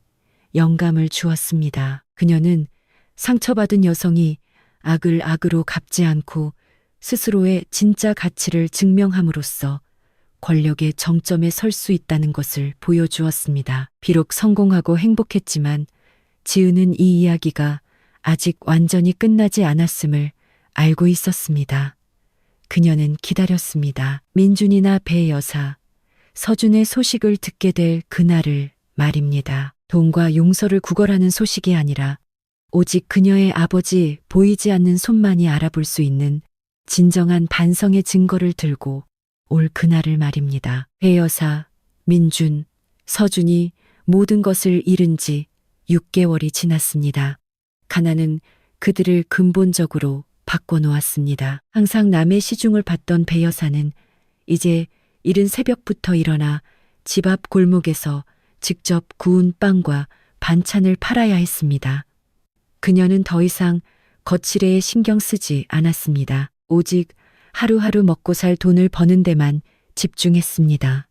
영감을 주었습니다. 그녀는 상처받은 여성이 악을 악으로 갚지 않고 스스로의 진짜 가치를 증명함으로써 권력의 정점에 설 수 있다는 것을 보여주었습니다. 비록 성공하고 행복했지만 지은은 이 이야기가 아직 완전히 끝나지 않았음을 알고 있었습니다. 그녀는 기다렸습니다. 민준이나 배 여사, 서준의 소식을 듣게 될 그날을 말입니다. 돈과 용서를 구걸하는 소식이 아니라 오직 그녀의 아버지 보이지 않는 손만이 알아볼 수 있는 진정한 반성의 증거를 들고 올 그날을 말입니다. 배 여사, 민준, 서준이 모든 것을 잃은 지 6개월이 지났습니다. 가난은 그들을 근본적으로 바꿔놓았습니다. 항상 남의 시중을 받던 배 여사는 이제 이른 새벽부터 일어나 집 앞 골목에서 직접 구운 빵과 반찬을 팔아야 했습니다. 그녀는 더 이상 거칠애에 신경 쓰지 않았습니다. 오직 하루하루 먹고 살 돈을 버는 데만 집중했습니다.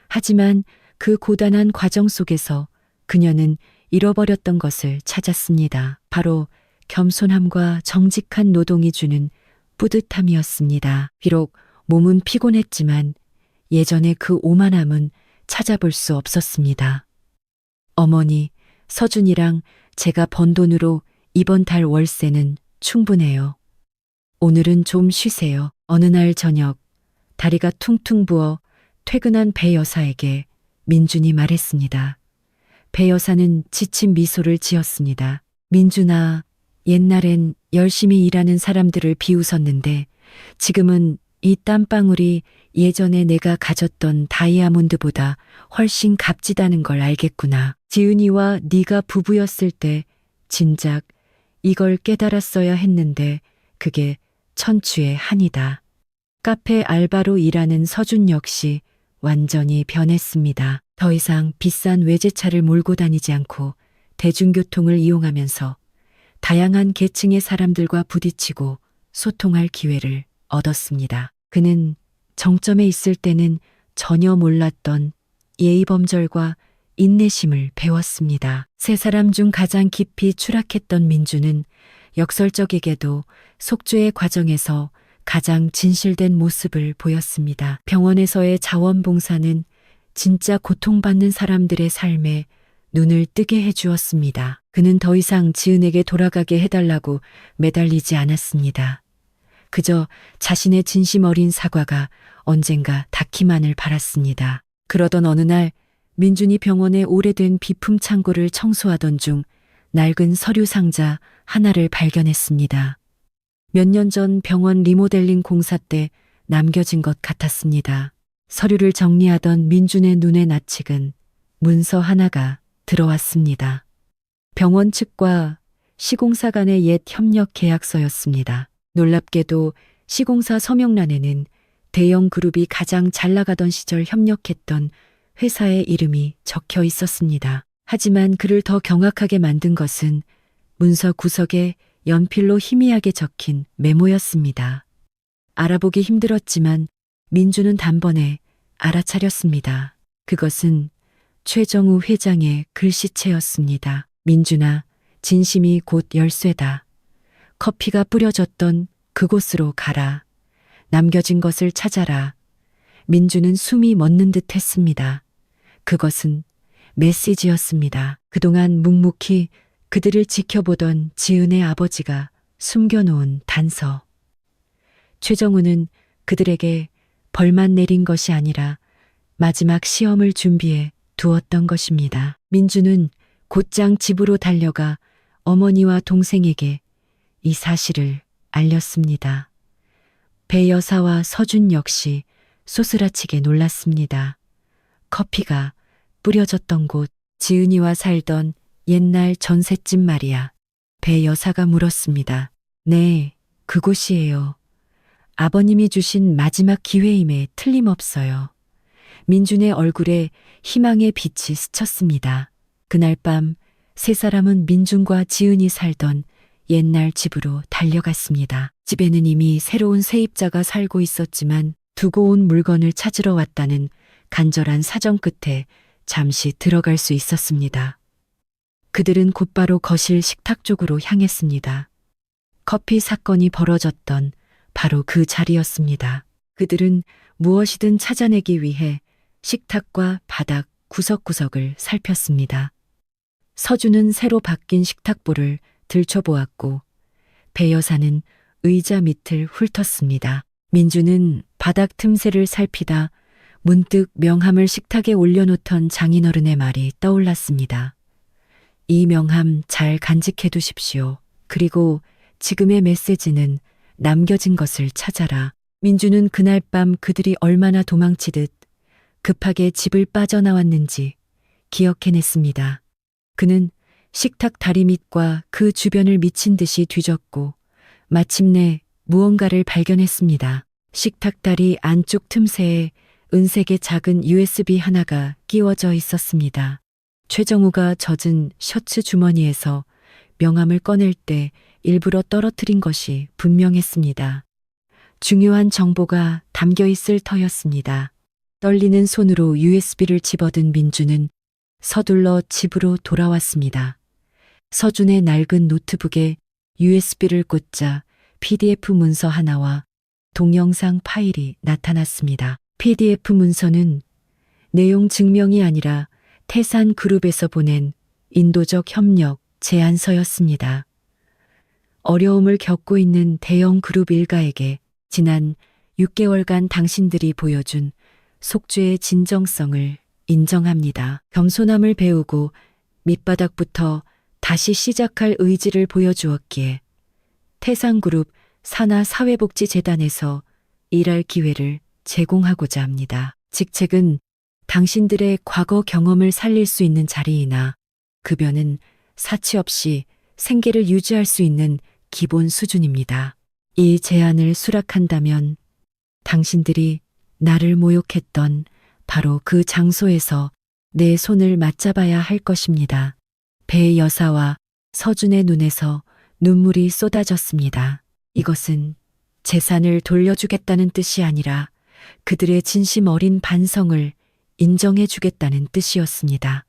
하지만 그 고단한 과정 속에서 그녀는 잃어버렸던 것을 찾았습니다. 바로 겸손함과 정직한 노동이 주는 뿌듯함이었습니다. 비록 몸은 피곤했지만 예전의 그 오만함은 찾아볼 수 없었습니다. 어머니, 서준이랑 제가 번 돈으로 이번 달 월세는 충분해요. 오늘은 좀 쉬세요. 어느 날 저녁 다리가 퉁퉁 부어 퇴근한 배 여사에게 민준이 말했습니다. 배 여사는 지친 미소를 지었습니다. 민준아, 옛날엔 열심히 일하는 사람들을 비웃었는데 지금은 이 땀방울이 예전에 내가 가졌던 다이아몬드보다 훨씬 값지다는 걸 알겠구나. 지은이와 네가 부부였을 때 진작 이걸 깨달았어야 했는데 그게 천추의 한이다. 카페 알바로 일하는 서준 역시 완전히 변했습니다. 더 이상 비싼 외제차를 몰고 다니지 않고 대중교통을 이용하면서 다양한 계층의 사람들과 부딪히고 소통할 기회를 얻었습니다. 그는 정점에 있을 때는 전혀 몰랐던 예의범절과 인내심을 배웠습니다. 세 사람 중 가장 깊이 추락했던 민주는 역설적에게도 속죄의 과정에서 가장 진실된 모습을 보였습니다. 병원에서의 자원봉사는 진짜 고통받는 사람들의 삶에 눈을 뜨게 해주었습니다. 그는 더 이상 지은에게 돌아가게 해달라고 매달리지 않았습니다. 그저 자신의 진심 어린 사과가 언젠가 닿기만을 바랐습니다. 그러던 어느 날 민준이 병원의 오래된 비품 창고를 청소하던 중 낡은 서류 상자 하나를 발견했습니다. 몇 년 전 병원 리모델링 공사 때 남겨진 것 같았습니다. 서류를 정리하던 민준의 눈에 낯익은 문서 하나가 들어왔습니다. 병원 측과 시공사 간의 옛 협력 계약서였습니다. 놀랍게도 시공사 서명란에는 대형 그룹이 가장 잘 나가던 시절 협력했던 회사의 이름이 적혀 있었습니다. 하지만 그를 더 경악하게 만든 것은 문서 구석에 연필로 희미하게 적힌 메모였습니다. 알아보기 힘들었지만 민주는 단번에 알아차렸습니다. 그것은 최정우 회장의 글씨체였습니다. 민준아, 진심이 곧 열쇠다. 커피가 뿌려졌던 그곳으로 가라. 남겨진 것을 찾아라. 민주는 숨이 멎는 듯 했습니다. 그것은 메시지였습니다. 그동안 묵묵히 그들을 지켜보던 지은의 아버지가 숨겨놓은 단서. 최정우는 그들에게 벌만 내린 것이 아니라 마지막 시험을 준비해 두었던 것입니다. 민주는 곧장 집으로 달려가 어머니와 동생에게 이 사실을 알렸습니다. 배 여사와 서준 역시 소스라치게 놀랐습니다. 커피가 뿌려졌던 곳, 지은이와 살던 옛날 전셋집 말이야. 배 여사가 물었습니다. 네, 그곳이에요. 아버님이 주신 마지막 기회임에 틀림없어요. 민준의 얼굴에 희망의 빛이 스쳤습니다. 그날 밤 세 사람은 민준과 지은이 살던 옛날 집으로 달려갔습니다. 집에는 이미 새로운 세입자가 살고 있었지만 두고 온 물건을 찾으러 왔다는 간절한 사정 끝에 잠시 들어갈 수 있었습니다. 그들은 곧바로 거실 식탁 쪽으로 향했습니다. 커피 사건이 벌어졌던 바로 그 자리였습니다. 그들은 무엇이든 찾아내기 위해 식탁과 바닥 구석구석을 살폈습니다. 서준은 새로 바뀐 식탁보를 들춰보았고 배 여사는 의자 밑을 훑었습니다. 민주는 바닥 틈새를 살피다 문득 명함을 식탁에 올려놓던 장인어른의 말이 떠올랐습니다. 이 명함 잘 간직해 두십시오. 그리고 지금의 메시지는 남겨진 것을 찾아라. 민주는 그날 밤 그들이 얼마나 도망치듯 급하게 집을 빠져나왔는지 기억해냈습니다. 그는 식탁 다리 밑과 그 주변을 미친 듯이 뒤졌고 마침내 무언가를 발견했습니다. 식탁 다리 안쪽 틈새에 은색의 작은 USB 하나가 끼워져 있었습니다. 최정우가 젖은 셔츠 주머니에서 명함을 꺼낼 때 일부러 떨어뜨린 것이 분명했습니다. 중요한 정보가 담겨 있을 터였습니다. 떨리는 손으로 USB를 집어든 민주는 서둘러 집으로 돌아왔습니다. 서준의 낡은 노트북에 USB를 꽂자 PDF 문서 하나와 동영상 파일이 나타났습니다. PDF 문서는 내용 증명이 아니라 태산 그룹에서 보낸 인도적 협력 제안서였습니다. 어려움을 겪고 있는 대형 그룹 일가에게 지난 6개월간 당신들이 보여준 속죄의 진정성을 인정합니다. 겸손함을 배우고 밑바닥부터 다시 시작할 의지를 보여주었기에 태산그룹 산하사회복지재단에서 일할 기회를 제공하고자 합니다. 직책은 당신들의 과거 경험을 살릴 수 있는 자리이나 급여는 사치 없이 생계를 유지할 수 있는 기본 수준입니다. 이 제안을 수락한다면 당신들이 나를 모욕했던 바로 그 장소에서 내 손을 맞잡아야 할 것입니다. 배 여사와 서준의 눈에서 눈물이 쏟아졌습니다. 이것은 재산을 돌려주겠다는 뜻이 아니라 그들의 진심 어린 반성을 인정해주겠다는 뜻이었습니다.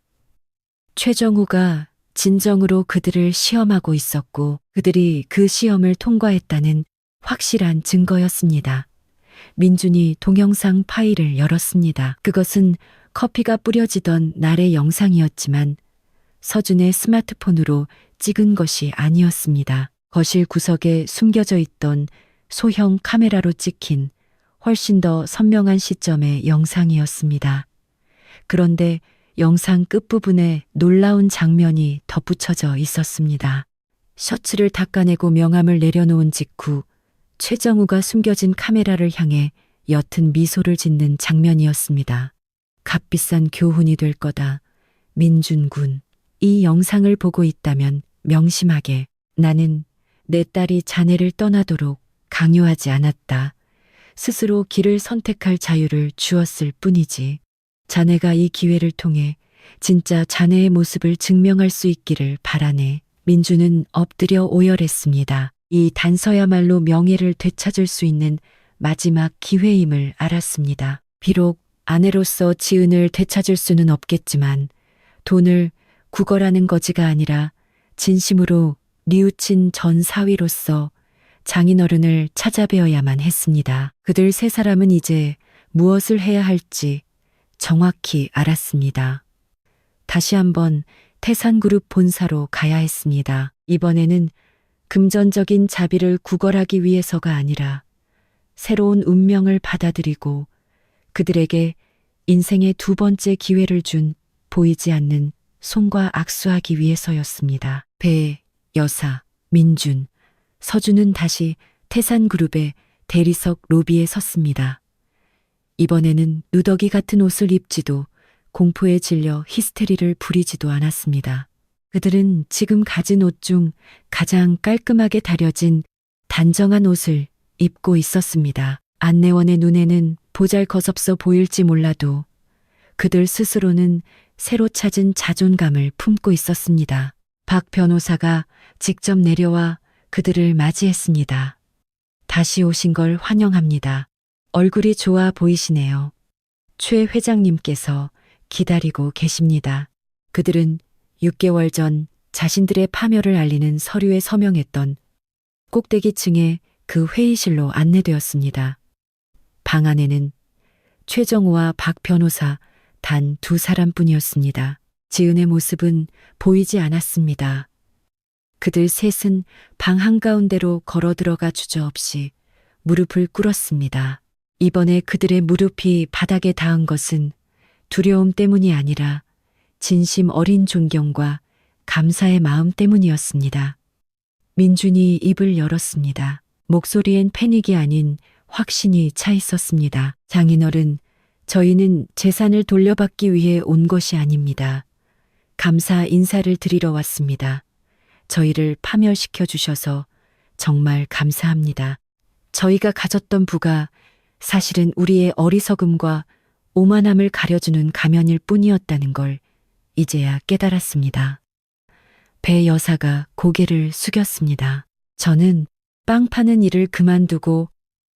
최정우가 진정으로 그들을 시험하고 있었고 그들이 그 시험을 통과했다는 확실한 증거였습니다. 민준이 동영상 파일을 열었습니다. 그것은 커피가 뿌려지던 날의 영상이었지만 서준의 스마트폰으로 찍은 것이 아니었습니다. 거실 구석에 숨겨져 있던 소형 카메라로 찍힌 훨씬 더 선명한 시점의 영상이었습니다. 그런데 영상 끝부분에 놀라운 장면이 덧붙여져 있었습니다. 셔츠를 닦아내고 명함을 내려놓은 직후 최정우가 숨겨진 카메라를 향해 옅은 미소를 짓는 장면이었습니다. 값비싼 교훈이 될 거다. 민준군. 이 영상을 보고 있다면 명심하게. 나는 내 딸이 자네를 떠나도록 강요하지 않았다. 스스로 길을 선택할 자유를 주었을 뿐이지. 자네가 이 기회를 통해 진짜 자네의 모습을 증명할 수 있기를 바라네. 민주는 엎드려 오열했습니다. 이 단서야말로 명예를 되찾을 수 있는 마지막 기회임을 알았습니다. 비록 아내로서 지은을 되찾을 수는 없겠지만 돈을 구걸하는 거지가 아니라 진심으로 뉘우친 전 사위로서 장인어른을 찾아뵈어야만 했습니다. 그들 세 사람은 이제 무엇을 해야 할지 정확히 알았습니다. 다시 한번 태산그룹 본사로 가야 했습니다. 이번에는 금전적인 자비를 구걸하기 위해서가 아니라 새로운 운명을 받아들이고 그들에게 인생의 두 번째 기회를 준 보이지 않는 손과 악수하기 위해서였습니다. 배, 여사, 민준, 서준은 다시 태산그룹의 대리석 로비에 섰습니다. 이번에는 누더기 같은 옷을 입지도 공포에 질려 히스테리를 부리지도 않았습니다. 그들은 지금 가진 옷 중 가장 깔끔하게 다려진 단정한 옷을 입고 있었습니다. 안내원의 눈에는 보잘것없어 보일지 몰라도 그들 스스로는 새로 찾은 자존감을 품고 있었습니다. 박 변호사가 직접 내려와 그들을 맞이했습니다. 다시 오신 걸 환영합니다. 얼굴이 좋아 보이시네요. 최 회장님께서 기다리고 계십니다. 그들은 6개월 전 자신들의 파멸을 알리는 서류에 서명했던 꼭대기층의 그 회의실로 안내되었습니다. 방 안에는 최정우와 박 변호사 단 두 사람뿐이었습니다. 지은의 모습은 보이지 않았습니다. 그들 셋은 방 한가운데로 걸어 들어가 주저없이 무릎을 꿇었습니다. 이번에 그들의 무릎이 바닥에 닿은 것은 두려움 때문이 아니라 진심 어린 존경과 감사의 마음 때문이었습니다. 민준이 입을 열었습니다. 목소리엔 패닉이 아닌 확신이 차 있었습니다. 장인어른, 저희는 재산을 돌려받기 위해 온 것이 아닙니다. 감사 인사를 드리러 왔습니다. 저희를 파멸시켜 주셔서 정말 감사합니다. 저희가 가졌던 부가 사실은 우리의 어리석음과 오만함을 가려주는 가면일 뿐이었다는 걸 이제야 깨달았습니다. 배 여사가 고개를 숙였습니다. 저는 빵 파는 일을 그만두고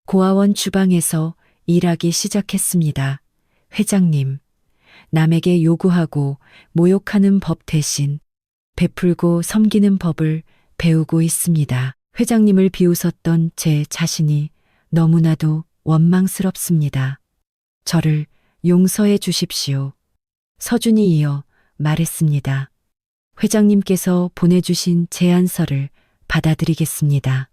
고아원 주방에서 일하기 시작했습니다. 회장님, 남에게 요구하고 모욕하는 법 대신 베풀고 섬기는 법을 배우고 있습니다. 회장님을 비웃었던 제 자신이 너무나도 원망스럽습니다. 저를 용서해 주십시오. 서준이 이어 말했습니다. 회장님께서 보내주신 제안서를 받아들이겠습니다.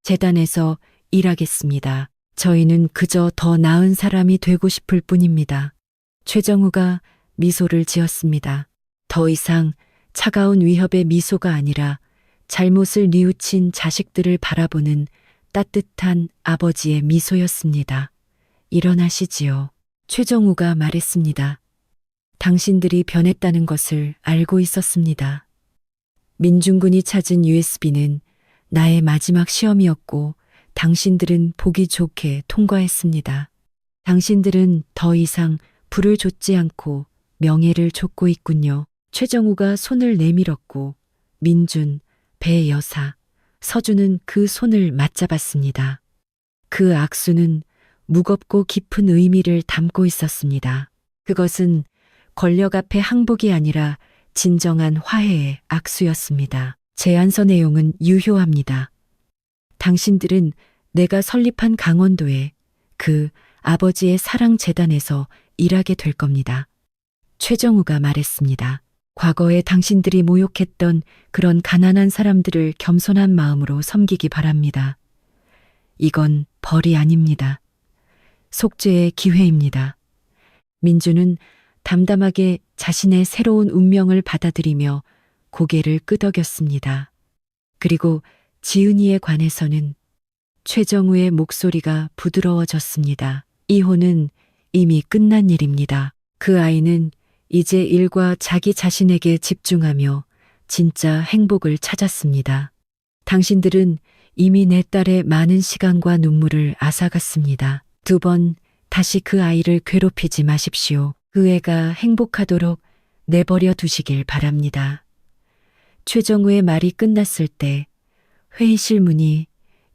재단에서 일하겠습니다. 저희는 그저 더 나은 사람이 되고 싶을 뿐입니다. 최정우가 미소를 지었습니다. 더 이상 차가운 위협의 미소가 아니라 잘못을 뉘우친 자식들을 바라보는 따뜻한 아버지의 미소였습니다. 일어나시지요. 최정우가 말했습니다. 당신들이 변했다는 것을 알고 있었습니다. 민중군이 찾은 USB는 나의 마지막 시험이었고 당신들은 보기 좋게 통과했습니다. 당신들은 더 이상 부를 좇지 않고 명예를 좇고 있군요. 최정우가 손을 내밀었고 민준, 배 여사, 서준은 그 손을 맞잡았습니다. 그 악수는 무겁고 깊은 의미를 담고 있었습니다. 그것은 권력 앞에 항복이 아니라 진정한 화해의 악수였습니다. 제안서 내용은 유효합니다. 당신들은 내가 설립한 강원도에 그 아버지의 사랑재단에서 일하게 될 겁니다. 최정우가 말했습니다. 과거에 당신들이 모욕했던 그런 가난한 사람들을 겸손한 마음으로 섬기기 바랍니다. 이건 벌이 아닙니다. 속죄의 기회입니다. 민주는 담담하게 자신의 새로운 운명을 받아들이며 고개를 끄덕였습니다. 그리고 지은이에 관해서는 최정우의 목소리가 부드러워졌습니다. 이혼은 이미 끝난 일입니다. 그 아이는 이제 일과 자기 자신에게 집중하며 진짜 행복을 찾았습니다. 당신들은 이미 내 딸의 많은 시간과 눈물을 앗아갔습니다. 두 번 다시 그 아이를 괴롭히지 마십시오. 그 애가 행복하도록 내버려 두시길 바랍니다. 최정우의 말이 끝났을 때 회의실 문이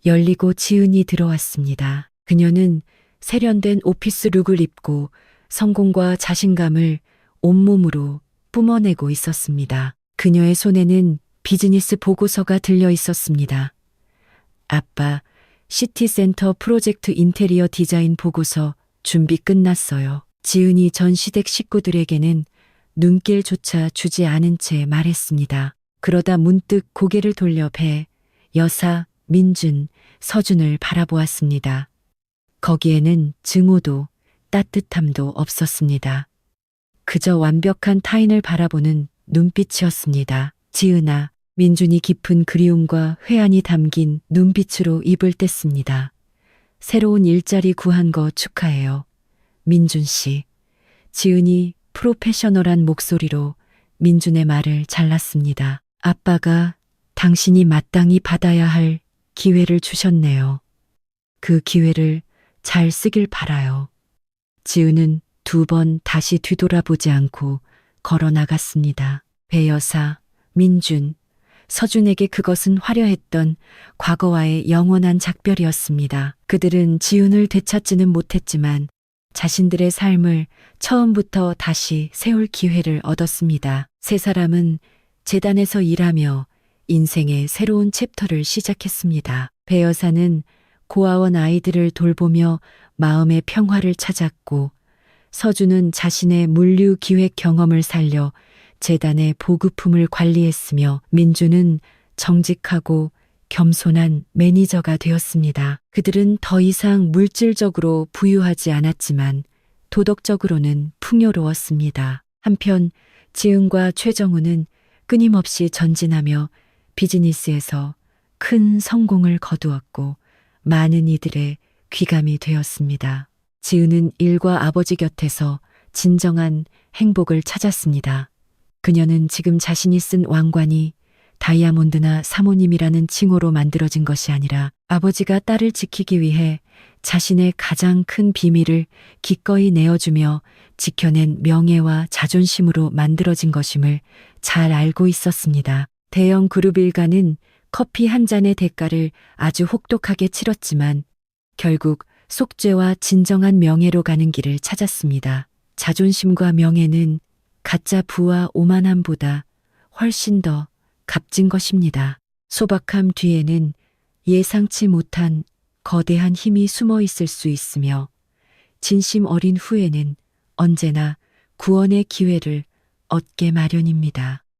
열리고 지은이 들어왔습니다. 그녀는 세련된 오피스룩을 입고 성공과 자신감을 온몸으로 뿜어내고 있었습니다. 그녀의 손에는 비즈니스 보고서가 들려 있었습니다. 아빠, 시티센터 프로젝트 인테리어 디자인 보고서 준비 끝났어요. 지은이 전 시댁 식구들에게는 눈길조차 주지 않은 채 말했습니다. 그러다 문득 고개를 돌려 배, 여사, 민준, 서준을 바라보았습니다. 거기에는 증오도 따뜻함도 없었습니다. 그저 완벽한 타인을 바라보는 눈빛이었습니다. 지은아, 민준이 깊은 그리움과 회한이 담긴 눈빛으로 입을 뗐습니다. 새로운 일자리 구한 거 축하해요. 민준 씨. 지은이 프로페셔널한 목소리로 민준의 말을 잘랐습니다. 아빠가 당신이 마땅히 받아야 할 기회를 주셨네요. 그 기회를 잘 쓰길 바라요. 지은은 2번 다시 뒤돌아보지 않고 걸어 나갔습니다. 배 여사, 민준, 서준에게 그것은 화려했던 과거와의 영원한 작별이었습니다. 그들은 지은을 되찾지는 못했지만 자신들의 삶을 처음부터 다시 세울 기회를 얻었습니다. 세 사람은 재단에서 일하며 인생의 새로운 챕터를 시작했습니다. 배 여사는 고아원 아이들을 돌보며 마음의 평화를 찾았고, 서준은 자신의 물류 기획 경험을 살려 재단의 보급품을 관리했으며, 민주는 정직하고 겸손한 매니저가 되었습니다. 그들은 더 이상 물질적으로 부유하지 않았지만 도덕적으로는 풍요로웠습니다. 한편 지은과 최정우는 끊임없이 전진하며 비즈니스에서 큰 성공을 거두었고 많은 이들의 귀감이 되었습니다. 지은은 일과 아버지 곁에서 진정한 행복을 찾았습니다. 그녀는 지금 자신이 쓴 왕관이 다이아몬드나 사모님이라는 칭호로 만들어진 것이 아니라 아버지가 딸을 지키기 위해 자신의 가장 큰 비밀을 기꺼이 내어주며 지켜낸 명예와 자존심으로 만들어진 것임을 잘 알고 있었습니다. 대형 그룹 일가는 커피 한 잔의 대가를 아주 혹독하게 치렀지만 결국 속죄와 진정한 명예로 가는 길을 찾았습니다. 자존심과 명예는 가짜 부와 오만함보다 훨씬 더 값진 것입니다. 소박함 뒤에는 예상치 못한 거대한 힘이 숨어 있을 수 있으며 진심 어린 후회는 언제나 구원의 기회를 얻게 마련입니다.